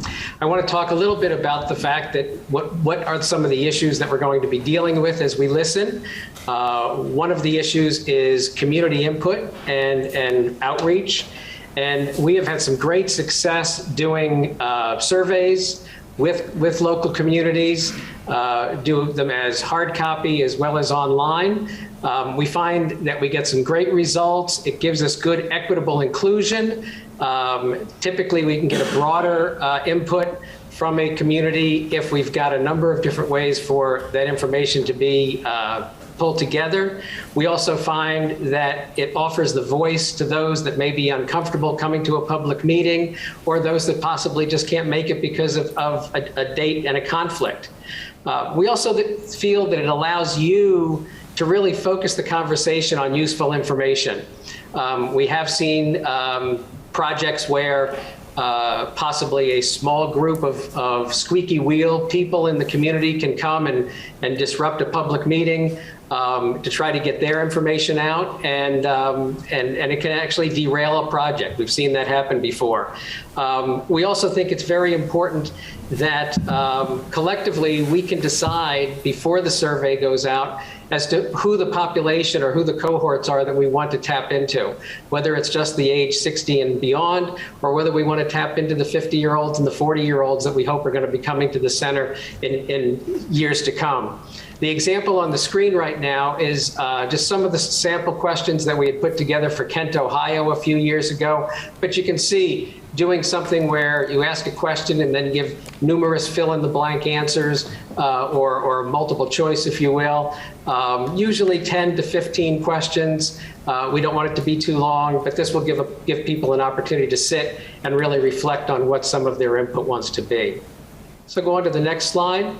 I want to talk a little bit about the fact that what are some of the issues that we're going to be dealing with as we listen. One of the issues is community input and outreach. And we have had some great success doing surveys with local communities, do them as hard copy as well as online. We find that we get some great results. It gives us good equitable inclusion. Typically, we can get a broader input from a community if we've got a number of different ways for that information to be pulled together. We also find that it offers the voice to those that may be uncomfortable coming to a public meeting, or those that possibly just can't make it because of a date and a conflict. We also feel that it allows you to really focus the conversation on useful information. We have seen projects where possibly a small group of squeaky wheel people in the community can come and disrupt a public meeting to try to get their information out, and it can actually derail a project. We've seen that happen before. We also think it's very important that collectively we can decide before the survey goes out as to who the population or who the cohorts are that we want to tap into, whether it's just the age 60 and beyond, or whether we want to tap into the 50-year-olds and the 40-year-olds that we hope are going to be coming to the center in years to come. The example on the screen right now is just some of the sample questions that we had put together for Kent, Ohio a few years ago. But you can see doing something where you ask a question and then give numerous fill-in-the-blank answers or multiple choice, if you will. Usually 10 to 15 questions. We don't want it to be too long, but this will give people an opportunity to sit and really reflect on what some of their input wants to be. So go on to the next slide.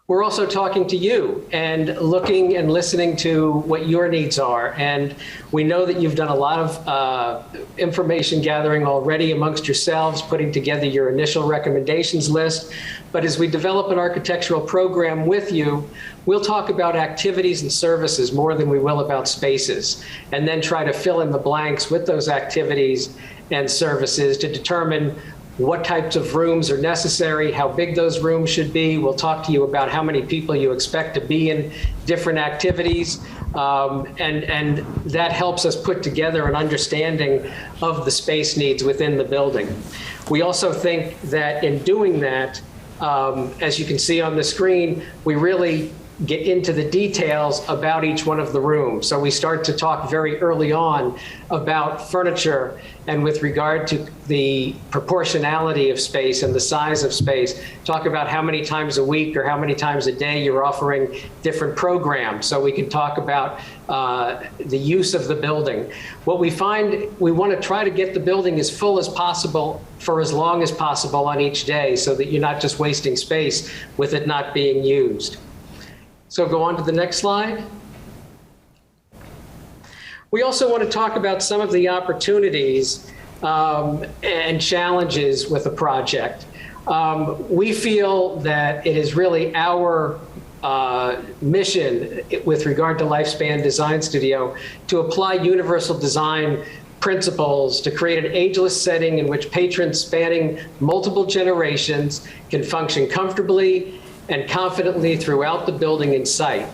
We're also talking to you and looking and listening to what your needs are. And we know that you've done a lot of information gathering already amongst yourselves, putting together your initial recommendations list. But as we develop an architectural program with you, we'll talk about activities and services more than we will about spaces, and then try to fill in the blanks with those activities and services to determine what types of rooms are necessary, how big those rooms should be. We'll talk to you about how many people you expect to be in different activities. And that helps us put together an understanding of the space needs within the building. We also think that in doing that, as you can see on the screen, we really get into the details about each one of the rooms. So we start to talk very early on about furniture and with regard to the proportionality of space and the size of space, talk about how many times a week or how many times a day you're offering different programs. So we can talk about the use of the building. What we find, we want to try to get the building as full as possible for as long as possible on each day so that you're not just wasting space with it not being used. So go on to the next slide. We also want to talk about some of the opportunities and challenges with the project. We feel that it is really our mission with regard to Lifespan Design Studio to apply universal design principles to create an ageless setting in which patrons spanning multiple generations can function comfortably and confidently throughout the building in sight.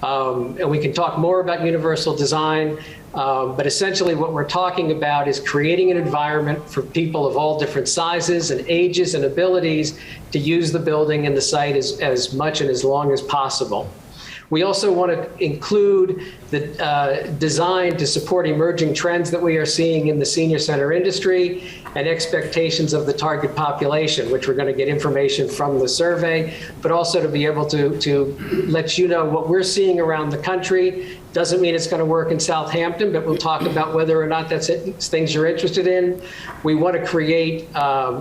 And we can talk more about universal design, but essentially what we're talking about is creating an environment for people of all different sizes and ages and abilities to use the building and the site as much and as long as possible. We also want to include the design to support emerging trends that we are seeing in the senior center industry and expectations of the target population, which we're going to get information from the survey, but also to be able to let you know what we're seeing around the country. Doesn't mean it's going to work in Southampton, but we'll talk about whether or not that's things you're interested in. We want to create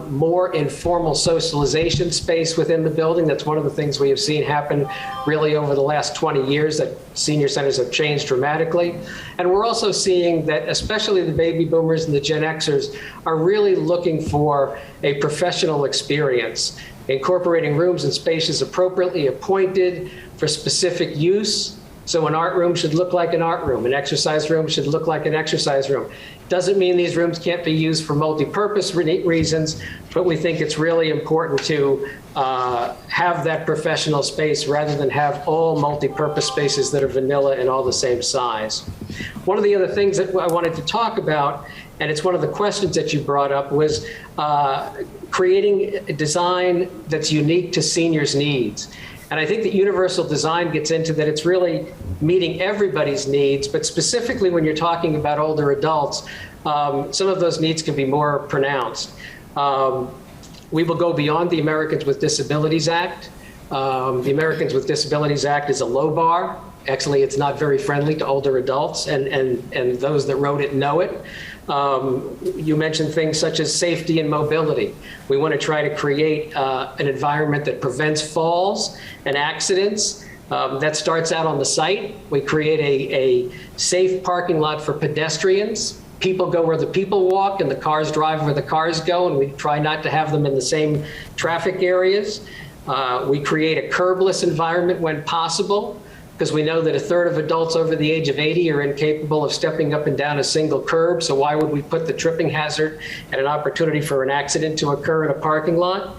more informal socialization space within the building. That's one of the things we have seen happen really over the last 20 years, that senior centers have changed dramatically. And we're also seeing that especially the baby boomers and the Gen Xers are really looking for a professional experience, incorporating rooms and spaces appropriately appointed for specific use So an art room should look like an art room. An exercise room should look like an exercise room. Doesn't mean these rooms can't be used for multi-purpose reasons, but we think it's really important to have that professional space rather than have all multi-purpose spaces that are vanilla and all the same size. One of the other things that I wanted to talk about, and it's one of the questions that you brought up, was creating a design that's unique to seniors' needs. And I think that universal design gets into that it's really meeting everybody's needs, but specifically when you're talking about older adults, some of those needs can be more pronounced. We will go beyond the Americans with Disabilities Act. The Americans with Disabilities Act is a low bar. Actually, it's not very friendly to older adults, and those that wrote it know it. You mentioned things such as safety and mobility. We want to try to create an environment that prevents falls and accidents. That starts out on the site. We create a safe parking lot for pedestrians. People go where the people walk and the cars drive where the cars go, and we try not to have them in the same traffic areas. We create a curbless environment when possible, because we know that 1/3 of adults over the age of 80 are incapable of stepping up and down a single curb. So why would we put the tripping hazard and an opportunity for an accident to occur in a parking lot?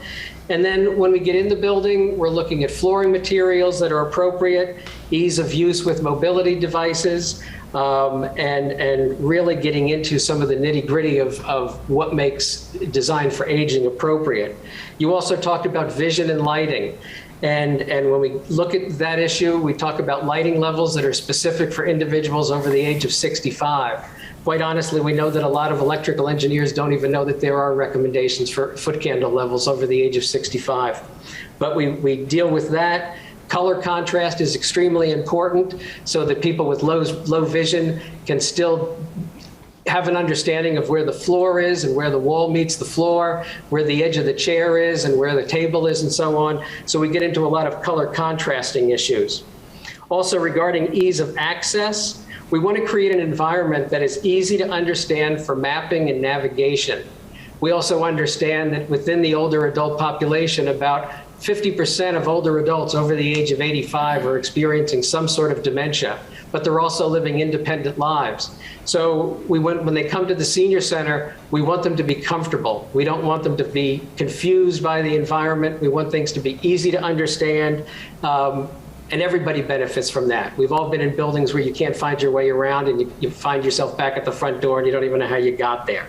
And then when we get in the building, we're looking at flooring materials that are appropriate, ease of use with mobility devices, and really getting into some of the nitty-gritty of what makes design for aging appropriate. You also talked about vision and lighting. And when we look at that issue, we talk about lighting levels that are specific for individuals over the age of 65. Quite honestly, we know that a lot of electrical engineers don't even know that there are recommendations for foot candle levels over the age of 65. But we deal with that. Color contrast is extremely important so that people with low vision can still have an understanding of where the floor is and where the wall meets the floor, where the edge of the chair is and where the table is and so on. So we get into a lot of color contrasting issues. Also regarding ease of access, we want to create an environment that is easy to understand for mapping and navigation. We also understand that within the older adult population, about 50% of older adults over the age of 85 are experiencing some sort of dementia, but they're also living independent lives. So when they come to the senior center, we want them to be comfortable. We don't want them to be confused by the environment. We want things to be easy to understand, and everybody benefits from that. We've all been in buildings where you can't find your way around and you find yourself back at the front door and you don't even know how you got there.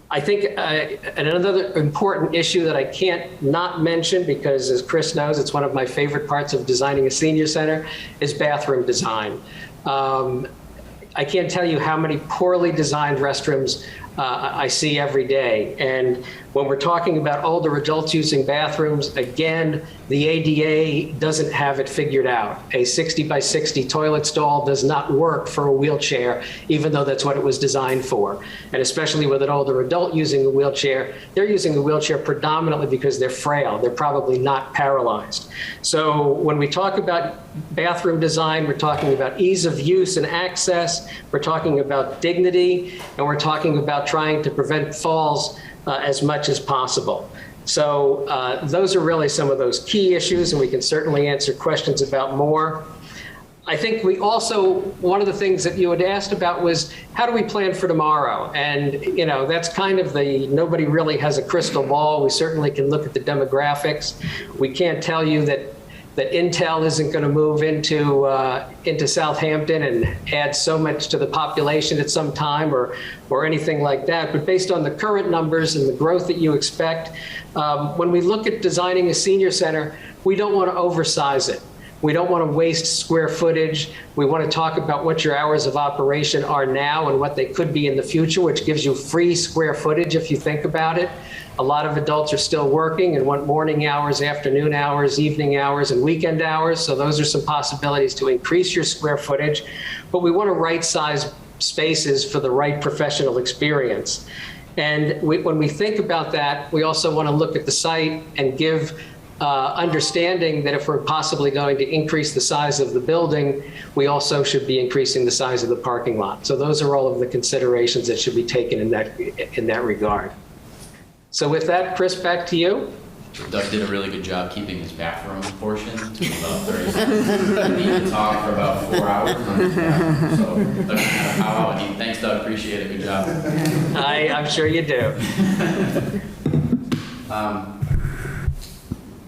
I think another important issue that I can't not mention, because as Chris knows, it's one of my favorite parts of designing a senior center, is bathroom design. I can't tell you how many poorly designed restrooms I see every day. And when we're talking about older adults using bathrooms, again, the ADA doesn't have it figured out. A 60 by 60 toilet stall does not work for a wheelchair, even though that's what it was designed for. And especially with an older adult using a wheelchair, they're using a wheelchair predominantly because they're frail. They're probably not paralyzed. So when we talk about bathroom design, we're talking about ease of use and access, we're talking about dignity, and we're talking about trying to prevent falls as much as possible. So those are really some of those key issues, and we can certainly answer questions about more. I think we also, one of the things that you had asked about was, how do we plan for tomorrow? And, you know, that's kind of nobody really has a crystal ball. We certainly can look at the demographics. We can't tell you that Intel isn't going to move into Southampton and add so much to the population at some time or anything like that. But based on the current numbers and the growth that you expect, when we look at designing a senior center, we don't want to oversize it. We don't want to waste square footage. We want to talk about what your hours of operation are now and what they could be in the future, which gives you free square footage if you think about it. A lot of adults are still working and want morning hours, afternoon hours, evening hours, and weekend hours. So those are some possibilities to increase your square footage. But we want to right-size spaces for the right professional experience. And when we think about that, we also want to look at the site and give understanding that if we're possibly going to increase the size of the building, we also should be increasing the size of the parking lot. So those are all of the considerations that should be taken in that regard. So with that, Chris, back to you. Doug did a really good job keeping his bathroom portion to about 30 seconds. He could talk for about 4 hours on his bathroom. So Doug had a powwow. Thanks, Doug. Appreciate it. Good job. I'm sure you do.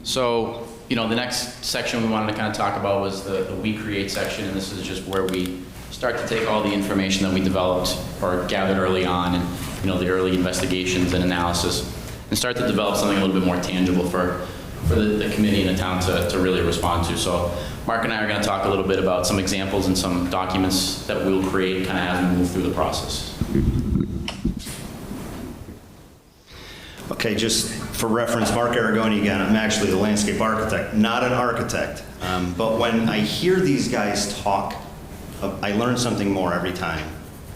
So, the next section we wanted to kind of talk about was the We Create section, and this is just where we start to take all the information that we developed or gathered early on, and the early investigations and analysis, and start to develop something a little bit more tangible for the committee and the town to really respond to. So Mark and I are going to talk a little bit about some examples and some documents that we'll create kind of as we move through the process. Okay, just for reference, Mark Aragoni again. I'm actually the landscape architect, not an architect. But when I hear these guys talk, I learn something more every time.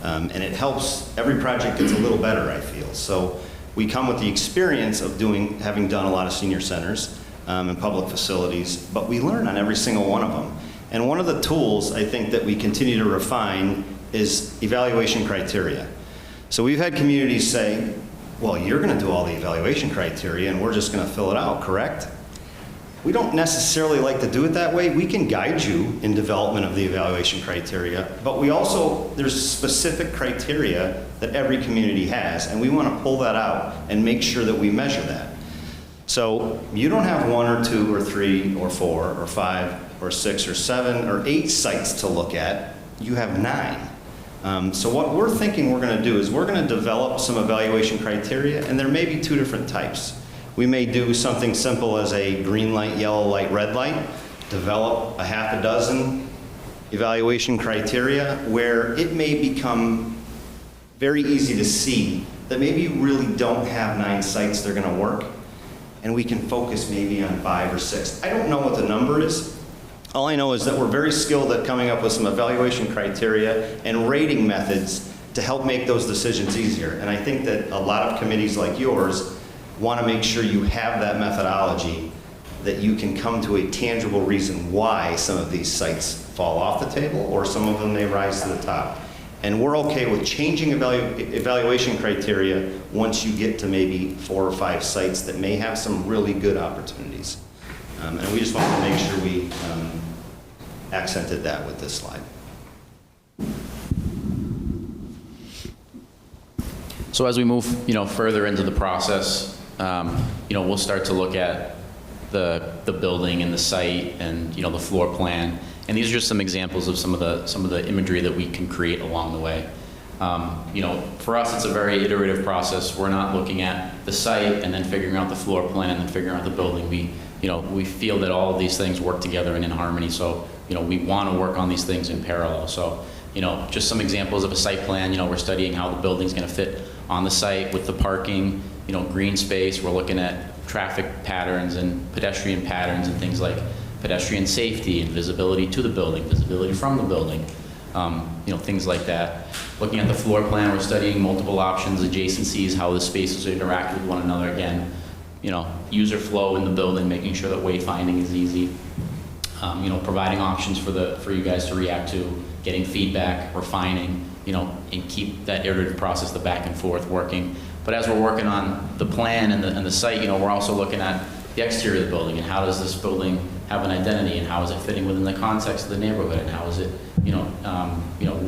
And it helps, every project gets a little better, I feel. So we come with the experience of having done a lot of senior centers and public facilities, but we learn on every single one of them. And one of the tools I think that we continue to refine is evaluation criteria. So we've had communities say, well, you're going to do all the evaluation criteria and we're just going to fill it out, correct? We don't necessarily like to do it that way. We can guide you in development of the evaluation criteria, but there's specific criteria that every community has, and we want to pull that out and make sure that we measure that. So you don't have 1 or 2 or 3 or 4 or 5 or 6 or 7 or 8 sites to look at. You have 9. So what we're thinking we're going to do is we're going to develop some evaluation criteria, and there may be 2 different types. We may do something simple as a green light, yellow light, red light, develop a half a dozen evaluation criteria where it may become very easy to see that maybe you really don't have 9 sites that are going to work, and we can focus maybe on 5 or 6. I don't know what the number is. All I know is that we're very skilled at coming up with some evaluation criteria and rating methods to help make those decisions easier. And I think that a lot of committees like yours want to make sure you have that methodology, that you can come to a tangible reason why some of these sites fall off the table or some of them may rise to the top. And we're okay with changing evaluation criteria once you get to maybe 4 or 5 sites that may have some really good opportunities. And we just wanted to make sure we accented that with this slide. So as we move, further into the process, we'll start to look at the building and the site and the floor plan. And these are just some examples of some of the imagery that we can create along the way. For us, it's a very iterative process. We're not looking at the site and then figuring out the floor plan and then figuring out the building. We feel that all of these things work together and in harmony. So we want to work on these things in parallel. So just some examples of a site plan. We're studying how the building's going to fit on the site with the parking, green space. We're looking at traffic patterns and pedestrian patterns and things like pedestrian safety and visibility to the building, visibility from the building, things like that. Looking at the floor plan, we're studying multiple options, adjacencies, how the spaces interact with one another. Again, user flow in the building, making sure that wayfinding is easy. Providing options for you guys to react to, getting feedback, refining, and keep that iterative process, the back and forth working. But as we're working on the plan and the site, we're also looking at the exterior of the building and how does this building have an identity and how is it fitting within the context of the neighborhood and how is it,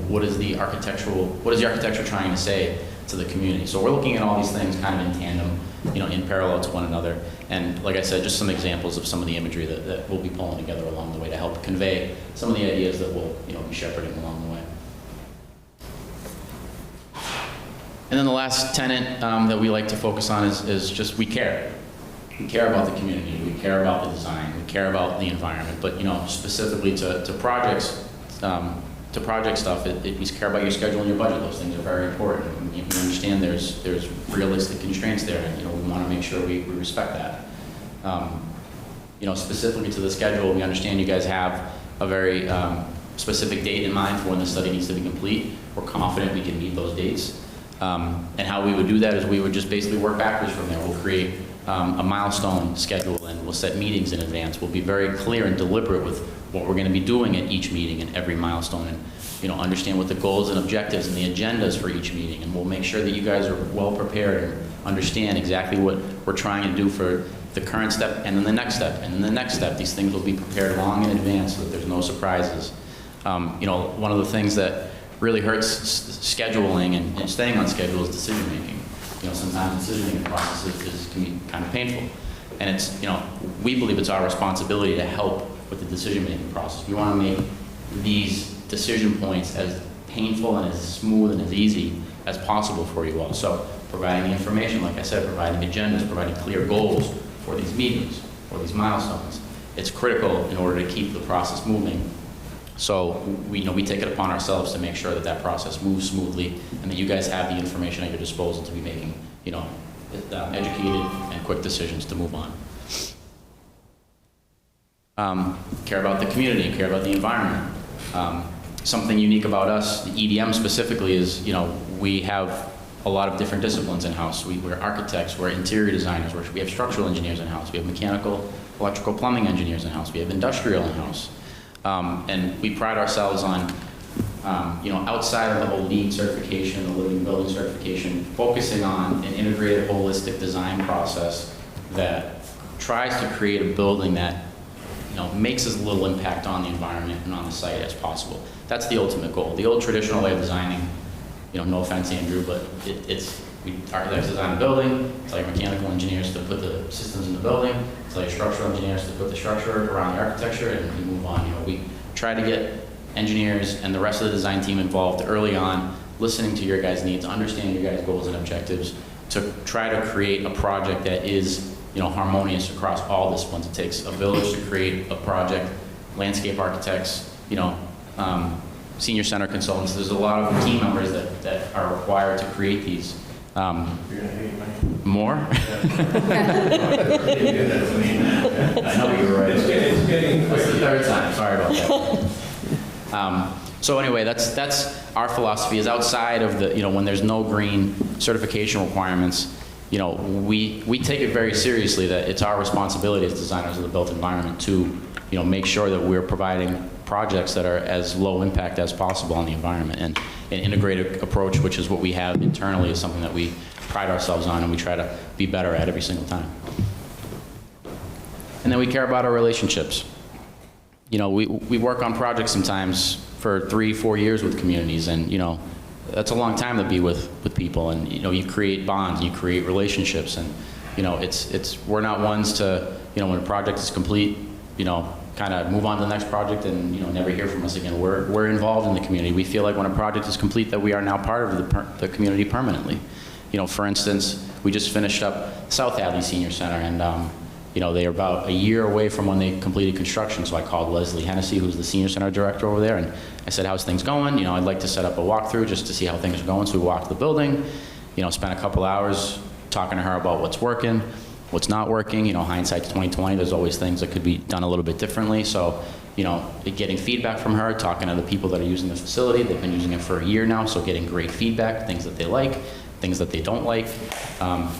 what is the architecture trying to say to the community? So we're looking at all these things kind of in tandem, in parallel to one another. And like I said, just some examples of some of the imagery that we'll be pulling together along the way to help convey some of the ideas that we'll be shepherding along the way. And then the last tenet that we like to focus on is just we care. We care about the community. We care about the design. We care about the environment. But specifically to projects, to project stuff, we care about your schedule and your budget. Those things are very important. We understand there's realistic constraints there, and we want to make sure we respect that. Specifically to the schedule, we understand you guys have a very specific date in mind for when the study needs to be complete. We're confident we can meet those dates. And how we would do that is we would just basically work backwards from there. We'll create a milestone schedule and we'll set meetings in advance. We'll be very clear and deliberate with what we're going to be doing at each meeting and every milestone, and understand what the goals and objectives and the agendas for each meeting. And we'll make sure that you guys are well prepared and understand exactly what we're trying to do for the current step, and then the next step, and then the next step. These things will be prepared long in advance so that there's no surprises. You know, one of the things that really hurts scheduling and staying on schedule is decision making. You know, sometimes decision making processes can be kind of painful. And it's, you know, we believe it's our responsibility to help with the decision making process. We want to make these decision points as painful and as smooth and as easy as possible for you all. So providing the information, like I said, providing agendas, providing clear goals for these meetings, for these milestones. It's critical in order to keep the process moving. So we, you know, we take it upon ourselves to make sure that that process moves smoothly and that you guys have the information at your disposal to be making, you know, educated and quick decisions to move on. Care about the community, care about the environment. Something unique about us, the EDM specifically, is, you know, we have a lot of different disciplines in-house. We're architects, we're interior designers, we have structural engineers in-house, we have mechanical, electrical, plumbing engineers in-house, we have industrial in-house. And we pride ourselves on, you know, outside of the whole LEED certification, the living building certification, focusing on an integrated, holistic design process that tries to create a building that, you know, makes as little impact on the environment and on the site as possible. That's the ultimate goal. The old traditional way of designing, you know, no offense, Andrew, but architects design a building, tell your mechanical engineers to put the systems in the building, tell your structural engineers to put the structure around the architecture, and we move on. You know, we try to get engineers and the rest of the design team involved early on, listening to your guys' needs, understanding your guys' goals and objectives, to try to create a project that is, you know, harmonious across all disciplines. It takes a village to create a project, landscape architects, you know, senior center consultants. There's a lot of team members that are required to create these. You're gonna hate me. More? I know you were right. It's getting That's the third time. Sorry about that. So anyway, that's our philosophy. Is outside of the, you know, when there's no green certification requirements, you know, we take it very seriously that it's our responsibility as designers of the built environment to, you know, make sure that we're providing projects that are as low impact as possible on the environment. And an integrated approach, which is what we have internally, is something that we pride ourselves on and we try to be better at every single time. And then we care about our relationships. You know, we work on projects sometimes for 3-4 years with communities, and, you know, that's a long time to be with people, and, you know, you create bonds, you create relationships, and, you know, we're not ones to, you know, when a project is complete, you know, kind of move on to the next project and, you know, never hear from us again. We're involved in the community. We feel like when a project is complete that we are now part of the community permanently. You know, for instance, we just finished up South Hadley Senior Center, and you know, they are about a year away from when they completed construction. So I called Leslie Hennessy, who's the Senior Center Director over there, and I said, how's things going? You know, I'd like to set up a walkthrough just to see how things are going. So we walked the building, you know, spent a couple hours talking to her about what's working, what's not working. You know, hindsight's 20/20. There's always things that could be done a little bit differently. So, you know, getting feedback from her, talking to the people that are using the facility. They've been using it for a year now, so getting great feedback, things that they like, things that they don't like.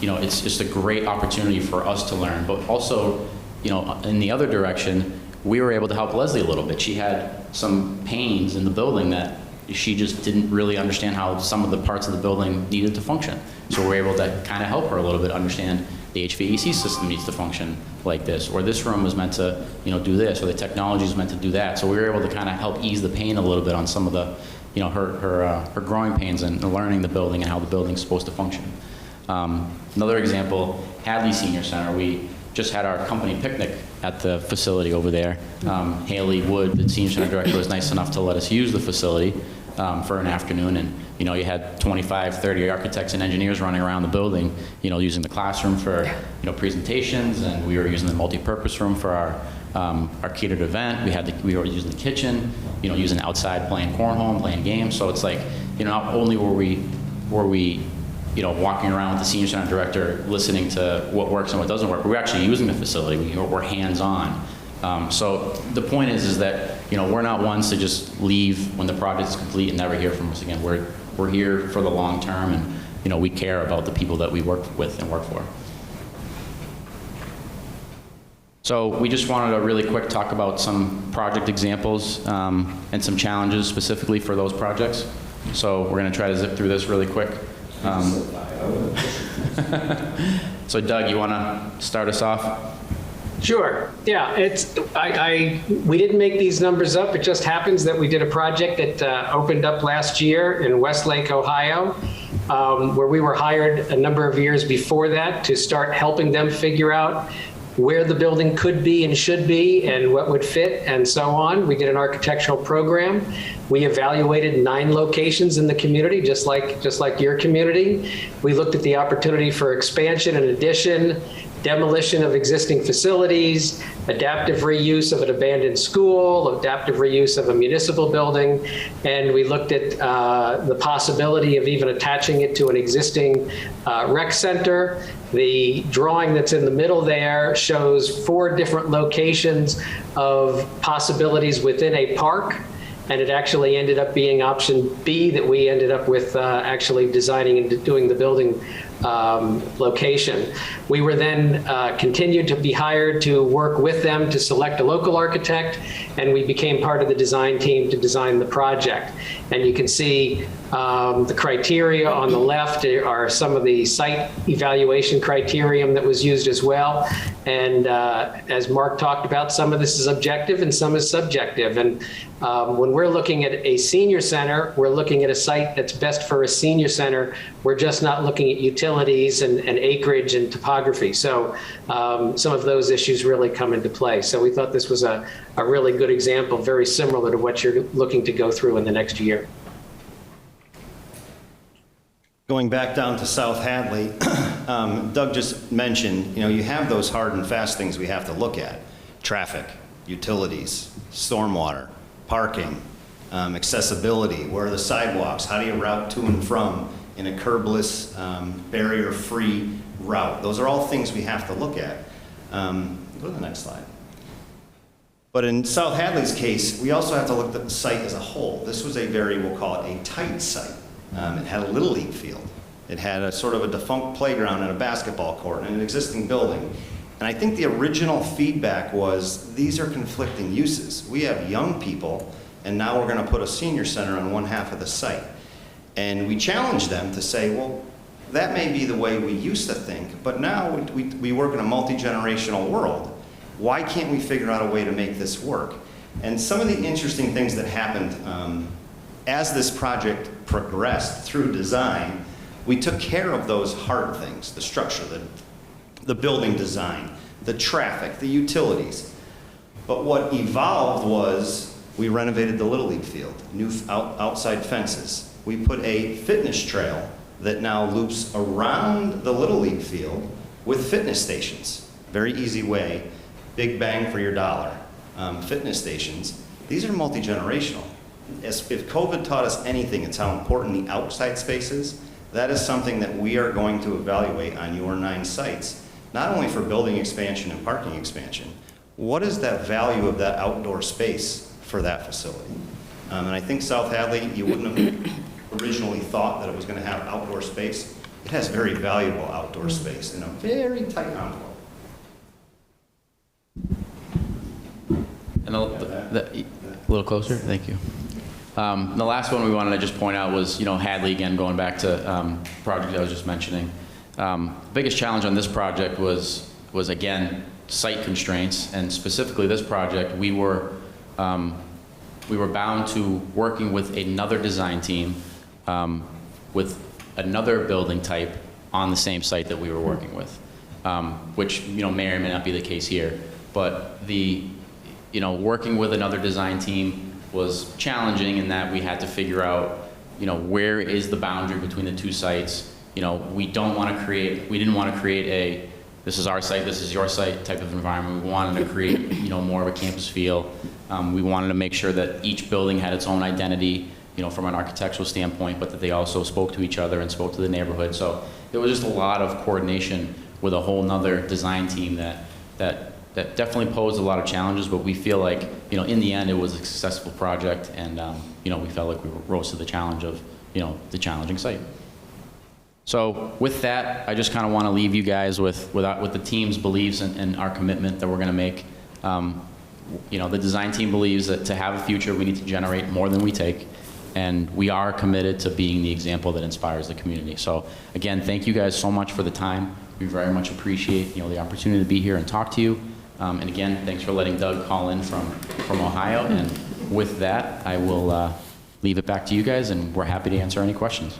You know, it's just a great opportunity for us to learn. But also, you know, in the other direction, we were able to help Leslie a little bit. She had some pains in the building that she just didn't really understand how some of the parts of the building needed to function. So we're able to kind of help her a little bit understand the HVAC system needs to function like this, or this room was meant to, you know, do this, or the technology is meant to do that. So we were able to kind of help ease the pain a little bit on some of the, you know, her growing pains and learning the building and how the building's supposed to function. Another example, Hadley Senior Center. We just had our company picnic at the facility over there. Haley Wood, the Senior Center Director, was nice enough to let us use the facility for an afternoon, and, you know, you had 25, 30 architects and engineers running around the building, you know, using the classroom for, you know, presentations, and we were using the multi-purpose room for our catered event. We were using the kitchen, you know, using outside playing cornhole and playing games. So it's like, you know, not only were we, you know, walking around with the Senior Center Director listening to what works and what doesn't work, we're actually using the facility. We're hands-on. So the point is that, you know, we're not ones to just leave when the project is complete and never hear from us again. We're here for the long term, and, you know, we care about the people that we work with and work for. So we just wanted to really quick talk about some project examples and some challenges specifically for those projects. So we're going to try to zip through this really quick. So Doug, you want to start us off? Sure. Yeah, we didn't make these numbers up. It just happens that we did a project that opened up last year in Westlake, Ohio, where we were hired a number of years before that to start helping them figure out where the building could be and should be and what would fit and so on. We did an architectural program. We evaluated 9 locations in the community, just like your community. We looked at the opportunity for expansion and addition, demolition of existing facilities, adaptive reuse of an abandoned school, adaptive reuse of a municipal building, and we looked at the possibility of even attaching it to an existing rec center. The drawing that's in the middle there shows 4 different locations of possibilities within a park, and it actually ended up being option B that we ended up with actually designing and doing the building location. We were then continued to be hired to work with them to select a local architect, and we became part of the design team to design the project. And you can see the criteria on the left are some of the site evaluation criterion that was used as well. And as Mark talked about, some of this is objective and some is subjective. And when we're looking at a senior center, we're looking at a site that's best for a senior center. We're just not looking at utilities and acreage and topography. So some of those issues really come into play. So we thought this was a really good example, very similar to what you're looking to go through in the next year. Going back down to South Hadley, Doug just mentioned, you have those hard and fast things we have to look at. Traffic, utilities, stormwater, parking, accessibility, where are the sidewalks, how do you route to and from in a curbless, barrier-free route. Those are all things we have to look at. Go to the next slide. But in South Hadley's case, we also have to look at the site as a whole. This was a very, we'll call it a tight site. It had a Little League field. It had a sort of a defunct playground and a basketball court and an existing building. And I think the original feedback was, these are conflicting uses. We have young people, and now we're going to put a senior center on one half of the site. And we challenged them to say, well, that may be the way we used to think, but now we work in a multi-generational world. Why can't we figure out a way to make this work? And some of the interesting things that happened as this project progressed through design, we took care of those hard things, the structure, the building design, the traffic, the utilities. But what evolved was we renovated the Little League field, new outside fences. We put a fitness trail that now loops around the Little League field with fitness stations. Very easy way, big bang for your dollar. Fitness stations, these are multi-generational. If COVID taught us anything, it's how important the outside space is. That is something that we are going to evaluate on your 9 sites, not only for building expansion and parking expansion. What is that value of that outdoor space for that facility? And I think South Hadley, you wouldn't have originally thought that it was going to have outdoor space. It has very valuable outdoor space in a very tight envelope. And a little closer, thank you. The last one we wanted to just point out was, Hadley, again, going back to project I was just mentioning. The biggest challenge on this project was again, site constraints, and specifically this project, we were bound to working with another design team with another building type on the same site that we were working with, which may or may not be the case here. But working with another design team was challenging in that we had to figure out, where is the boundary between the 2 sites. We didn't want to create a, this is our site, this is your site type of environment. We wanted to create, more of a campus feel. We wanted to make sure that each building had its own identity, from an architectural standpoint, but that they also spoke to each other and spoke to the neighborhood. So there was just a lot of coordination with a whole nother design team that definitely posed a lot of challenges, but we feel like, in the end, it was a successful project, and, we felt like we rose to the challenge of, the challenging site. So with that, I just kind of want to leave you guys with the team's beliefs and our commitment that we're going to make. The design team believes that to have a future, we need to generate more than we take. and we are committed to being the example that inspires the community. So again, thank you guys so much for the time. We very much appreciate the opportunity to be here and talk to you. And again, thanks for letting Doug call in from Ohio. And with that, I will leave it back to you guys, and we're happy to answer any questions.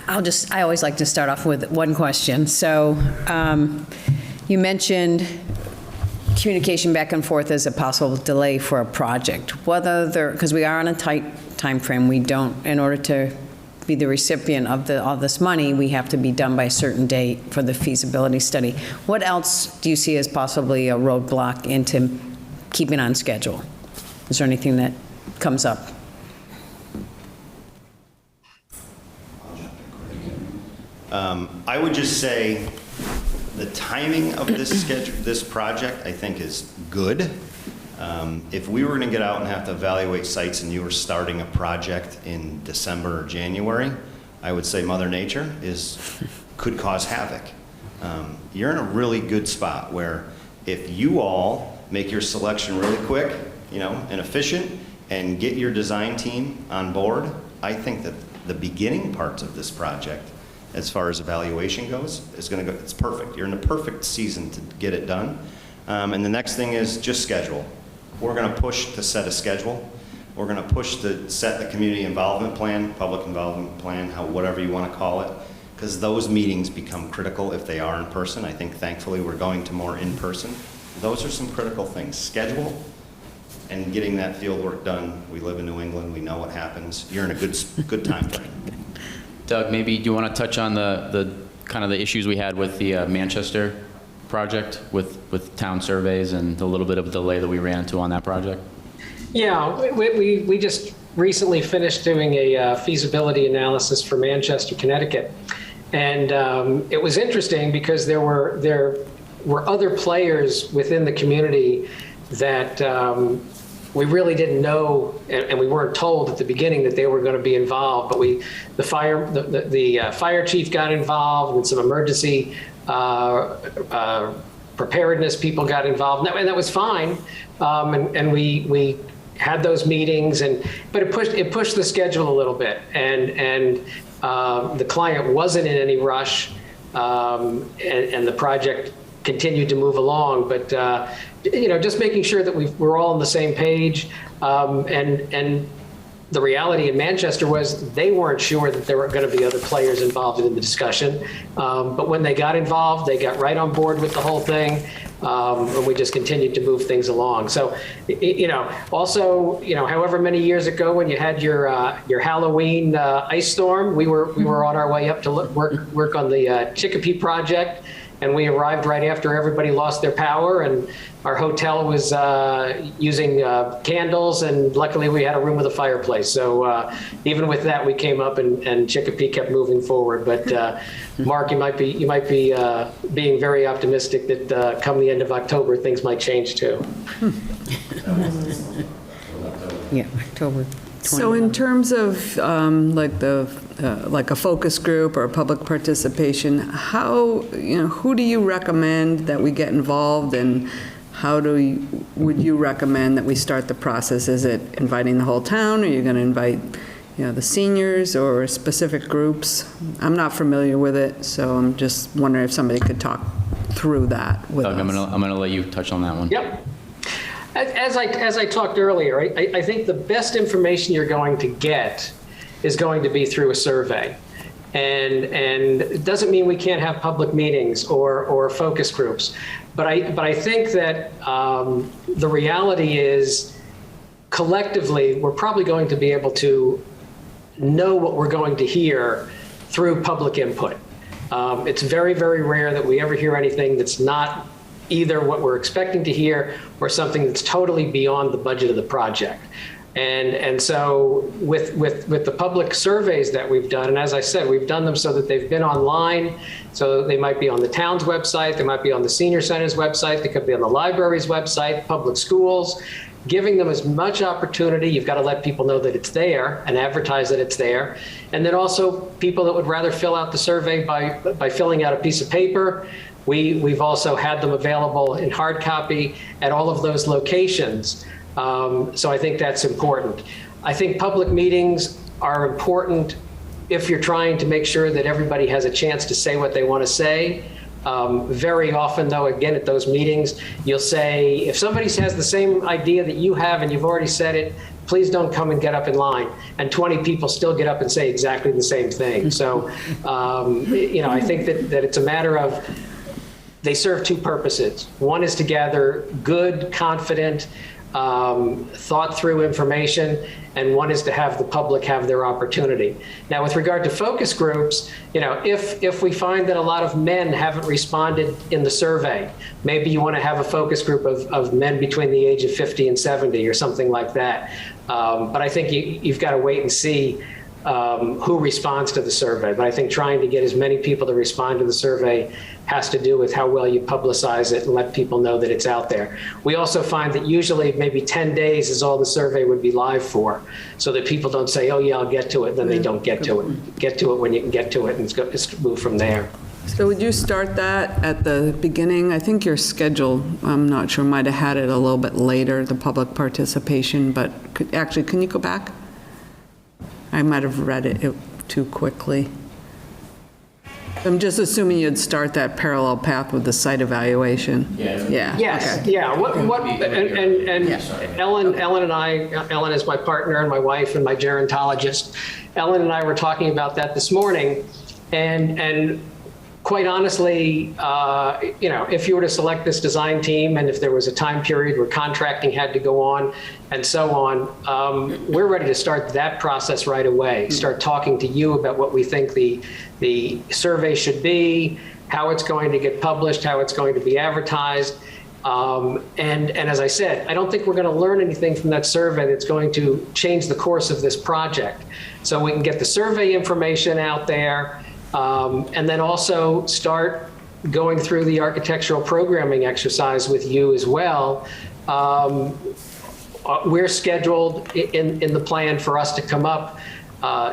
I always like to start off with one question. So you mentioned communication back and forth as a possible delay for a project. Whether because we are on a tight time frame, we don't, in order to be the recipient of all this money, we have to be done by a certain date for the feasibility study. What else do you see as possibly a roadblock into keeping on schedule? Is there anything that comes up? I would just say the timing of this project, I think, is good. If we were going to get out and have to evaluate sites and you were starting a project in December or January, I would say Mother Nature could cause havoc. You're in a really good spot where if you all make your selection really quick, and efficient, and get your design team on board, I think that the beginning parts of this project, as far as evaluation goes, it's perfect. You're in a perfect season to get it done. And the next thing is just schedule. We're going to push to set a schedule. We're going to push to set the community involvement plan, public involvement plan, whatever you want to call it, because those meetings become critical if they are in person. I think thankfully we're going to more in person. Those are some critical things. Schedule and getting that field work done. We live in New England. We know what happens. You're in a good time frame. Doug, maybe do you want to touch on the kind of the issues we had with the Manchester project with town surveys and the little bit of delay that we ran into on that project? Yeah, we just recently finished doing a feasibility analysis for Manchester, Connecticut. And it was interesting because there were other players within the community that we really didn't know, and we weren't told at the beginning that they were going to be involved. But the fire chief got involved, and some emergency preparedness people got involved, and that was fine. And we had those meetings, but it pushed the schedule a little bit, and the client wasn't in any rush, and the project continued to move along. But just making sure that we're all on the same page. And the reality in Manchester was they weren't sure that there were going to be other players involved in the discussion. But when they got involved, they got right on board with the whole thing. And we just continued to move things along. So, also, however many years ago when you had your Halloween ice storm, we were on our way up to work on the Chicopee project. And we arrived right after everybody lost their power, and our hotel was using candles, and luckily we had a room with a fireplace. So even with that, we came up, and Chicopee kept moving forward. But Mark, you might be being very optimistic that come the end of October, things might change too. Yeah, October 20. So in terms of like a focus group or public participation, who do you recommend that we get involved, and would you recommend that we start the process? Is it inviting the whole town? Are you going to invite the seniors or specific groups? I'm not familiar with it, so I'm just wondering if somebody could talk through that with us. Doug, I'm going to let you touch on that one. Yep. As I talked earlier, I think the best information you're going to get is going to be through a survey. And it doesn't mean we can't have public meetings or focus groups. But I think that the reality is, collectively, we're probably going to be able to know what we're going to hear through public input. It's very, very rare that we ever hear anything that's not either what we're expecting to hear or something that's totally beyond the budget of the project. And so with the public surveys that we've done, and as I said, we've done them so that they've been online, so they might be on the town's website, they might be on the senior center's website, they could be on the library's website, public schools, giving them as much opportunity. You've got to let people know that it's there and advertise that it's there. And then also people that would rather fill out the survey by filling out a piece of paper, We've also had them available in hard copy at all of those locations. So I think that's important. I think public meetings are important if you're trying to make sure that everybody has a chance to say what they want to say. Very often, though, again, at those meetings, you'll say, if somebody has the same idea that you have and you've already said it, please don't come and get up in line. And 20 people still get up and say exactly the same thing. So, I think that it's a matter of, they serve two purposes. One is to gather good, confident, thought through information, and one is to have the public have their opportunity. Now, with regard to focus groups, if we find that a lot of men haven't responded in the survey, maybe you want to have a focus group of men between the age of 50 and 70 or something like that. But I think you've got to wait and see who responds to the survey. But I think trying to get as many people to respond to the survey has to do with how well you publicize it and let people know that it's out there. We also find that usually maybe 10 days is all the survey would be live for, so that people don't say, oh yeah, I'll get to it, then they don't get to it. Get to it when you can get to it, and just move from there. So would you start that at the beginning? I think your schedule, I'm not sure, might have had it a little bit later, the public participation, but can you go back? I might have read it too quickly. I'm just assuming you'd start that parallel path with the site evaluation. Yeah. Yes. Okay. Yeah. Ellen and I, Ellen is my partner and my wife and my gerontologist. Ellen and I were talking about that this morning, and quite honestly, if you were to select this design team and if there was a time period where contracting had to go on and so on, we're ready to start that process right away. Start talking to you about what we think the survey should be, how it's going to get published, how it's going to be advertised. And as I said, I don't think we're going to learn anything from that survey that's going to change the course of this project. So we can get the survey information out there, and then also start going through the architectural programming exercise with you as well. We're scheduled in the plan for us to come up,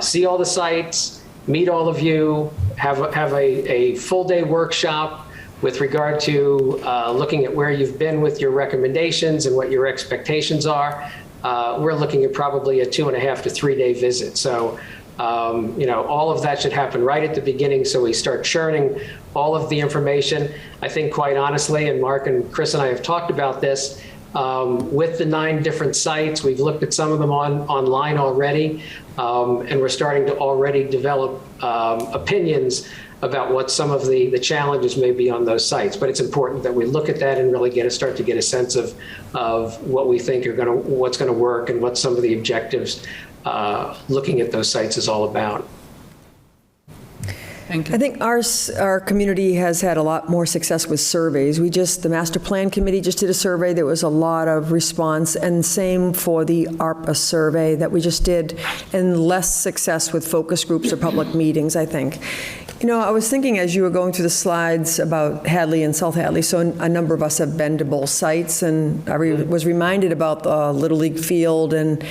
see all the sites, meet all of you, have a full day workshop with regard to looking at where you've been with your recommendations and what your expectations are. We're looking at probably a 2.5 to 3 day visit. So, all of that should happen right at the beginning, so we start churning all of the information. I think, quite honestly, and Mark and Chris and I have talked about this, with the 9 different sites, we've looked at some of them online already, and we're starting to already develop opinions about what some of the challenges may be on those sites. But it's important that we look at that and really start to get a sense of what we think what's going to work and what some of the objectives looking at those sites is all about. Thank you. I think our community has had a lot more success with surveys. The Master Plan Committee just did a survey. There was a lot of response, and same for the ARPA survey that we just did, and less success with focus groups or public meetings, I think. I was thinking as you were going through the slides about Hadley and South Hadley, so a number of us have been to both sites, and I was reminded about the Little League field, and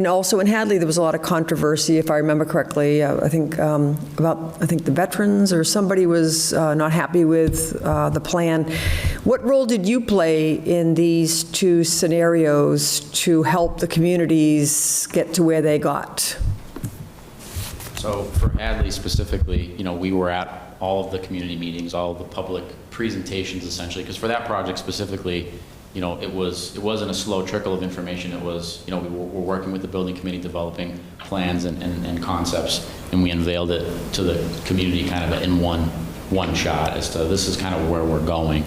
also in Hadley, there was a lot of controversy, if I remember correctly. I think the veterans or somebody was not happy with the plan. What role did you play in these two scenarios to help the communities get to where they got? So for Hadley specifically, we were at all of the community meetings, all of the public presentations essentially, because for that project specifically, it wasn't a slow trickle of information. It was, we were working with the building committee, developing plans and concepts, and we unveiled it to the community kind of in one shot as to this is kind of where we're going.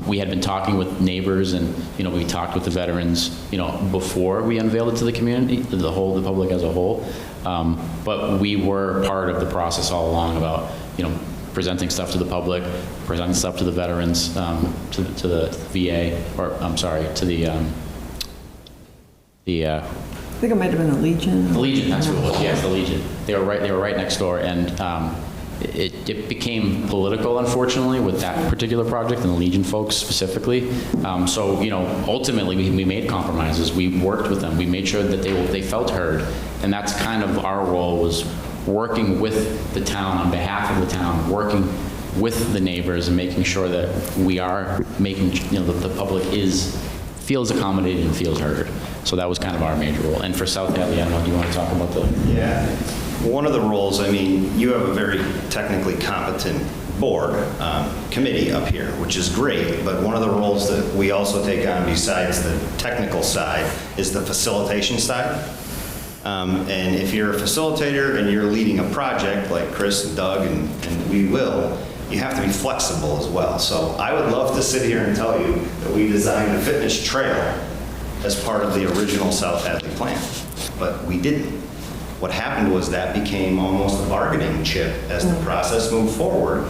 We had been talking with neighbors, and we talked with the veterans, before we unveiled it to the community, the public as a whole. But we were part of the process all along about, presenting stuff to the public, presenting stuff to the veterans, to the VA, or I'm sorry, to the I think it might have been the Legion. The Legion, that's what it was. Yes, the Legion. They were right next door, and it became political, unfortunately, with that particular project and the Legion folks specifically. So ultimately we made compromises. We worked with them. We made sure that they felt heard, and that's kind of our role, was working with the town on behalf of the town, working with the neighbors and making sure that we are making, that the public feels accommodated and feels heard. So that was kind of our major role. And for South Hadley, I don't know, do you want to talk about the... Yeah. One of the roles, I mean, you have a very technically competent board committee up here, which is great, but one of the roles that we also take on besides the technical side is the facilitation side. And if you're a facilitator and you're leading a project like Chris and Doug and we will, you have to be flexible as well. So I would love to sit here and tell you that we designed a fitness trail as part of the original South Hadley plan, but we didn't. What happened was that became almost a bargaining chip as the process moved forward,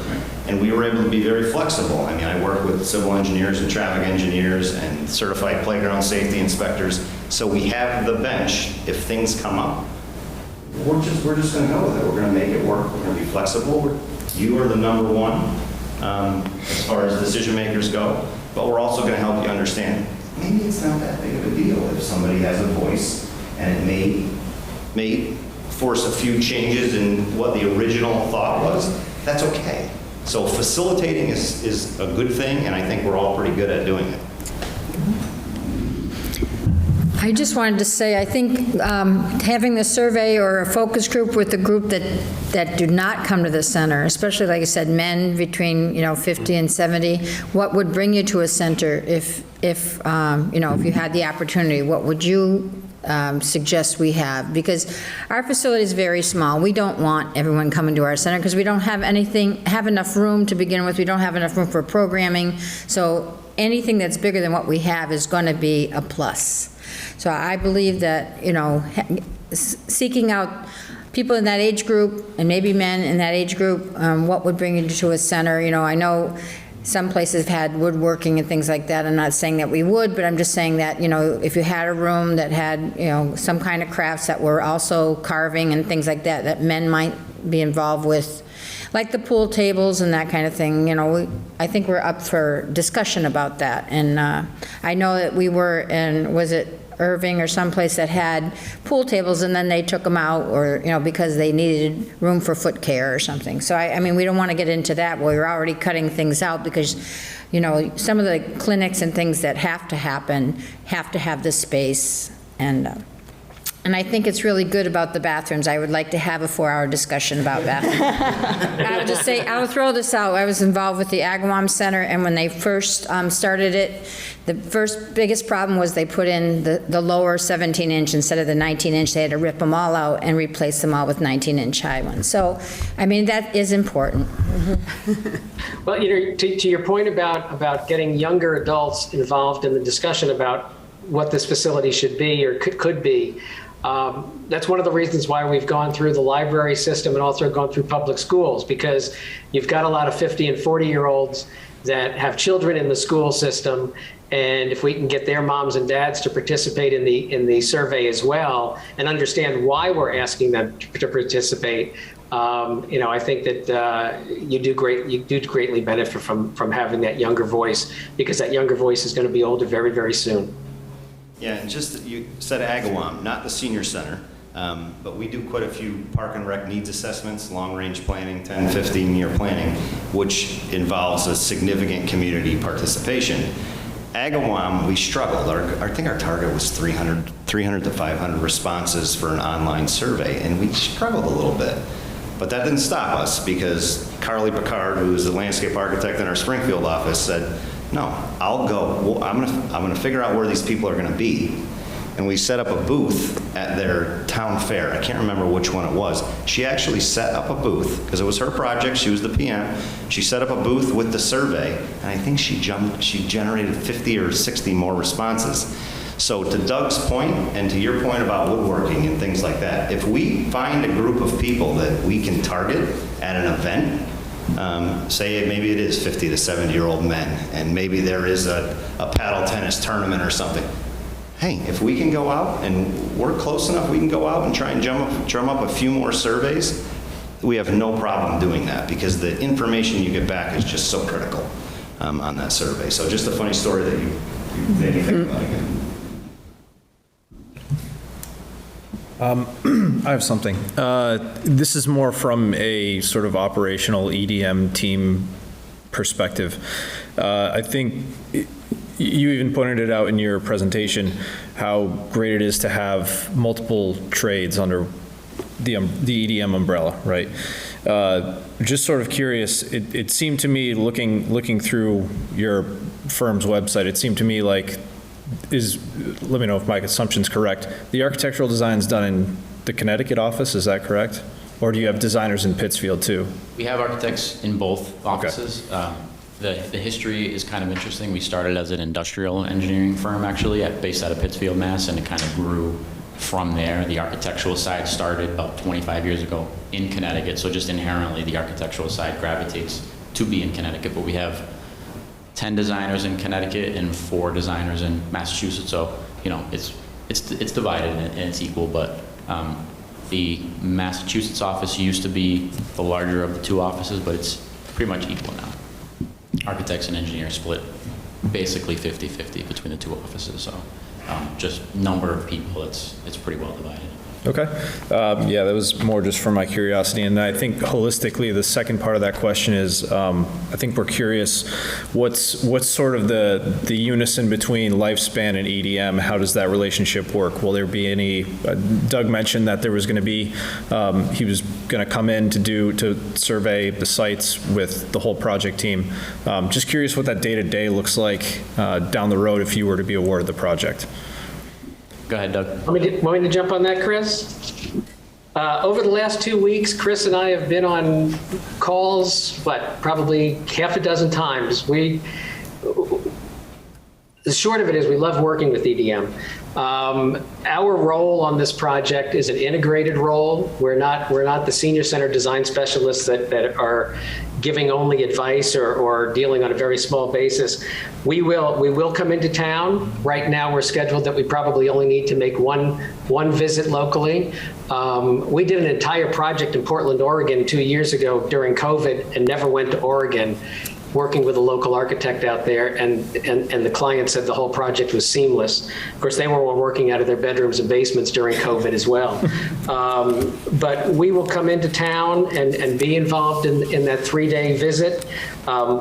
and we were able to be very flexible. I mean, I work with civil engineers and traffic engineers and certified playground safety inspectors, so we have the bench. If things come up, we're just going to go with it. We're going to make it work. We're going to be flexible. You are the number one as far as decision makers go, but we're also going to help you understand maybe it's not that big of a deal if somebody has a voice, and it may force a few changes in what the original thought was. That's okay. So facilitating is a good thing, and I think we're all pretty good at doing it. I just wanted to say, I think having the survey or a focus group with the group that do not come to the center, especially, like I said, men between 50 and 70, what would bring you to a center if you had the opportunity? What would you suggest we have? Because our facility is very small. We don't want everyone coming to our center because we don't have enough room to begin with. We don't have enough room for programming. So anything that's bigger than what we have is going to be a plus. So I believe that, seeking out people in that age group and maybe men in that age group, what would bring you to a center? I know some places have had woodworking and things like that. I'm not saying that we would, but I'm just saying that, if you had a room that had, some kind of crafts that were also carving and things like that, that men might be involved with, like the pool tables and that kind of thing, I think we're up for discussion about that. And I know that we were in, was it Irving or someplace that had pool tables and then they took them out, or, because they needed room for foot care or something. So I mean, we don't want to get into that. We're already cutting things out because, some of the clinics and things that have to happen have to have the space. And I think it's really good about the bathrooms. I would like to have a 4-hour discussion about bathrooms. I would just say, I will throw this out. I was involved with the Agawam Center, and when they first started it, the first biggest problem was they put in the lower 17-inch instead of the 19-inch. They had to rip them all out and replace them all with 19-inch high ones. So, I mean, that is important. Well, to your point about getting younger adults involved in the discussion about what this facility should be or could be, that's one of the reasons why we've gone through the library system and also gone through public schools, because you've got a lot of 50 and 40-year-olds that have children in the school system, and if we can get their moms and dads to participate in the survey as well and understand why we're asking them to participate, I think that you do greatly benefit from having that younger voice, because that younger voice is going to be older very, very soon. Yeah, and you said Agawam, not the Senior Center, but we do quite a few park and rec needs assessments, long-range planning, 10, 15-year planning, which involves a significant community participation. Agawam, we struggled. I think our target was 300 to 500 responses for an online survey, and we struggled a little bit. But that didn't stop us, because Carly Picard, who is the landscape architect in our Springfield office, said, no, I'll go. Well, I'm gonna figure out where these people are gonna be. And we set up a booth at their town fair. I can't remember which one it was. She actually set up a booth, because it was her project, she was the PM. She set up a booth with the survey, and I think she generated 50 or 60 more responses. So to Doug's point, and to your point about woodworking and things like that, if we find a group of people that we can target at an event, say maybe it is 50 to 70-year-old men, and maybe there is a paddle tennis tournament or something. Hey, if we can go out and we're close enough, we can go out and try and drum up a few more surveys. We have no problem doing that, because the information you get back is just so critical on that survey. So just a funny story that you made me think about again. I have something. This is more from a sort of operational EDM team perspective. I think you even pointed it out in your presentation, how great it is to have multiple trades under the EDM umbrella, right? Just sort of curious, it seemed to me, looking through your firm's website, it seemed to me like, let me know if my assumption's correct, the architectural design's done in the Connecticut office, is that correct? Or do you have designers in Pittsfield too? We have architects in both offices. Okay. The history is kind of interesting. We started as an industrial engineering firm, actually, based out of Pittsfield, Mass., and it kind of grew from there. The architectural side started about 25 years ago in Connecticut, so just inherently the architectural side gravitates to be in Connecticut, but we have 10 designers in Connecticut and 4 designers in Massachusetts, so, you know, it's divided and it's equal, but the Massachusetts office used to be the larger of the 2 offices, but it's pretty much equal now. Architects and engineers split basically 50-50 between the 2 offices, so just number of people, it's pretty well divided. Okay. Yeah, that was more just for my curiosity. And I think holistically, the second part of that question is, I think we're curious, what's sort of the unison between lifespan and EDM? How does that relationship work? Will there be any, Doug mentioned that there was going to be, he was going to come in to survey the sites with the whole project team. Just curious what that day-to-day looks like down the road if you were to be awarded the project. Go ahead, Doug. Want me to jump on that, Chris? Over the last 2 weeks, Chris and I have been on calls, probably half a dozen times. The short of it is we love working with EDM. Our role on this project is an integrated role. We're not the senior center design specialists that are giving only advice or dealing on a very small basis. We will come into town. Right now we're scheduled that we probably only need to make one visit locally. We did an entire project in Portland, Oregon 2 years ago during COVID and never went to Oregon, working with a local architect out there, and the client said the whole project was seamless. Of course, they were all working out of their bedrooms and basements during COVID as well. But we will come into town and be involved in that 3-day visit.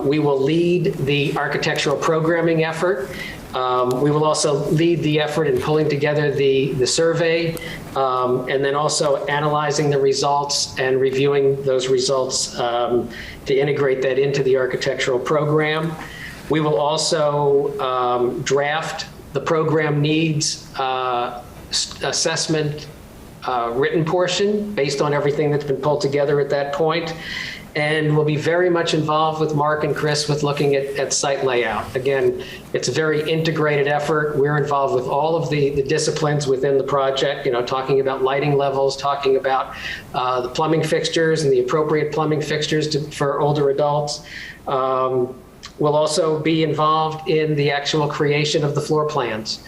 We will lead the architectural programming effort. We will also lead the effort in pulling together the survey, and then also analyzing the results and reviewing those results to integrate that into the architectural program. We will also draft the program needs assessment written portion based on everything that's been pulled together at that point. And we'll be very much involved with Mark and Chris with looking at site layout. Again, it's a very integrated effort. We're involved with all of the disciplines within the project, talking about lighting levels, talking about the plumbing fixtures and the appropriate plumbing fixtures for older adults. We'll also be involved in the actual creation of the floor plans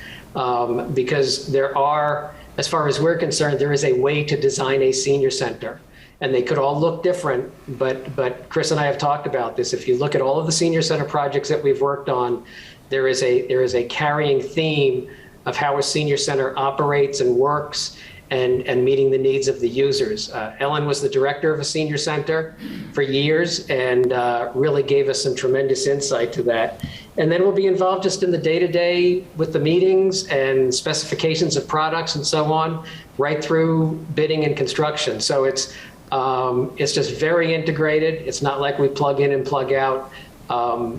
because there are, as far as we're concerned, there is a way to design a senior center. And they could all look different, but Chris and I have talked about this. If you look at all of the senior center projects that we've worked on, there is a carrying theme of how a senior center operates and works and meeting the needs of the users. Ellen was the director of a senior center for years and really gave us some tremendous insight to that. And then we'll be involved just in the day-to-day with the meetings and specifications of products and so on, right through bidding and construction. So it's just very integrated. It's not like we plug in and plug out.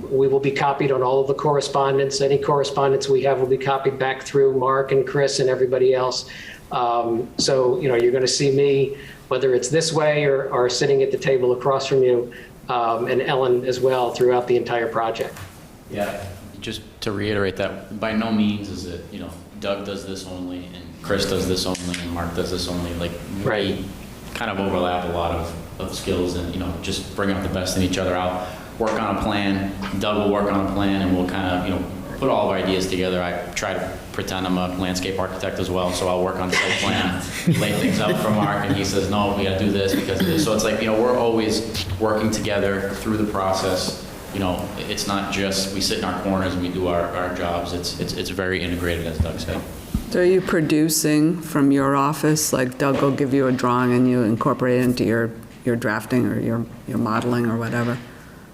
We will be copied on all of the correspondence. Any correspondence we have will be copied back through Mark and Chris and everybody else. So, you're going to see me, whether it's this way or sitting at the table across from you, and Ellen as well throughout the entire project. Yeah, just to reiterate that, by no means is it, Doug does this only and Chris does this only and Mark does this only. Like, we kind of overlap a lot of skills and, just bring out the best in each other. I'll work on a plan, Doug will work on a plan, and we'll kind of, put all of our ideas together. I try to pretend I'm a landscape architect as well, so I'll work on site plan, lay things out for Mark, and he says, no, we got to do this because of this. So it's like, we're always working together through the process. It's not just we sit in our corners and we do our jobs. It's very integrated, as Doug said. So are you producing from your office, like Doug will give you a drawing and you incorporate it into your drafting or your modeling or whatever?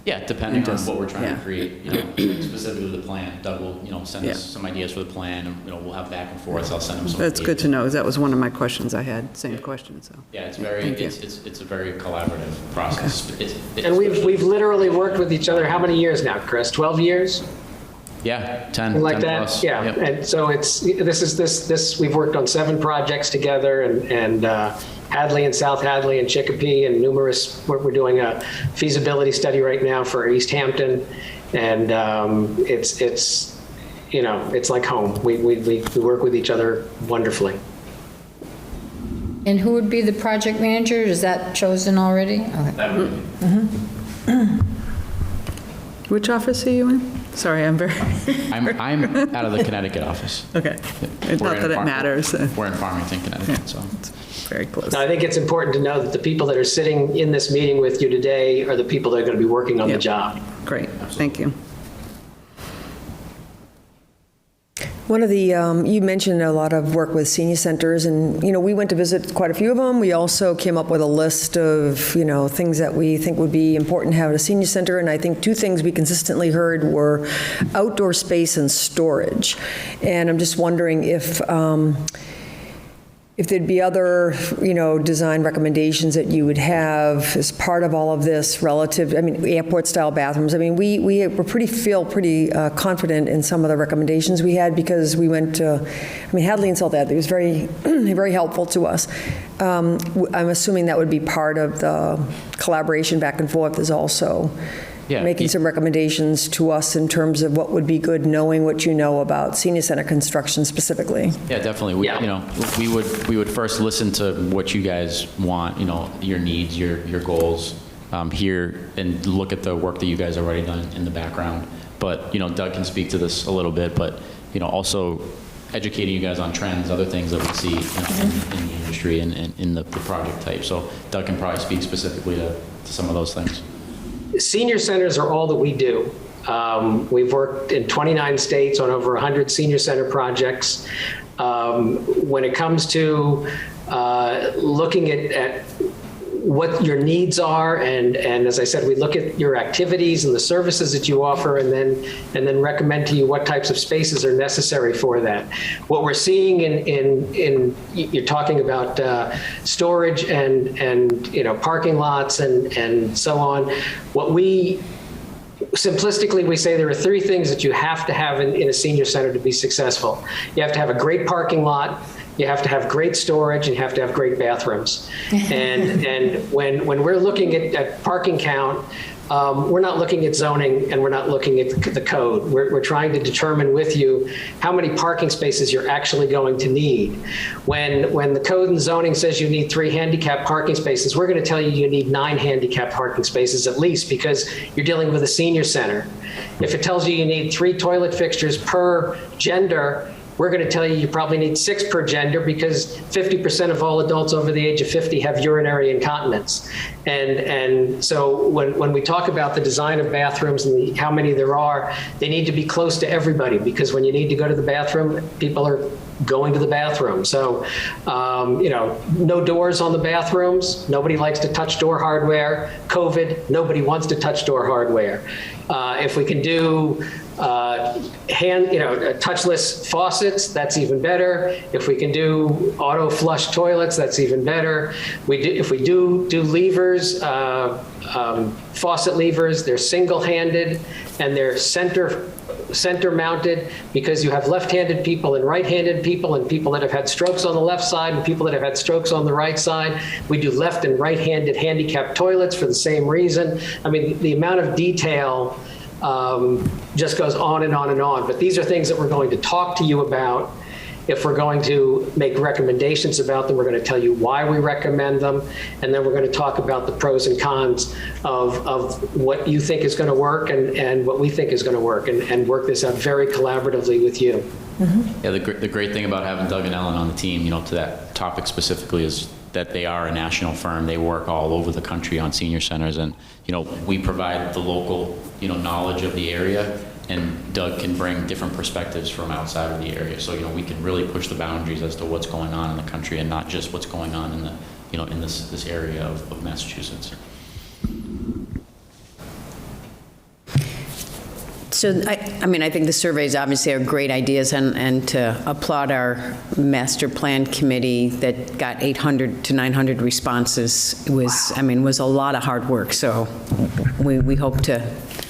Yeah, depending on what we're trying yeah. to create, specifically the plan. Doug will, send us some ideas for the plan, and, we'll have back and forth. I'll send him some That's ideas. good to know, 'cause that was one of my questions I had, same question, so. Yeah, it's a very collaborative process. Okay. And we've literally worked with each other, how many years now, Chris? 12 years? Yeah, 10 Like 10 that? plus. Yeah, Yep. and so we've worked on 7 projects together, and Hadley and South Hadley and Chicopee and numerous, we're doing a feasibility study right now for East Hampton, and it's like home. We work with each other wonderfully. And who would be the project manager? Is that chosen already? Okay. That would be. Which office are you in? Sorry, I'm very... I'm out of the Connecticut office. Okay. It's not that it matters. We're in Farmington, Connecticut, so. Very close. Now, I think it's important to know that the people that are sitting in this meeting with you today are the people that are going to be working on the job. Great, thank you. One of the, you mentioned a lot of work with senior centers, and, we went to visit quite a few of them. We also came up with a list of, things that we think would be important to have at a senior center, and I think 2 things we consistently heard were outdoor space and storage. And I'm just wondering if there'd be other, design recommendations that you would have as part of all of this relative, airport-style bathrooms. We feel pretty confident in some of the recommendations we had because we went to, Hadley and South Hadley was very, very helpful to us. I'm assuming that would be part of the collaboration back and forth is also making some recommendations to us in terms of what would be good, knowing what you know about senior center construction specifically. Yeah, definitely. We would first listen to what you guys want, your needs, your goals, here, and look at the work that you guys have already done in the background. But, Doug can speak to this a little bit, but, also educating you guys on trends, other things that we see in the industry and in the project type. So Doug can probably speak specifically to some of those things. Senior centers are all that we do. We've worked in 29 states on over 100 senior center projects. When it comes to looking at what your needs are, and as I said, we look at your activities and the services that you offer, and then recommend to you what types of spaces are necessary for that. What we're seeing in you're talking about storage and parking lots and so on. Simplistically, we say there are 3 things that you have to have in a senior center to be successful. You have to have a great parking lot, you have to have great storage, and you have to have great bathrooms. and when we're looking at parking count, we're not looking at zoning and we're not looking at the code. We're trying to determine with you how many parking spaces you're actually going to need. When the code and zoning says you need 3 handicap parking spaces, we're going to tell you you need 9 handicap parking spaces at least, because you're dealing with a senior center. If it tells you you need 3 toilet fixtures per gender, we're going to tell you probably need 6 per gender, because 50% of all adults over the age of 50 have urinary incontinence. And so when we talk about the design of bathrooms and how many there are, they need to be close to everybody, because when you need to go to the bathroom, people are going to the bathroom. So, no doors on the bathrooms. Nobody likes to touch door hardware. COVID, nobody wants to touch door hardware. If we can do touchless faucets, that's even better. If we can do auto flush toilets, that's even better. If we do levers, faucet levers, they're single-handed and they're center mounted, because you have left-handed people and right-handed people, and people that have had strokes on the left side and people that have had strokes on the right side. We do left and right-handed handicapped toilets for the same reason. The amount of detail just goes on and on and on. But these are things that we're going to talk to you about. If we're going to make recommendations about them, we're going to tell you why we recommend them, and then we're going to talk about the pros and cons of what you think is going to work and what we think is going to work, and work this out very collaboratively with you. Yeah, the great thing about having Doug and Ellen on the team, to that topic specifically, is that they are a national firm. They work all over the country on senior centers, and we provide the local knowledge of the area, and Doug can bring different perspectives from outside of the area. So, we can really push the boundaries as to what's going on in the country and not just what's going on in the, in this area of Massachusetts. So, I think the surveys obviously are great ideas, and to applaud our master plan committee that got 800 to 900 responses was a lot of hard work. So we hope to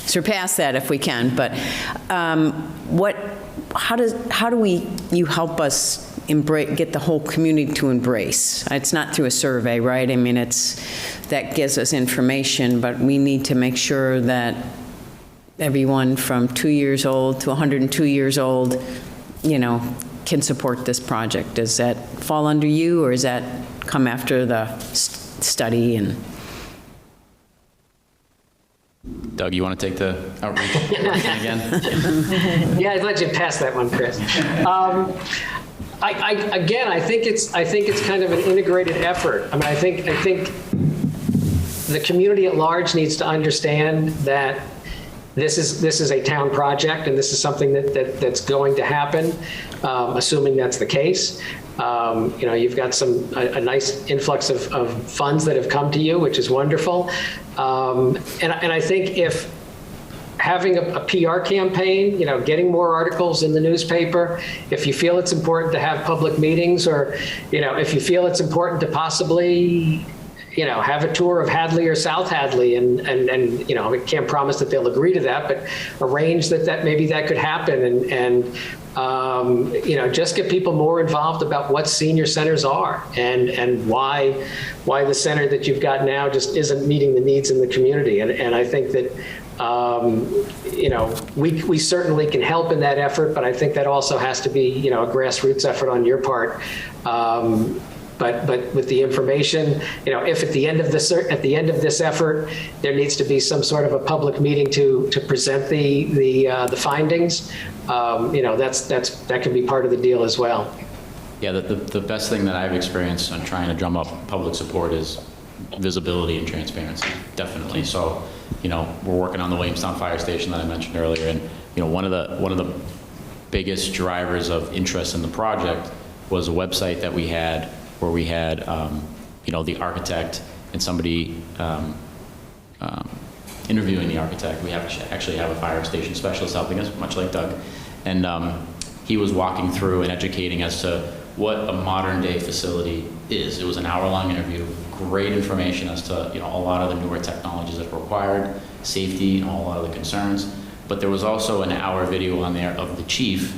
surpass that if we can. But how do you help us get the whole community to embrace? It's not through a survey, right? That gives us information, but we need to make sure that everyone from 2 years old to 102 years old, can support this project. Does that fall under you, or does that come after the study? And Doug, you want to take the outreach again? Yeah, I'd let you pass that one, Chris. I think it's kind of an integrated effort. I think the community at large needs to understand that this is a town project, and this is something that's going to happen, assuming that's the case. You've got a nice influx of funds that have come to you, which is wonderful. And I think if having a PR campaign, getting more articles in the newspaper, if you feel it's important to have public meetings, or, if you feel it's important to possibly have a tour of Hadley or South Hadley, and I can't promise that they'll agree to that, but arrange that maybe that could happen, and just get people more involved about what senior centers are, and why the center that you've got now just isn't meeting the needs in the community. And I think that we certainly can help in that effort, but I think that also has to be a grassroots effort on your part. But with the information, if at the end of this effort, there needs to be some sort of a public meeting to present the findings, that can be part of the deal as well. Yeah, the best thing that I've experienced on trying to drum up public support is visibility and transparency, definitely. So, we're working on the Williamstown Fire Station that I mentioned earlier, and one of the biggest drivers of interest in the project was a website that we had, where we had, the architect and somebody interviewing the architect. We actually have a fire station specialist helping us, much like Doug. And he was walking through and educating us to what a modern day facility is. It was an hour-long interview, great information as to a lot of the newer technologies that are required, safety, and a lot of the concerns. But there was also an hour video on there of the chief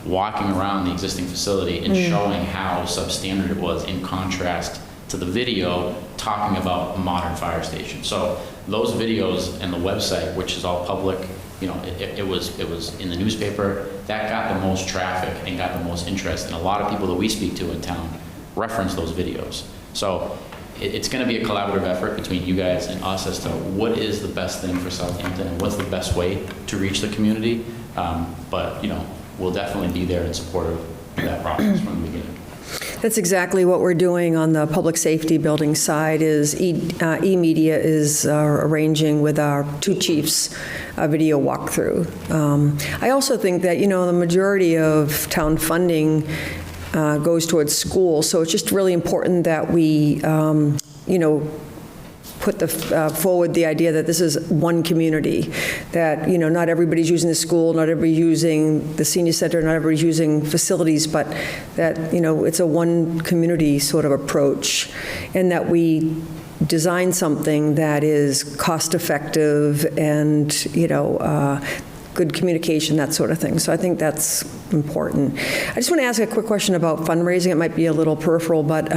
walking around the existing facility and showing how substandard it was, in contrast to the video talking about a modern fire station. So those videos and the website, which is all public, it was in the newspaper, that got the most traffic and got the most interest. And a lot of people that we speak to in town reference those videos. So it's going to be a collaborative effort between you guys and us as to what is the best thing for Southampton and what's the best way to reach the community. But we'll definitely be there in support of that process from the beginning. That's exactly what we're doing on the public safety building side. Is E-Media is arranging with our two chiefs a video walkthrough. I also think that the majority of town funding goes towards schools, so it's just really important that we put forward the idea that this is one community, that not everybody's using the school, not everybody's using the senior center, not everybody's using facilities, but that it's a one community sort of approach, and that we design something that is cost effective and good communication, that sort of thing. So I think that's important. I just want to ask a quick question about fundraising. It might be a little peripheral, but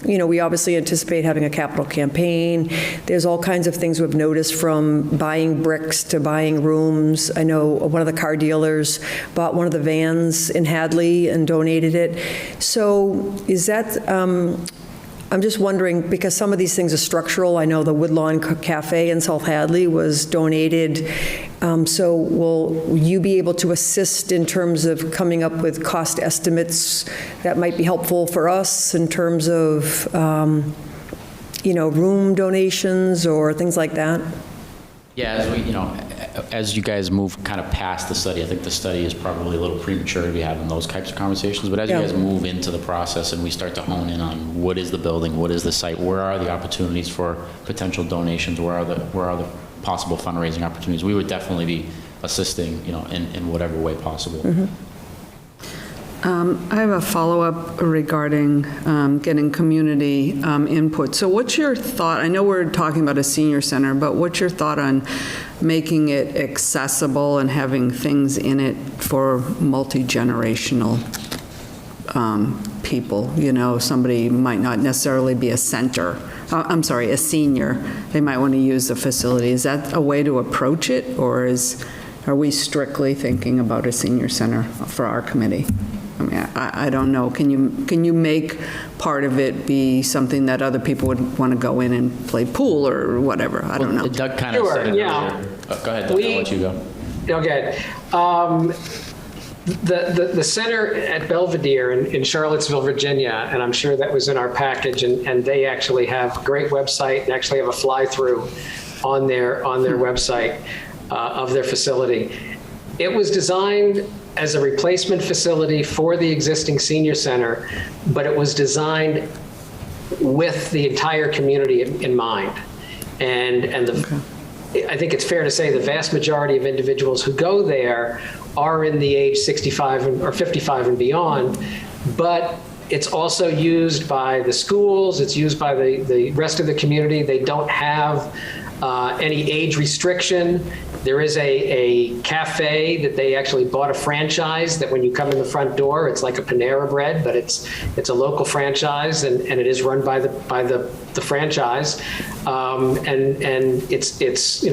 we obviously anticipate having a capital campaign. There's all kinds of things we've noticed, from buying bricks to buying rooms. I know one of the car dealers bought one of the vans in Hadley and donated it. So is that I'm just wondering, because some of these things are structural. I know the Woodlawn Cafe in South Hadley was donated. So will you be able to assist in terms of coming up with cost estimates that might be helpful for us in terms of, room donations or things like that? Yeah, as we, as you guys move kind of past the study, I think the study is probably a little premature to be having those types of conversations, but as you guys move into the process and we start to hone in on what is the building, what is the site, where are the opportunities for potential donations, where are the possible fundraising opportunities, we would definitely be assisting, in whatever way possible. I have a follow-up regarding getting community input. So what's your thought? I know we're talking about a senior center, but what's your thought on making it accessible and having things in it for multi-generational people? Somebody might not necessarily be a senior. They might want to use the facility. Is that a way to approach it, or are we strictly thinking about a senior center for our committee? I mean, I don't know. Can you make part of it be something that other people would want to go in and play pool or whatever? I don't know. Doug kind of said it earlier. Go ahead, Doug, I'll let you go. Okay. The center at Belvedere in Charlottesville, Virginia, and I'm sure that was in our package, and they actually have a great website and actually have a fly-through on their website of their facility. It was designed as a replacement facility for the existing senior center, but it was designed with the entire community in mind. And I think it's fair to say the vast majority of individuals who go there are in the age 65 or 55 and beyond, but it's also used by the schools, it's used by the rest of the community. They don't have any age restriction. There is a cafe that they actually bought a franchise that when you come in the front door, it's like a Panera Bread, but it's a local franchise and it is run by the franchise. And it's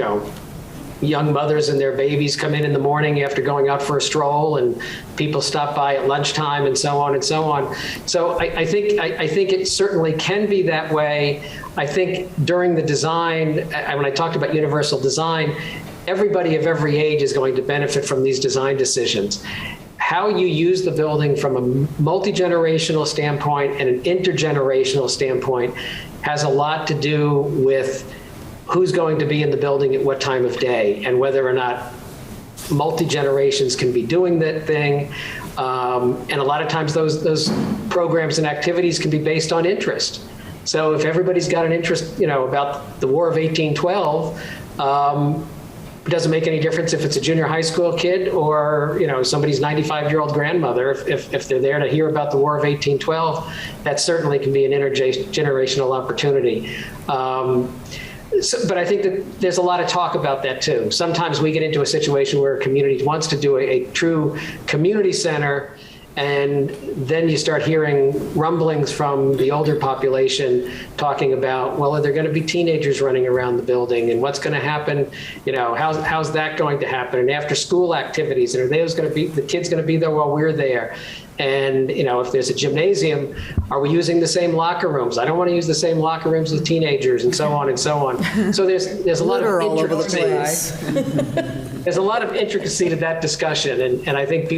young mothers and their babies come in the morning after going out for a stroll, and people stop by at lunchtime, and so on and so on. So I think it certainly can be that way. I think during the design, when I talked about universal design, everybody of every age is going to benefit from these design decisions. How you use the building from a multi-generational standpoint and an intergenerational standpoint has a lot to do with who's going to be in the building at what time of day, and whether or not multi-generations can be doing that thing. And a lot of times those programs and activities can be based on interest. So if everybody's got an interest, about the War of 1812, it doesn't make any difference if it's a junior high school kid or, somebody's 95-year-old grandmother. If they're there to hear about the War of 1812, that certainly can be an intergenerational opportunity. But I think that there's a lot of talk about that too. Sometimes we get into a situation where a community wants to do a true community center, and then you start hearing rumblings from the older population talking about, well, are there going to be teenagers running around the building, and what's going to happen? How's that going to happen? And after school activities, and are the kids going to be there while we're there? And, if there's a gymnasium, are we using the same locker rooms? I don't want to use the same locker rooms with teenagers, and so on and so on. So there's a lot of intricacy. There's a lot of intricacy to that discussion, and I think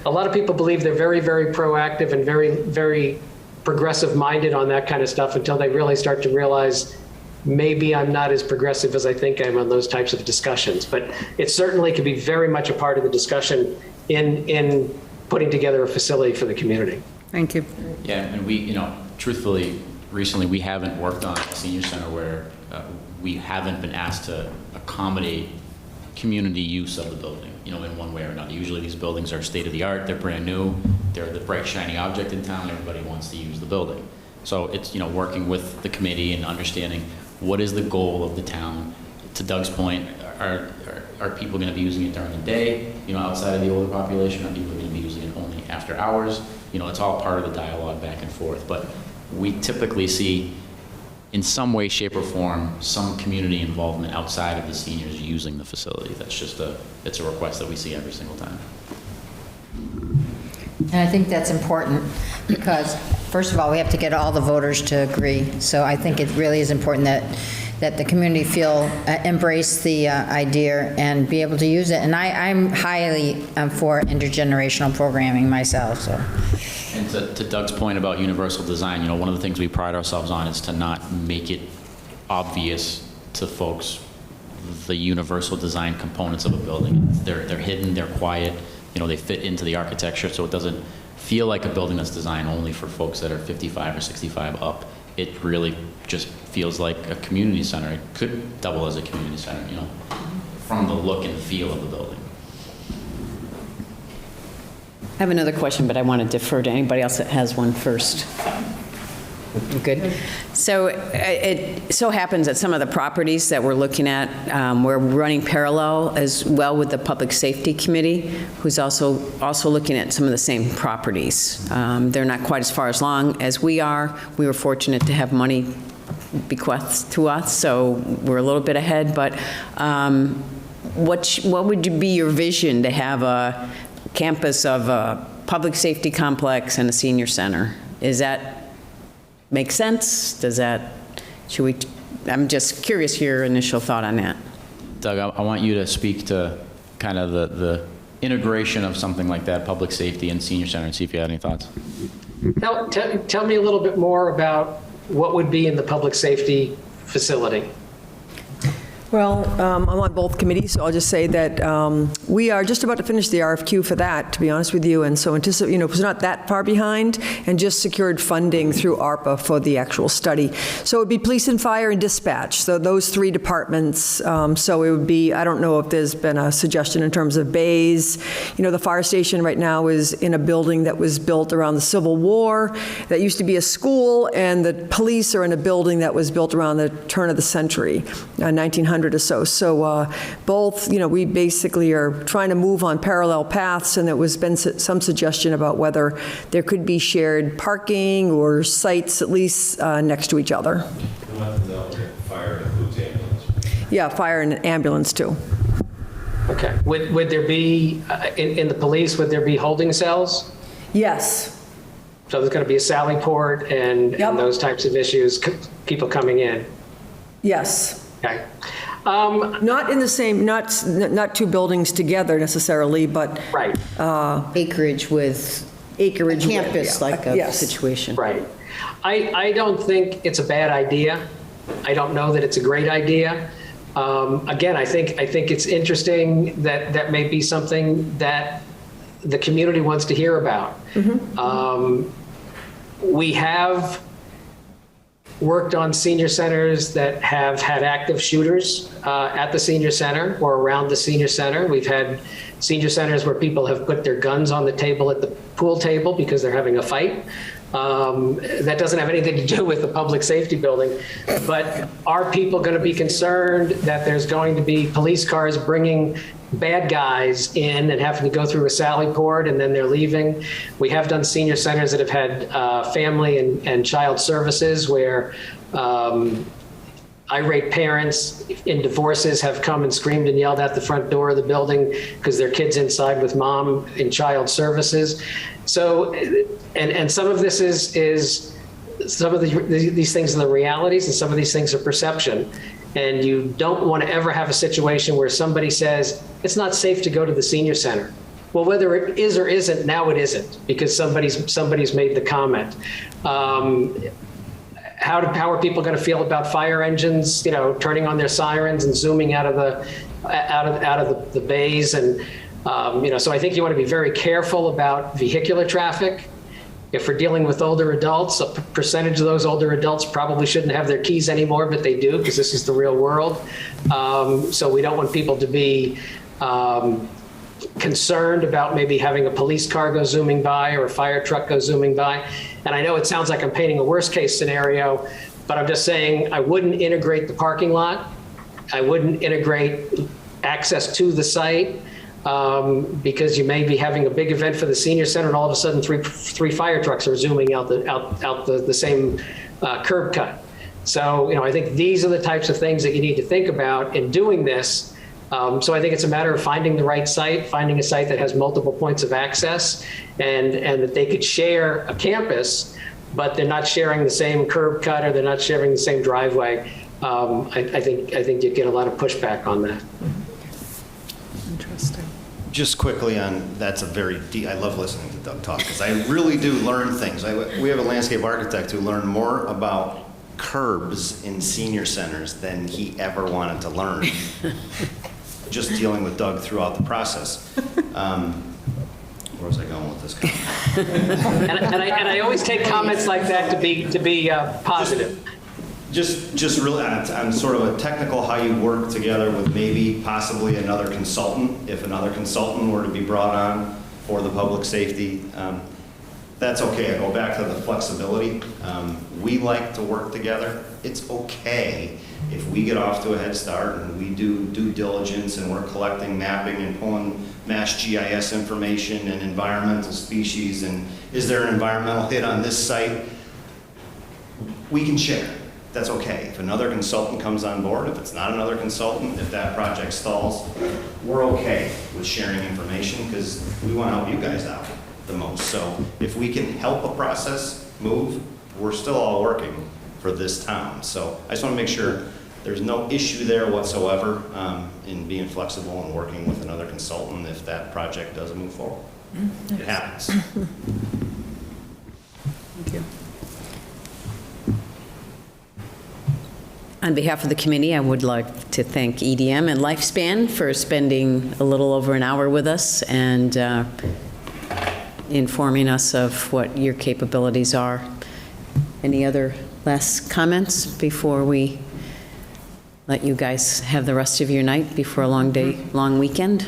a lot of people believe they're very, very proactive and very, very progressive-minded on that kind of stuff until they really start to realize maybe I'm not as progressive as I think I am on those types of discussions. But it certainly can be very much a part of the discussion in putting together a facility for the community. Thank you. Yeah, and we, truthfully, recently we haven't worked on a senior center where we haven't been asked to accommodate community use of the building, in one way or another. Usually these buildings are state-of-the-art, they're brand new, they're the bright, shiny object in town, everybody wants to use the building. So it's, working with the committee and understanding what is the goal of the town. To Doug's point, are people going to be using it during the day, outside of the older population? Are people going to be using it only after hours? It's all part of the dialogue back and forth. But we typically see, in some way, shape, or form, some community involvement outside of the seniors using the facility. That's just it's a request that we see every single time. And I think that's important because, first of all, we have to get all the voters to agree. So I think it really is important that the community embrace the idea and be able to use it. And I'm highly for intergenerational programming myself. So. And to Doug's point about universal design, one of the things we pride ourselves on is to not make it obvious to folks the universal design components of a building. They're hidden, they're quiet, you know, they fit into the architecture, so it doesn't feel like a building that's designed only for folks that are 55 or 65 up. It really just feels like a community center. It could double as a community center, you know, from the look and feel of the building. I have another question, but I want to defer to anybody else that has one first. We're good. So it so happens that some of the properties that we're looking at, we're running parallel as well with the Public Safety Committee, who's also looking at some of the same properties. They're not quite as far along as we are. We were fortunate to have money bequeathed to us, so we're a little bit ahead. But what would be your vision to have a campus of a public safety complex and a senior center? Is that make sense? Does that, I'm just curious your initial thought on that. Doug, I want you to speak to kind of the integration of something like that, public safety and senior center, and see if you had any thoughts. Tell me a little bit more about what would be in the public safety facility. Well, I'm on both committees, so I'll just say that we are just about to finish the RFQ for that, to be honest with you, and so we're not that far behind, and just secured funding through ARPA for the actual study. So it would be police and fire and dispatch, so those three departments. So it would be, I don't know if there's been a suggestion in terms of bays. You know, the fire station right now is in a building that was built around the Civil War, that used to be a school, and the police are in a building that was built around the turn of the century, 1900 or so. So both, we basically are trying to move on parallel paths, and there was been some suggestion about whether there could be shared parking or sites at least next to each other. Fire includes ambulance. Yeah, fire and ambulance too. Okay. Would there be, in the police, would there be holding cells? Yes. So there's going to be a sally port and those types of issues, people coming in? Yes. Okay. Not in the same, not two buildings together necessarily, but right. Acreage with campus like a situation. Right. I don't think it's a bad idea. I don't know that it's a great idea. Again, I think it's interesting that may be something that the community wants to hear about. Mm-hmm. We have worked on senior centers that have had active shooters at the senior center or around the senior center. We've had senior centers where people have put their guns on the table at the pool table because they're having a fight. That doesn't have anything to do with the public safety building, but are people going to be concerned that there's going to be police cars bringing bad guys in and having to go through a sally port and then they're leaving? We have done senior centers that have had family and child services where irate parents in divorces have come and screamed and yelled at the front door of the building because their kid's inside with mom in child services. So, and some of this is some of these things are the realities and some of these things are perception. And you don't want to ever have a situation where somebody says, it's not safe to go to the senior center. Well, whether it is or isn't, now it isn't because somebody's made the comment. How are people going to feel about fire engines, turning on their sirens and zooming out of the bays? And, so I think you want to be very careful about vehicular traffic. If we're dealing with older adults, a percentage of those older adults probably shouldn't have their keys anymore, but they do because this is the real world. So we don't want people to be concerned about maybe having a police car go zooming by or a fire truck go zooming by. And I know it sounds like I'm painting a worst case scenario, but I'm just saying I wouldn't integrate the parking lot. I wouldn't integrate access to the site. Because you may be having a big event for the senior center and all of a sudden three fire trucks are zooming out the same curb cut. So, I think these are the types of things that you need to think about in doing this. So I think it's a matter of finding the right site, finding a site that has multiple points of access and that they could share a campus, but they're not sharing the same curb cut or they're not sharing the same driveway. I think you get a lot of pushback on that. Interesting. Just quickly on, that's a very deep, I love listening to Doug talk because I really do learn things. We have a landscape architect who learned more about curbs in senior centers than he ever wanted to learn, just dealing with Doug throughout the process. Where was I going with this comment? and I always take comments like that to be positive. Just really, on sort of a technical, how you work together with maybe possibly another consultant, if another consultant were to be brought on for the public safety, that's okay. I go back to the flexibility. We like to work together. It's okay if we get off to a head start and we do due diligence and we're collecting mapping and pulling mass GIS information and environmental species, and is there an environmental hit on this site? We can share. That's okay. If another consultant comes on board, if it's not another consultant, if that project stalls, we're okay with sharing information because we want to help you guys out the most. So if we can help a process move, we're still all working for this town. So I just want to make sure there's no issue there whatsoever in being flexible and working with another consultant if that project doesn't move forward. It happens. Thank you. On behalf of the committee, I would like to thank EDM and Lifespan for spending a little over an hour with us and informing us of what your capabilities are. Any other last comments before we let you guys have the rest of your night before a long day, long weekend?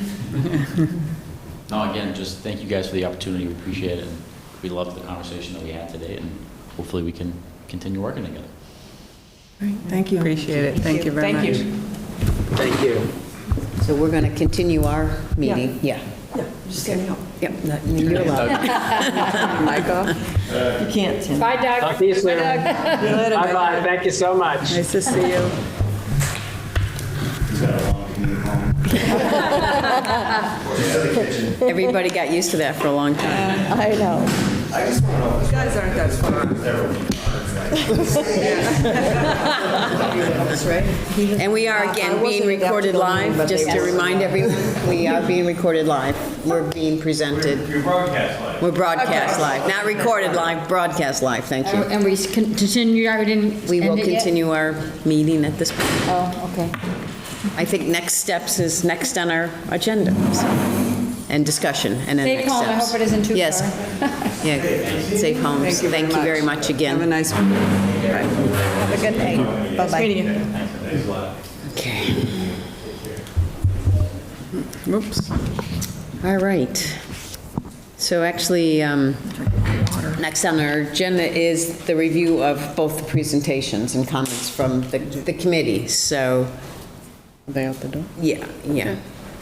No, again, just thank you guys for the opportunity. We appreciate it. And we loved the conversation that we had today, and hopefully we can continue working together. Great, thank you. Appreciate it. Thank you very much. Thank you. So we're going to continue our meeting. Yeah. Yeah, just standing up. Yep, you're allowed. Mic off? You can't, Tim. Bye, Doug. Talk to you soon. Bye-bye. Thank you so much. Nice to see you. He's got a long commute home. Everybody got used to that for a long time. I know. I just want to know. You guys aren't that far. And we are, again, being recorded live, just to remind everyone, we are being recorded live. We're being presented. You're broadcast live. We're broadcast live, not recorded live, broadcast live, thank you. And we continue, I didn't We will end it yet? continue our meeting at this point. Oh, okay. I think next steps is next on our agenda, so, and discussion, and then Safe next home, steps. I hope it isn't too Yes. far. Yeah, safe homes. Thank you very much again. Have a nice one. Have a good night. Bye-bye. Okay. Oops. All right. So actually, next on our agenda is the review of both the presentations and comments from the committee. So, Are they out the door? yeah.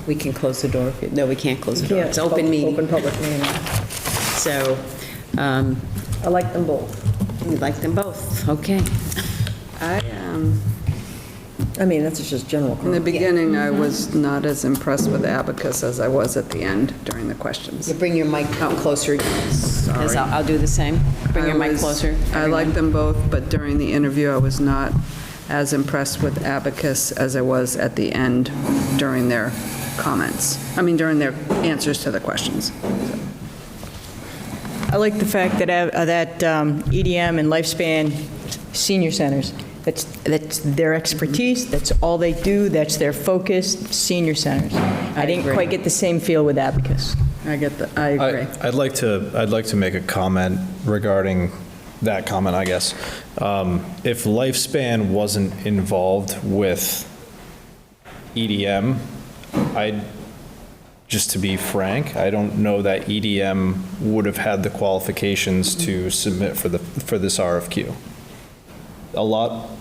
We can close the door. No, we can't close the door. It's open meeting. Open public meeting. So, I like them both. we like them both. Okay. I mean, that's just general In the comment. beginning, I was not as impressed with Abacus as I was at the end during the questions. You bring your mic out closer. Sorry. I'll do the same. Bring your mic closer. I like them both, but during the interview, I was not as impressed with Abacus as I was at the end during their comments. I mean, during their answers to the questions. I like the fact that EDM and Lifespan senior centers, that's their expertise, that's all they do, that's their focus, senior centers. I didn't agree. quite get the same feel with Abacus. I agree. I'd like to make a comment regarding that comment, I guess. If Lifespan wasn't involved with EDM, just to be frank, I don't know that EDM would have had the qualifications to submit for this RFQ. A lot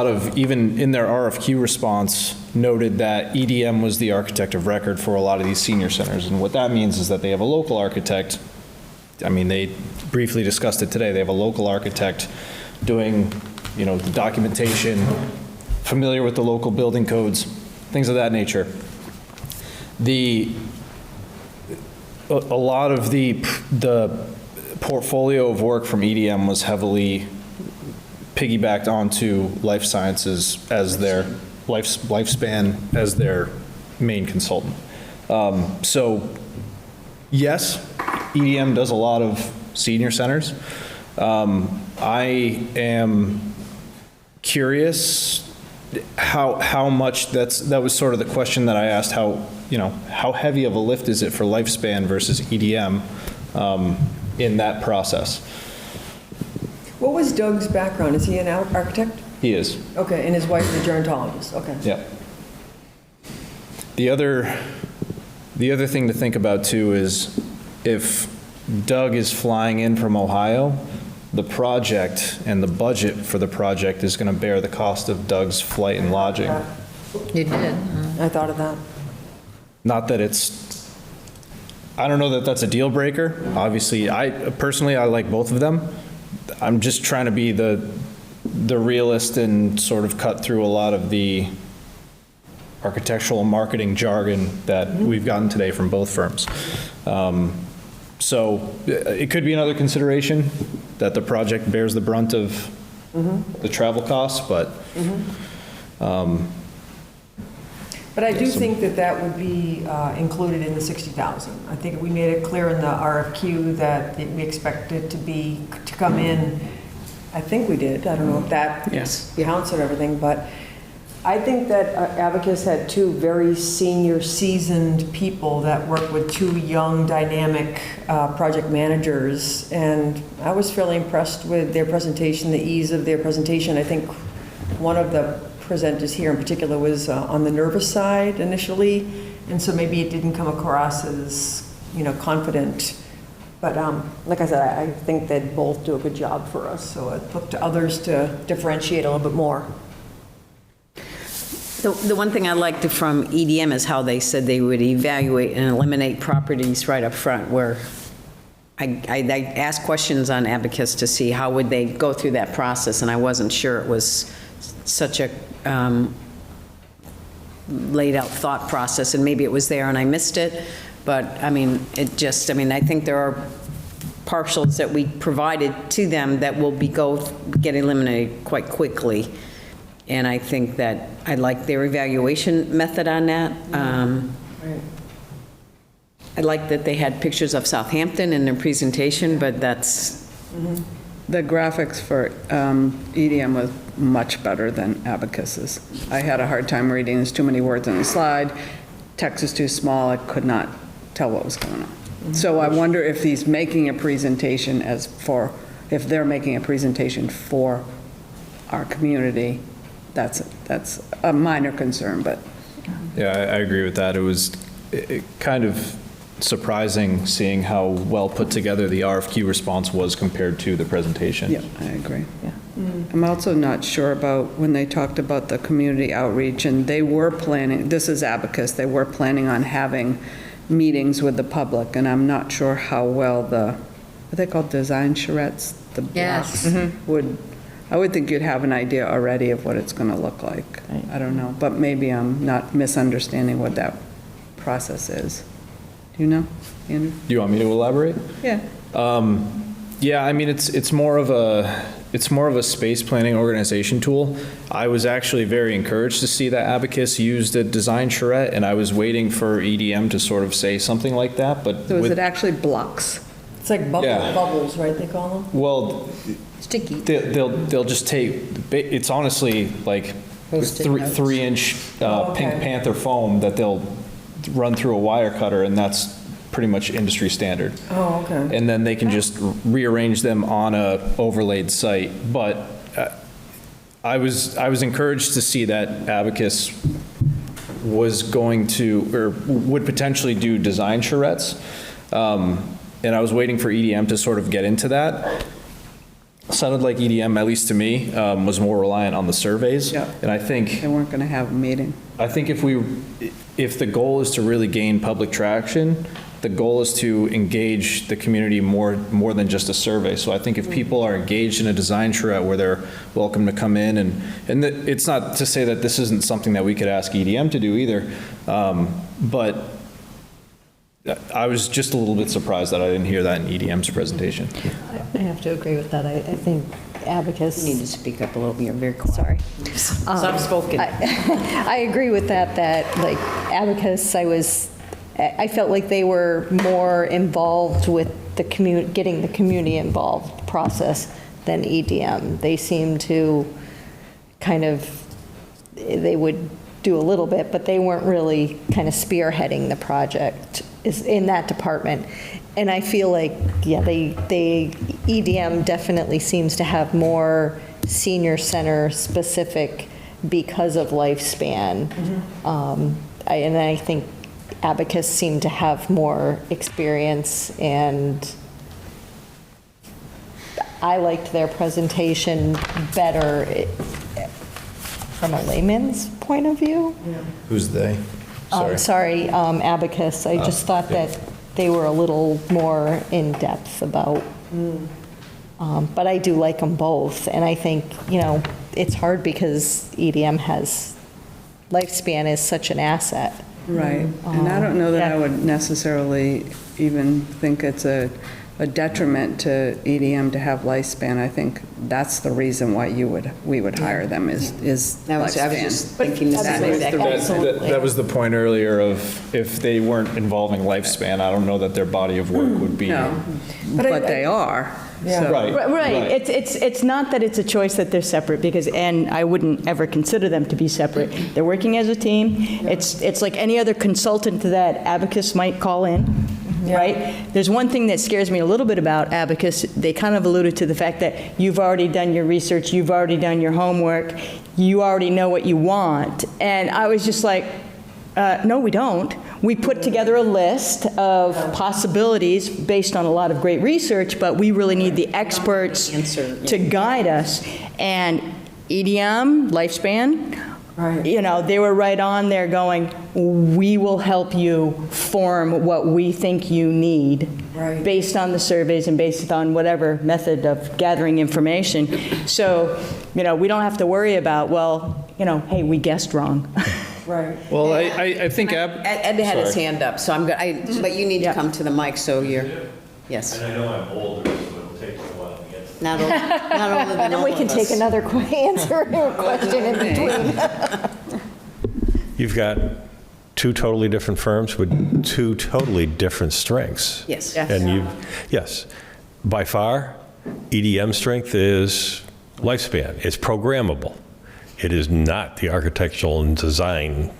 of, even in their RFQ response, noted that EDM was the architect of record for a lot of these senior centers. And what that means is that they have a local architect. I mean, they briefly discussed it today. They have a local architect doing, the documentation, familiar with the local building codes, things of that nature. A lot of the portfolio of work from EDM was heavily piggybacked onto Life Sciences as their Lifespan as their main consultant. So yes, EDM does a lot of senior centers. I am curious how much that was sort of the question that I asked, how heavy of a lift is it for lifespan versus EDM in that process? What was Doug's background? Is he an architect? He is. Okay, and his wife is a gerontologist, okay. Yeah. The other thing to think about too is if Doug is flying in from Ohio, the project and the budget for the project is going to bear the cost of Doug's flight and lodging. You did. I thought of that. Not that I don't know that that's a deal breaker. Obviously, personally, I like both of them. I'm just trying to be the realist and sort of cut through a lot of the architectural and marketing jargon that we've gotten today from both firms. So it could be another consideration that the project bears the brunt of the travel costs, but I do think that would be included in the 60,000. I think we made it clear in the RFQ that we expect it to come in. I think we did. I don't know if that counts and everything, but I think that Abacus had two very senior, seasoned people that work with two young, dynamic project managers, and I was fairly impressed with their presentation, the ease of their presentation. I think one of the presenters here in particular was on the nervous side initially, and so maybe it didn't come across as, confident. But like I said, I think that both do a good job for us, so I look to others to differentiate a little bit more. The one thing I liked from EDM is how they said they would evaluate and eliminate properties right up front, where I asked questions on Abacus to see how would they go through that process, and I wasn't sure it was such a laid out thought process, and maybe it was there and I missed it, but I think there are parcels that we provided to them that will get eliminated quite quickly. And I think that I like their evaluation method on that. I like that they had pictures of Southampton in their presentation, but that's... The graphics for EDM was much better than Abacus's. I had a hard time reading. There's too many words on the slide. Text is too small. I could not tell what was going on. So I wonder if he's making a presentation if they're making a presentation for our community. That's a minor concern, but. Yeah, I agree with that. It was kind of surprising seeing how well put together the RFQ response was compared to the presentation. Yeah, I agree. Yeah. I'm also not sure about when they talked about the community outreach, and they were planning, this is Abacus, they were planning on having meetings with the public, and I'm not sure how well what are they called, design charrettes? The blocks I would think you'd have an idea already of what it's going to look like. Right. I don't know, but maybe I'm not misunderstanding what that process is. Do you know, Andrew? Do you want me to elaborate? Yeah. Yeah, I mean, it's more of a space planning organization tool. I was actually very encouraged to see that Abacus used a design charrette, and I was waiting for EDM to sort of say something like that, but... So is it actually blocks? It's like bubbles, right, they call them? Well... Sticky. They'll just take, it's honestly like 3-inch Pink Panther foam that they'll run through a wire cutter, and that's pretty much industry standard. Oh, okay. And then they can just rearrange them on a overlaid site. But I was encouraged to see that Abacus was going to, or would potentially do design charrettes. And I was waiting for EDM to sort of get into that. Sounded like EDM, at least to me, was more reliant on the surveys. Yeah. And I think... They weren't going to have a meeting. I think if the goal is to really gain public traction, the goal is to engage the community more than just a survey. So I think if people are engaged in a design charrette where they're welcome to come in, and it's not to say that this isn't something that we could ask EDM to do either, but I was just a little bit surprised that I didn't hear that in EDM's presentation. I have to agree with that. I think Abacus... You need to speak up a little bit, you're very quiet. Sorry. Soft-spoken. I agree with that like Abacus, I was I felt like they were more involved with the getting the community involved process than EDM. They seemed to kind of, they would do a little bit, but they weren't really kind of spearheading the project in that department. And I feel like, yeah, EDM definitely seems to have more senior center specific because of lifespan. And I think Abacus seemed to have more experience, and I liked their presentation better from a layman's point of view. Who's they? Sorry, Abacus. I just thought that they were a little more in-depth about, but I do like them both. And I think, it's hard because EDM has, lifespan is such an asset. Right, and I don't know that I would necessarily even think it's a detriment to EDM to have lifespan. I think that's the reason why we would hire them is I was lifespan. just thinking the same exact. That was the point earlier of if they weren't involving lifespan, I don't know that their body of work would be. No, but they are. Yeah. So. Right. It's not that it's a choice that they're separate, because, and I wouldn't ever consider them to be separate. They're working as a team. It's like any other consultant that Abacus might call in, right? There's one thing that scares me a little bit about Abacus. They kind of alluded to the fact that you've already done your research, you've already done your homework, you already know what you want. And I was just like, no, we don't. We put together a list of possibilities based on a lot of great research, but we really need the experts to guide us. And EDM, lifespan, they were right on there going, we will help you form what we think you need based on the surveys and based on whatever method of gathering information. So, we don't have to worry about, hey, we guessed wrong. Right. Well, I think Ed had his hand up, so I'm good. But you need to come to the mic, so you're, yes. And I know I'm older, so it'll take a while to get to Not older than And all we of can take us. another answer or question in between. You've got two totally different firms with two totally different strengths. Yes. And yes, by far, EDM strength is lifespan. It's programmable. It is not the architectural and design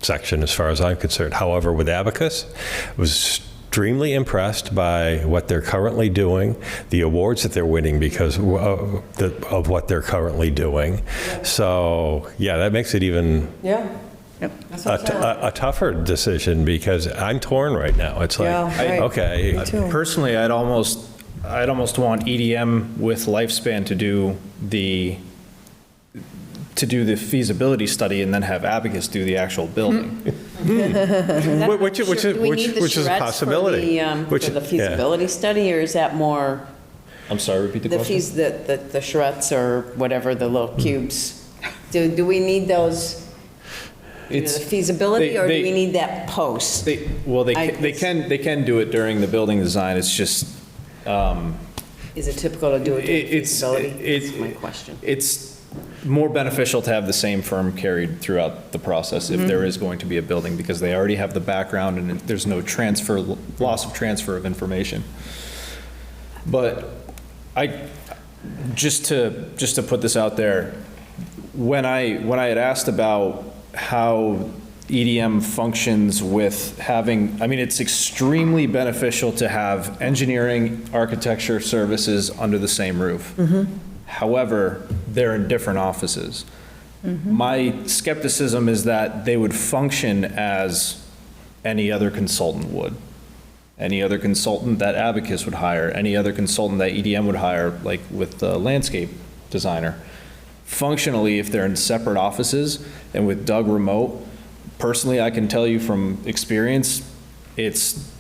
section as far as I'm concerned. However, with Abacus, I was extremely impressed by what they're currently doing, the awards that they're winning because of what they're currently doing. So, yeah, that makes it even a tougher decision because I'm torn right now. It's like, okay. Personally, I'd almost want EDM with lifespan to do the feasibility study and then have Abacus do the actual building. Which is a possibility. For the feasibility study, or is that more? I'm sorry, repeat the question. The charrettes or whatever, the little cubes. Do we need those? The feasibility, or do we need that post? They can do it during the building design. It's just. Is it typical to do it during feasibility? That's my question. It's more beneficial to have the same firm carried throughout the process if there is going to be a building, because they already have the background and there's no loss of transfer of information. But just to put this out there, when I had asked about how EDM functions with having, it's extremely beneficial to have engineering, architecture, services under the same roof. However, they're in different offices. My skepticism is that they would function as any other consultant would. Any other consultant that Abacus would hire, any other consultant that EDM would hire, like with the landscape designer. Functionally, if they're in separate offices and with Doug remote, personally, I can tell you from experience, it's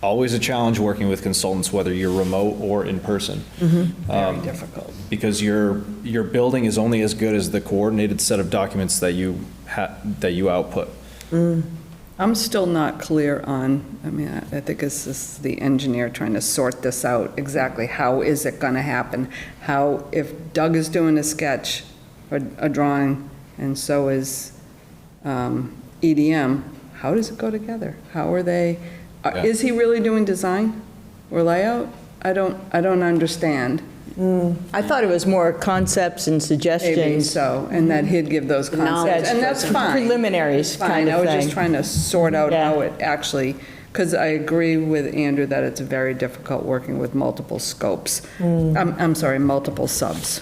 always a challenge working with consultants, whether you're remote or in person. Very difficult. Because your building is only as good as the coordinated set of documents that you output. I'm still not clear on, I think this is the engineer trying to sort this out, exactly how is it going to happen? How, if Doug is doing a sketch or a drawing, and so is EDM, how does it go together? How are they, Yeah. is he really doing design or layout? I don't understand. I thought it was more concepts and suggestions. Maybe so, and that he'd give those concepts, and that's fine. Preliminaries kind of I was thing. just trying to sort out how it actually, because I agree with Andrew that it's very difficult working with multiple scopes. I'm sorry, multiple subs.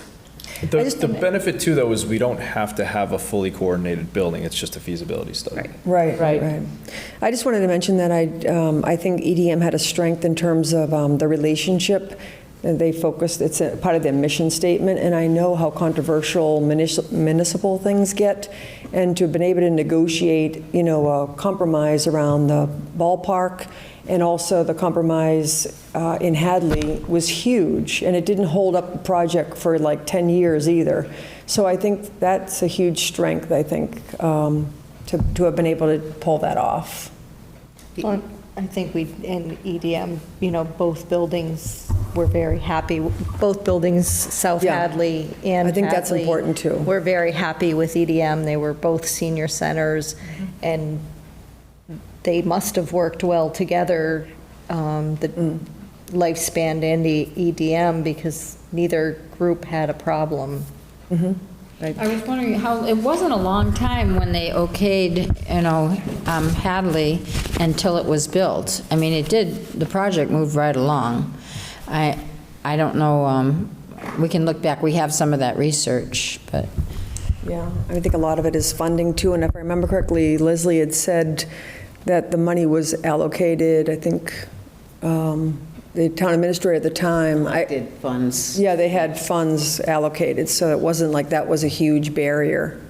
The benefit too, though, is we don't have to have a fully coordinated building. It's just a feasibility study. Right. I just wanted to mention that I think EDM had a strength in terms of the relationship. And they focused, it's a part of their mission statement, and I know how controversial municipal things get, and to have been able to negotiate, a compromise around the ballpark, and also the compromise in Hadley was huge, and it didn't hold up the project for like 10 years either. So I think that's a huge strength, I think, to have been able to pull that off. Well, I think in EDM, both buildings were very happy. Both buildings, South Hadley and I think that's Hadley, important too. We're very happy with EDM. They were both senior centers, and they must have worked well together, the Lifespan and the EDM, because neither group had a problem. I was wondering how, it wasn't a long time when they okayed, Hadley until it was built. I mean, the project moved right along. I don't know, we can look back, we have some of that research, but. Yeah, I think a lot of it is funding too, and if I remember correctly, Leslie had said that the money was allocated, I think, the town administrator at the time. Did funds. Yeah, they had funds allocated, so it wasn't like that was a huge barrier.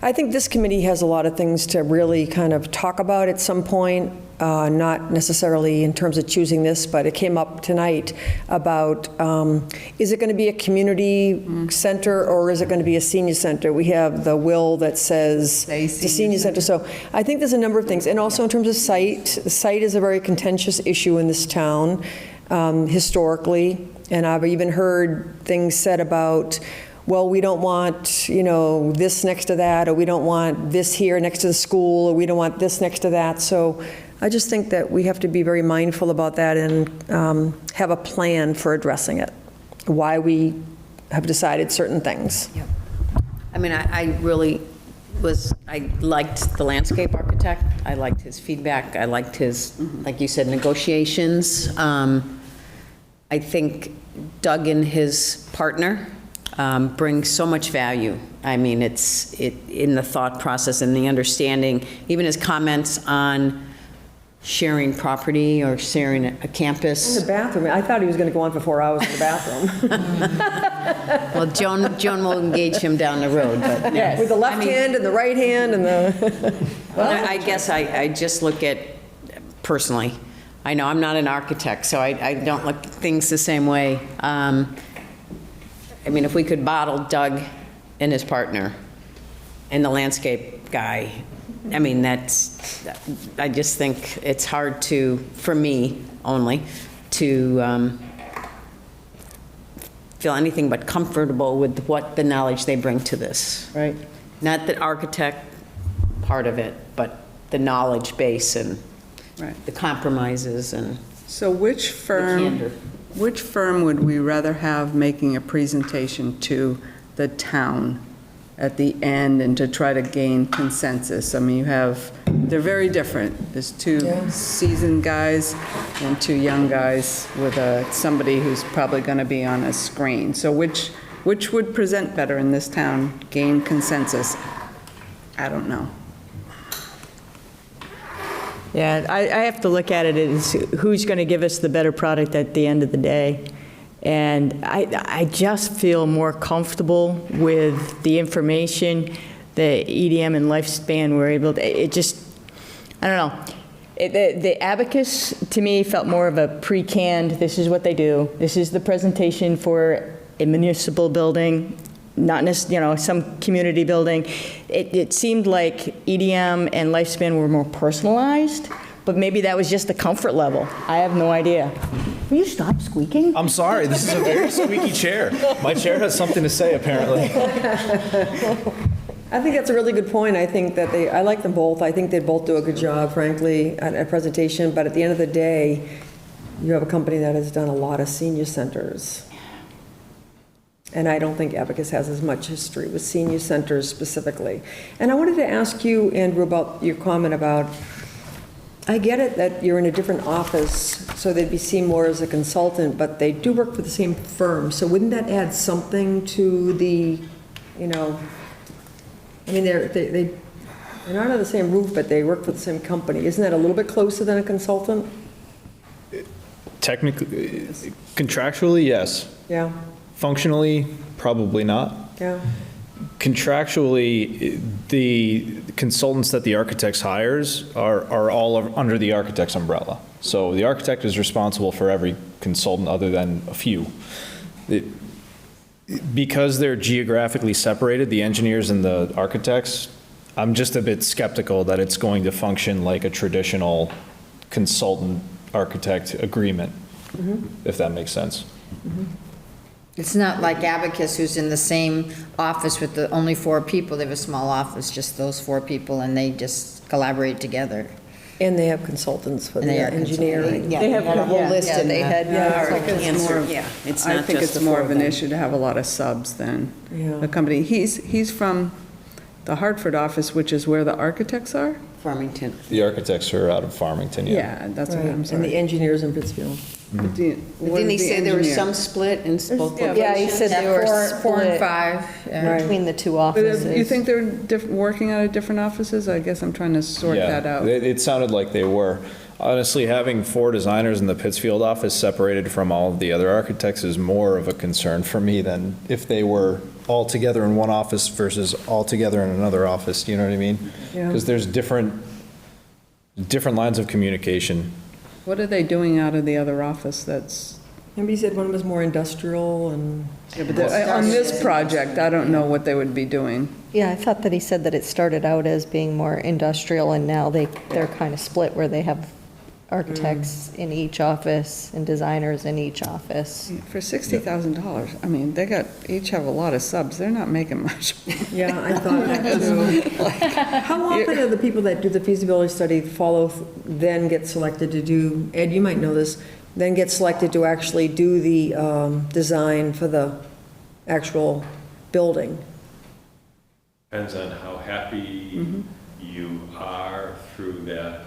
I think this committee has a lot of things to really kind of talk about at some point, not necessarily in terms of choosing this, but it came up tonight about, is it going to be a community center or is it going to be a senior center? We have the will that says the senior center. So I think there's a number of things. And also in terms of site, the site is a very contentious issue in this town historically. And I've even heard things said about, well, we don't want, this next to that, or we don't want this here next to the school, or we don't want this next to that. So I just think that we have to be very mindful about that and have a plan for addressing it, why we have decided certain things. Yep. I mean, I really I liked the landscape architect. I liked his feedback. I liked his, like you said, negotiations. I think Doug and his partner bring so much value. I mean, it's in the thought process and the understanding, even his comments on sharing property or sharing a campus. In the bathroom, I thought he was going to go on for 4 hours in the bathroom. Well, Joan will engage him down the road, but yes. With the left hand and the right hand and the. Well, I guess I just look at, personally, I know I'm not an architect, so I don't look at things the same way. I mean, if we could bottle Doug and his partner and the landscape guy, I mean, I just think it's hard for me only, to feel anything but comfortable with what the knowledge they bring to this. Right. Not the architect part of it, but the knowledge base and the compromises and So which firm would we rather have making a presentation to the town at the end and to try to gain consensus? I mean, they're very different. There's two seasoned guys and two young guys with somebody who's probably going to be on a screen. So which would present better in this town, gain consensus? I don't know. Yeah, I have to look at it as who's going to give us the better product at the end of the day. And I just feel more comfortable with the information that EDM and Lifespan were able to, I don't know. The abacus, to me, felt more of a pre-canned, this is what they do. This is the presentation for a municipal building, not necessarily, some community building. It seemed like EDM and Lifespan were more personalized, but maybe that was just the comfort level. I have no idea. Will you stop squeaking? I'm sorry, this is a very squeaky chair. My chair has something to say, apparently. I think that's a really good point. I think that I like them both. I think they both do a good job, frankly, at a presentation, but at the end of the day, you have a company that has done a lot of senior centers. And I don't think Abacus has as much history with senior centers specifically. And I wanted to ask you, Andrew, about your comment about, I get it that you're in a different office, so they'd be seen more as a consultant, but they do work for the same firm. So wouldn't that add something to the, you know, I mean, they're not under the same roof, but they work for the same company. Isn't that a little bit closer than a consultant? Technically, contractually, yes. Yeah, Functionally, probably not. yeah. Contractually, the consultants that the architects hires are all under the architect's umbrella. So the architect is responsible for every consultant other than a few. Because they're geographically separated, the engineers and the architects, I'm just a bit skeptical that it's going to function like a traditional consultant-architect agreement, if that makes sense. It's not like Abacus, who's in the same office with the only 4 people. They have a small office, just those 4 people, and they just collaborate together. And they have consultants for And the they have engineering. Yeah, they had a whole list in they had answer. Yeah, it's I not think just it's the more 4 of an issue to have a lot of subs than Yeah. the company. He's from the Hartford office, which is where the architects are? Farmington. The architects are out of Farmington, yeah. Yeah, that's what Right, I'm and the sorry. engineers in Pittsfield. What Didn't he is the say there was engineer? some split in both locations? Yeah, he said There they were were 4 and split 5. yeah. between the 2 But offices. you think they're working out of different offices? I guess I'm trying to sort that out. It sounded like they were. Honestly, having 4 designers in the Pittsfield office separated from all of the other architects is more of a concern for me than if they were all together in one office versus all together in another office, you know what I mean? Yeah. Because there's different lines of communication. What are they doing out of the other office that's, Maybe he said one was more industrial and. on this project, I don't know what they would be doing. Yeah, I thought that he said that it started out as being more industrial, and now they're kind of split where they have architects in each office and designers in each office. For $60,000, I mean, they each have a lot of subs. They're not making much. Yeah, I thought that too. How often are the people that do the feasibility study then get selected to do, Ed, you might know this, then get selected to actually do the design for the actual building? Depends on how happy you are through that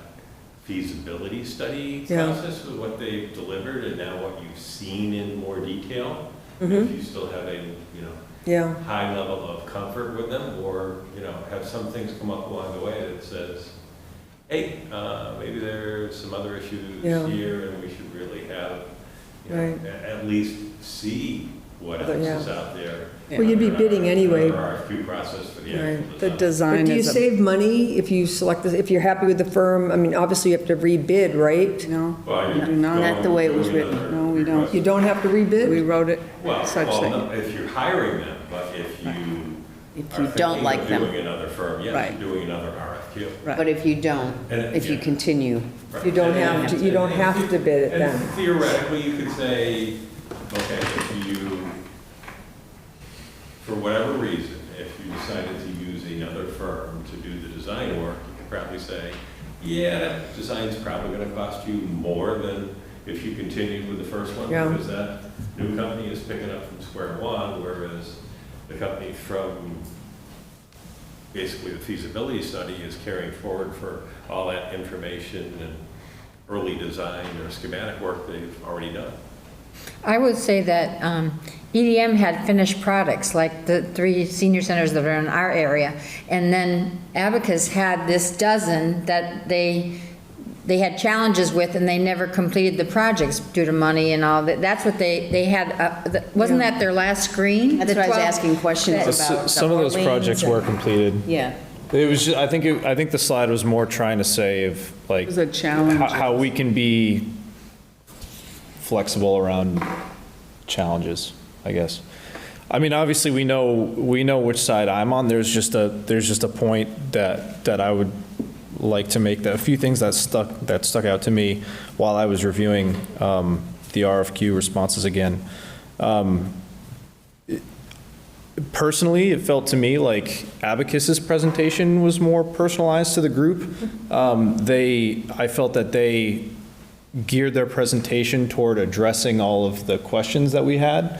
feasibility study Yeah. process with what they've delivered and now what you've seen in more detail. If you still have a, Yeah, high level of comfort with them, or, have some things come up along the way that says, hey, maybe there's some other issues Yeah. here and we should really have, Right. at least see what else Yeah. is out there. Well, you'd be bidding anyway. Our RFQ process for the actual Right. The design. design but do you is save money if you select this, if you're happy with the firm? I mean, obviously you have to rebid, right? No, Well, we do not. Not the way it was doing written. another No, we don't. request. You don't have to rebid? We wrote it Well, such well, that, no, if you're hiring them, but if you If are you don't thinking like of them. doing another firm, yes, Right. doing another RFQ. But if you don't, And- if you yeah. continue, Right. You don't And- have to, you don't have to bid it And then. theoretically, you could say, okay, if you, for whatever reason, if you decided to use another firm to do the design work, you could probably say, yeah, that design's probably gonna cost you more than if you continued with the first one, Yeah. because that new company is picking up from square one, whereas the company from basically the feasibility study is carrying forward for all that information and early design or schematic work they've already done. I would say that EDM had finished products, like the 3 senior centers that are in our area, and then Abacus had this dozen that they had challenges with, and they never completed the projects due to money and all that. That's what they had, wasn't that their last screen? that's The what I was 12 asking questions about. Some of those projects were completed. Yeah. It was just, I think the slide was more trying to say of like it was a challenge. how we can be flexible around challenges, I guess. I mean, obviously we know which side I'm on. There's just a point that I would like to make, that a few things that stuck out to me while I was reviewing the RFQ responses again. personally, it felt to me like Abacus's presentation was more personalized to the group. I felt that they geared their presentation toward addressing all of the questions that we had.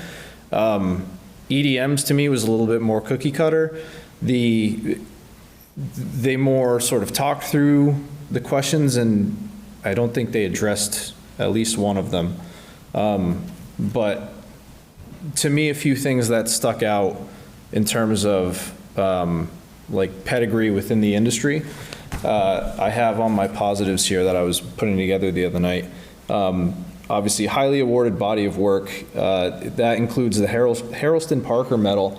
EDM's to me was a little bit more cookie cutter. They more sort of talked through the questions, and I don't think they addressed at least one of them. But to me, a few things that stuck out in terms of like pedigree within the industry. I have on my positives here that I was putting together the other night. Obviously, highly awarded body of work. That includes the Harrelson Parker Medal,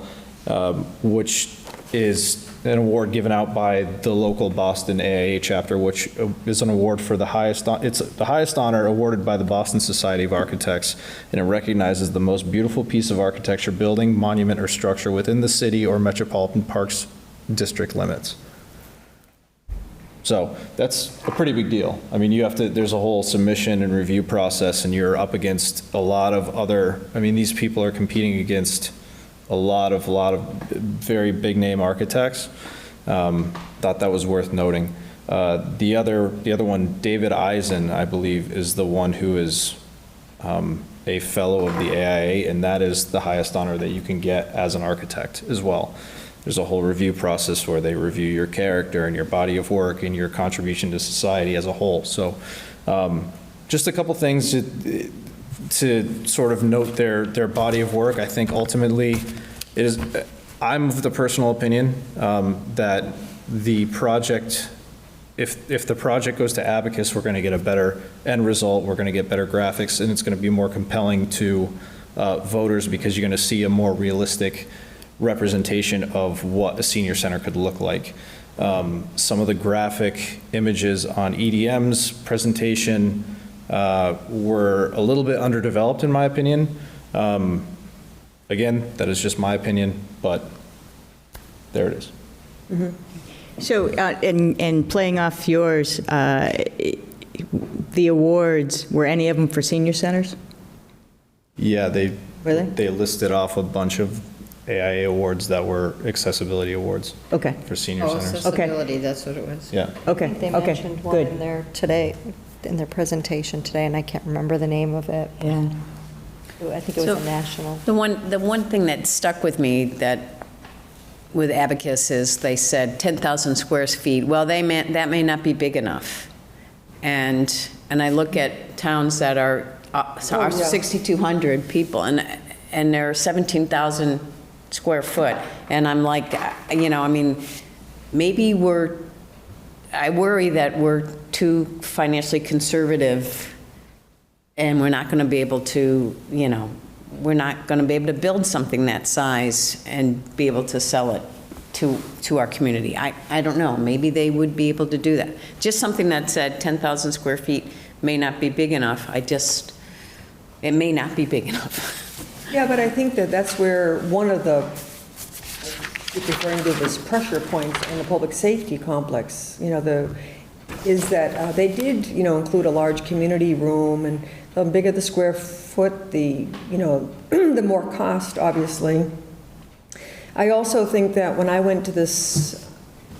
which is an award given out by the local Boston AIA chapter, which is an award for it's the highest honor awarded by the Boston Society of Architects, and it recognizes the most beautiful piece of architecture, building, monument, or structure within the city or metropolitan parks district limits. So that's a pretty big deal. I mean, there's a whole submission and review process, and you're up against a lot of other, these people are competing against a lot of very big name architects. Thought that was worth noting. The other one, David Eisen, I believe, is the one who is a fellow of the AIA, and that is the highest honor that you can get as an architect as well. There's a whole review process where they review your character and your body of work and your contribution to society as a whole. So just a couple things to sort of note their body of work. I think ultimately I'm of the personal opinion that the project, if the project goes to Abacus, we're going to get a better end result, we're going to get better graphics, and it's going to be more compelling to voters because you're going to see a more realistic representation of what a senior center could look like. Some of the graphic images on EDM's presentation were a little bit underdeveloped in my opinion. Again, that is just my opinion, but there it is. Mm-hmm. So, and playing off yours, the awards, were any of them for senior centers? Yeah, they Really? listed off a bunch of AIA awards that were accessibility awards. Okay. For senior centers. Accessibility, that's what it was. Yeah. Okay. I think they Okay. mentioned one Good. in there today, in their presentation today, and I can't remember the name of it. Yeah. I think it was a national. The one thing that stuck with me with Abacus is they said 10,000 square feet. Well, that may not be big enough. And I look at towns that are 6,200 people, and they're 17,000 square foot. And I'm like, maybe I worry that we're too financially conservative, and we're not going to be able to, we're not going to be able to build something that size and be able to sell it to our community. I don't know, maybe they would be able to do that. Just something that said 10,000 square feet may not be big enough. It may not be big enough. Yeah, but I think that's where one of the, referring to this pressure points in the public safety complex, is that they did, include a large community room, and the bigger the square foot, the more cost, obviously. I also think that when I went to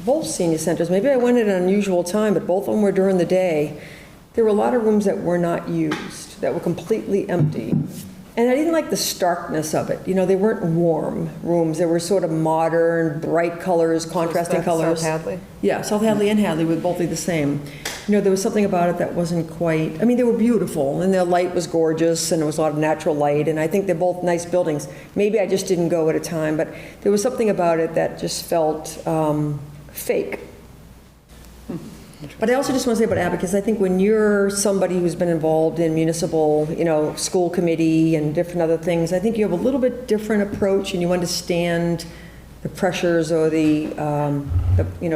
both senior centers, maybe I went at an unusual time, but both of them were during the day, there were a lot of rooms that were not used, that were completely empty. And I didn't like the starkness of it. They weren't warm rooms. They were sort of modern, bright colors, contrasting colors. South Hadley? Yeah, South Hadley and Hadley were both the same. There was something about it that wasn't quite, they were beautiful, and their light was gorgeous, and there was a lot of natural light, and I think they're both nice buildings. Maybe I just didn't go at a time, but there was something about it that just felt fake. But I also just want to say about Abacus, I think when you're somebody who's been involved in municipal, school committee and different other things, I think you have a little bit different approach, and you understand the pressures or the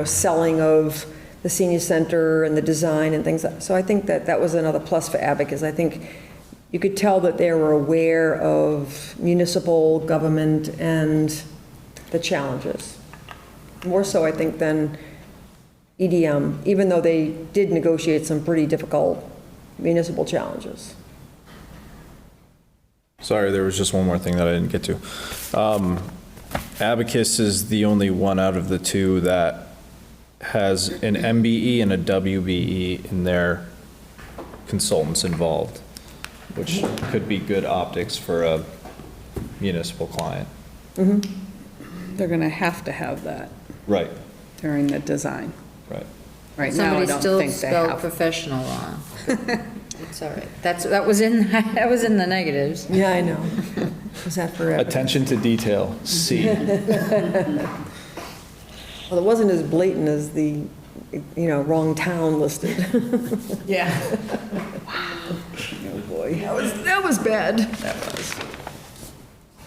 selling of the senior center and the design and things. So I think that was another plus for Abacus. I think you could tell that they were aware of municipal government and the challenges. More so, I think, than EDM, even though they did negotiate some pretty difficult municipal challenges. Sorry, there was just one more thing that I didn't get to. Abacus is the only one out of the two that has an MBE and a WBE in their consultants involved, which could be good optics for a municipal client. They're going to have that Right, during the design. right. Right now, I Somebody don't still think they spelled have. professional wrong. It's all right. That was in the negatives. Yeah, I know. Was that forever? Attention to detail, C. Well, it wasn't as blatant as the, wrong town listed. Yeah. Oh, boy. That was bad. That was.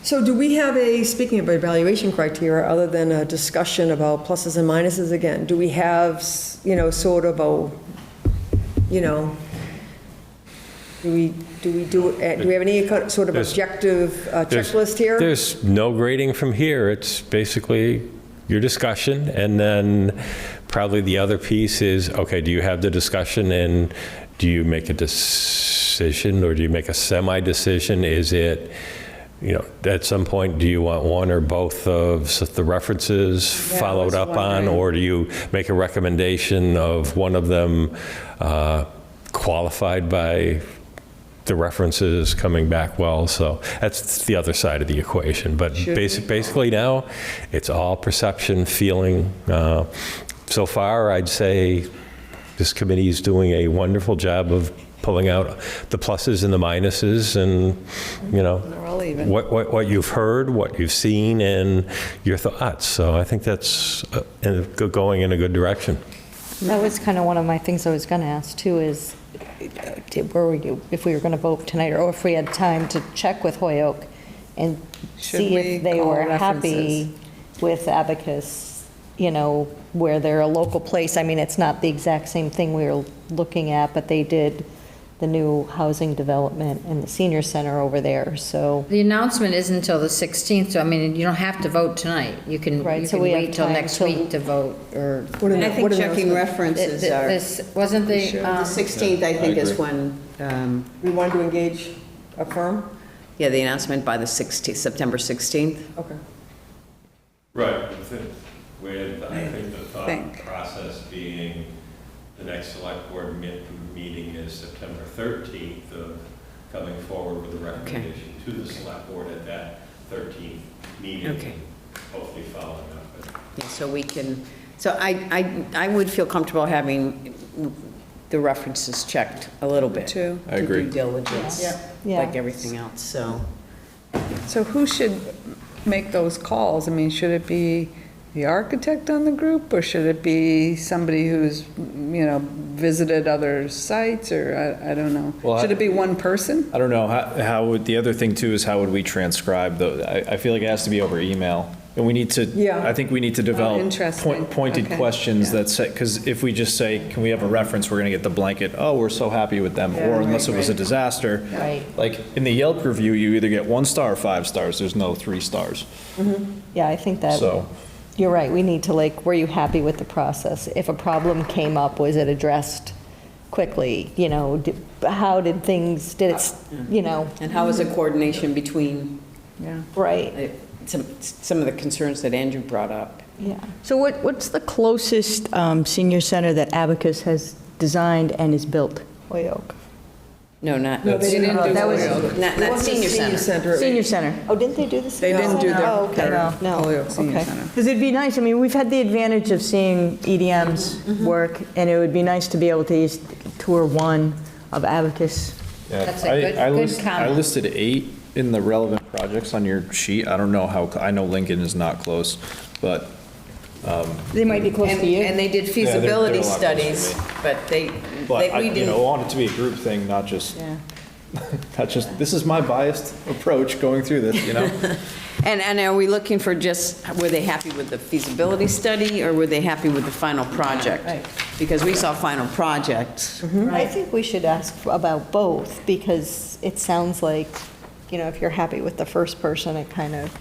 So do we have speaking of evaluation criteria, other than a discussion about pluses and minuses again, do we have, sort of do we have any sort of objective checklist here? There's no grading from here. It's basically your discussion, and then probably the other piece is, okay, do you have the discussion, and do you make a decision, or do you make a semi-decision? Is it, at some point, do you want one or both of the references followed up on, or do you make a recommendation of one of them qualified by the references coming back well? So that's the other side of the equation. But basically now, it's all perception, feeling. So far, I'd say this committee is doing a wonderful job of pulling out the pluses and the minuses, and what you've heard, what you've seen, and your thoughts. So I think that's going in a good direction. That was kind of one of my things I was going to ask too, is if we were going to vote tonight, or if we had time to check with Holyoke and see if they were happy with Abacus, where they're a local place. I mean, it's not the exact same thing we were looking at, but they did the new housing development and the senior center over there, so. The announcement isn't until the 16th, so I mean, you don't have to vote tonight. You can wait till next week to vote, or. And I think checking references are. This wasn't the. The 16th, I think, is when. We wanted to engage a firm? Yeah, the announcement by the 16th, September 16th. Okay. Right, with I think the thought process being the next select board meeting is September 13th, of coming forward with a recommendation to the select board at that 13th meeting. Okay. Hopefully following up. Yeah, so we can, so I would feel comfortable having the references checked a little bit. Too. I agree. Due diligence, Yeah. like everything else, so. So who should make those calls? I mean, should it be the architect on the group, or should it be somebody who's, visited other sites, or I don't know. Well, Should it be one person? I don't know, how would, the other thing too is how would we transcribe I feel like it has to be over email. And we need to, I think we need to develop pointed questions that say, because if we just say, can we have a reference, we're going to get the blanket, oh, we're so happy with them, or unless it was a disaster. Right. Like in the Yelp review, you either get 1 star or 5 stars, there's no 3 stars. Yeah, I think that. So. You're right, we need to, were you happy with the process? If a problem came up, was it addressed quickly? How did things, And how was the coordination between? Right. Some of the concerns that Andrew brought up. Yeah. So what's the closest senior center that Abacus has designed and is built? Holyoke. No, not. No, they didn't do that was Holyoke. Not Senior Center. Senior center. Oh, didn't they do the They senior didn't do center? Oh, okay. their No. Holyoke Senior Okay. Center. Because it'd be nice, I mean, we've had the advantage of seeing EDM's work, and it would be nice to be able to just tour one of Abacus. Yeah, That's a good comment. I listed 8 in the relevant projects on your sheet. I don't know I know Lincoln is not close, but. They might be close to you. And they did they're feasibility a lot closer to studies, me. but But we I didn't. want it to be a group thing, not just, Yeah. this is my biased approach going through this, And are we looking for were they happy with the feasibility study, or were they happy with the final project? Right. Because we saw final projects. I think we should ask about both, because it sounds like, if you're happy with the first person, it kind of.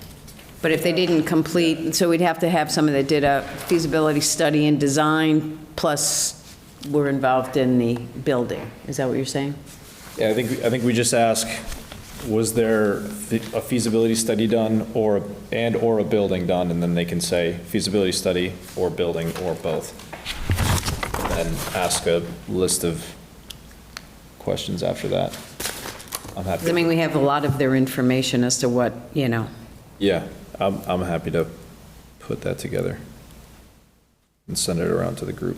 But if they didn't complete, so we'd have to have someone that did a feasibility study and design, plus were involved in the building. Is that what you're saying? Yeah, I think we just ask, was there a feasibility study done or a building done, and then they can say feasibility study or building or both? And then ask a list of questions after that. I'm happy. I mean, we have a lot of their information as to what, you know. Yeah, I'm happy to put that together and send it around to the group.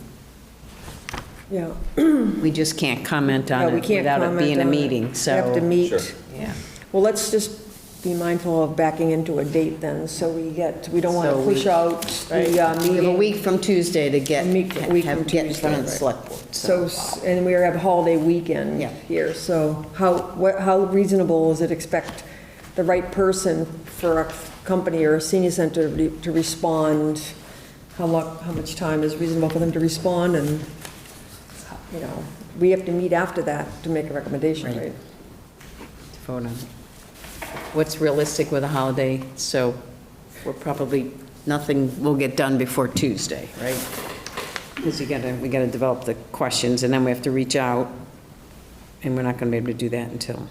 Yeah. We just can't comment on No, it we can't without it comment being a on it. meeting, so. We have to meet. Sure. Yeah. Well, let's just be mindful of backing into a date then, so we don't want to So push out the We have meeting. a week from Tuesday to get, A week from get in front of the Tuesday, select board. So, and we have a holiday weekend Yeah. here, so how reasonable is it expect the right person for a company or a senior center to respond? How much time is reasonable for them to respond, and, you know, we have to meet after that to make a recommendation, right? Vote on it. What's realistic with a holiday? So we're probably, nothing will get done before Tuesday, right? Because we gotta develop the questions, and then we have to reach out, and we're not gonna be able to do that until.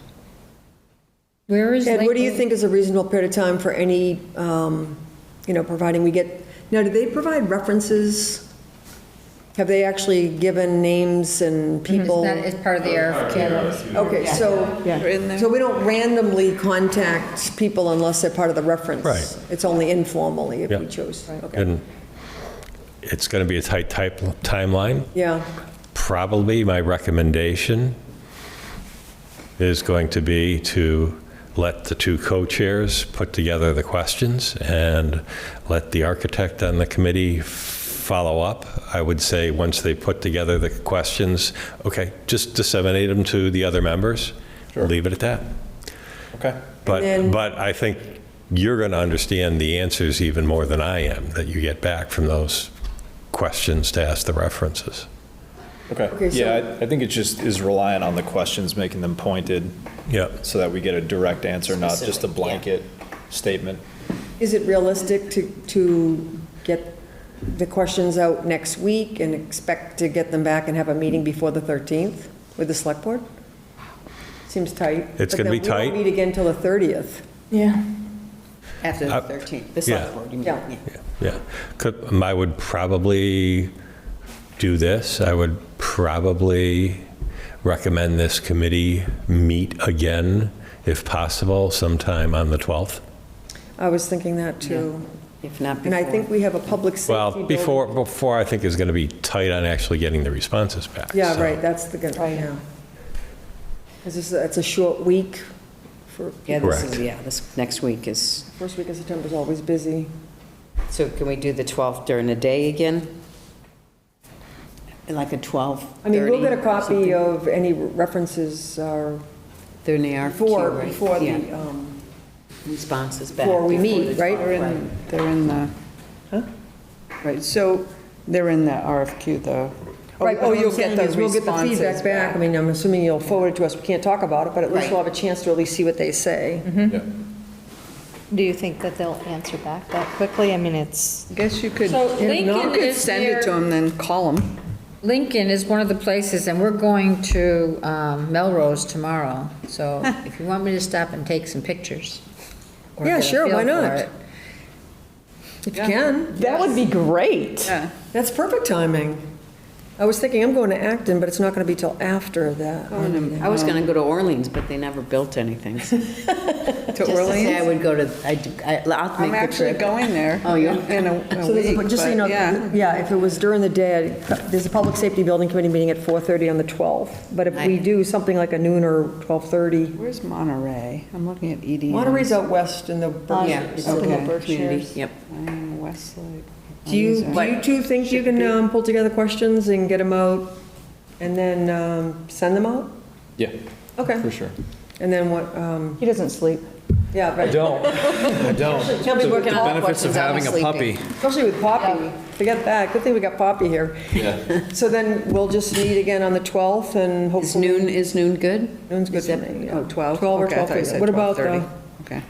Where is Ed, what do you Lincoln? think is a reasonable period of time for any, providing we get, now, do they provide references? Have they actually given names and people? That is part of the RFQ. Okay, so we don't randomly contact people unless they're part of the reference. Right. It's only informally if Yeah. we chose. Okay. And it's going to be a tight timeline. Yeah, Probably my recommendation is going to be to let the two co-chairs put together the questions and let the architect on the committee follow up. I would say once they put together the questions, okay, just disseminate them to the other members. Sure. Leave it at that. Okay. But I think you're going to understand the answers even more than I am that you get back from those questions to ask the references. Okay, so- yeah, I think it just is reliant on the questions, making them pointed. Yeah. So that we get a direct answer, not just a Specific, yeah. blanket statement. is it realistic to get the questions out next week and expect to get them back and have a meeting before the 13th with the select board? Seems tight. It's gonna be But then we tight. won't meet again till the 30th. Yeah. After the 13th, the select yeah. board, you mean? Yeah. Yeah. I would probably do this. I would probably recommend this committee meet again, if possible, sometime on the 12th. I was thinking that too. If not And before. I think we have a public safety Well, building. before I think is going to be tight on actually getting the responses back. Yeah, so. right, that's the good, yeah. Because it's a short week for, Yeah, Correct. this next week is, first week of September is always busy. so can we do the 12th during the day again? Like a 12:30? I mean, we'll get a copy something? of any references They're in the RFQ, before, right? before Yeah. the, Responses back. before we before meet, the right? 12th, They're in the, right, so they're in the RFQ, though. Right, but what you'll I'm get saying the is we'll get the responses feedback back. I mean, I'm assuming you'll forward it to us. We can't talk about it, but at least Right. we'll have a chance to at least see what they say. Yeah. Do you think that they'll answer back that quickly? I mean, it's, I guess you could, So you Lincoln could is send it to near- them, then call them. Lincoln is one of the places, and we're going to Melrose tomorrow, so if you want me to stop and take some pictures. or Yeah, get a sure, feel why for not? it. If you can. That would be great. Yeah. That's perfect timing. I was thinking I'm going to Acton, but it's not going to be till after that. I was going to go to Orleans, but they never built anything. So To just to say I Orleans? would go to, I'll I'm make the actually trip. going there. Oh, you are? In a So there's week, just so you know, but yeah. yeah, if it was during the day, there's a Public Safety Building Committee meeting at 4:30 on the 12th. But if we do something like a noon or 12:30, Where's Monterey? I'm looking at EDM. Monterey's out west in the Yeah, Berkshires. it's in the Okay. community, yep. Westlake. Do you two think you can pull together questions and get them out and then send them out? Yeah, Okay. for sure. And then what, He doesn't sleep. yeah, I right. don't. I don't. He'll be The working all the benefits of questions, I'm having a sleeping. puppy. Especially with Poppy. Forget that. Good thing we got Poppy here. Yeah. So then we'll just meet again on the 12th and Is hopefully. noon good? Noon's good Is for that- me. Oh, 12? 12 or Okay, I thought you 12:30. said What about 12:30. Okay.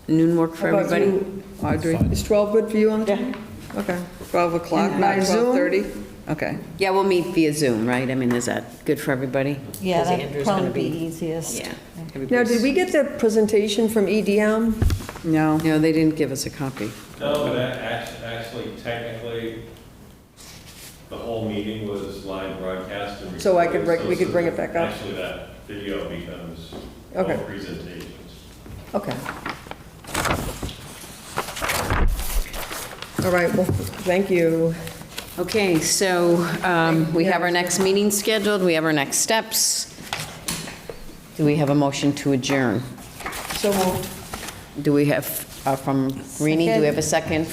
Noon work for How about everybody? you? Audrey, Is 12 good for you on the 12th? Okay. 12 o'clock, And not by Zoom? 12:30? Okay. Yeah, we'll meet via Zoom, right? I mean, is that good for everybody? yeah, 'Cause that'd Andrew's gonna probably be easiest. Yeah. Now, did we get the presentation from EDM? No. No, they didn't give us a copy. No, but actually, technically, the whole meeting was live broadcast and So we could bring it back up? Actually, that video becomes Okay. all presentations. Okay. All right, well, thank you. Okay, so we have our next meeting scheduled, we have our next steps. Do we have a motion to adjourn? So moved. Do we have, from Rini, do we have a second?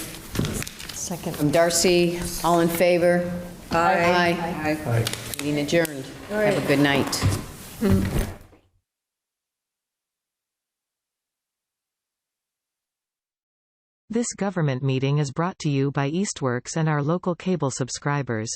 Second. From Darcy, all in favor? Aye. Aye. Meeting adjourned. Have a good night. This government meeting is brought to you by Eastworks and our local cable subscribers.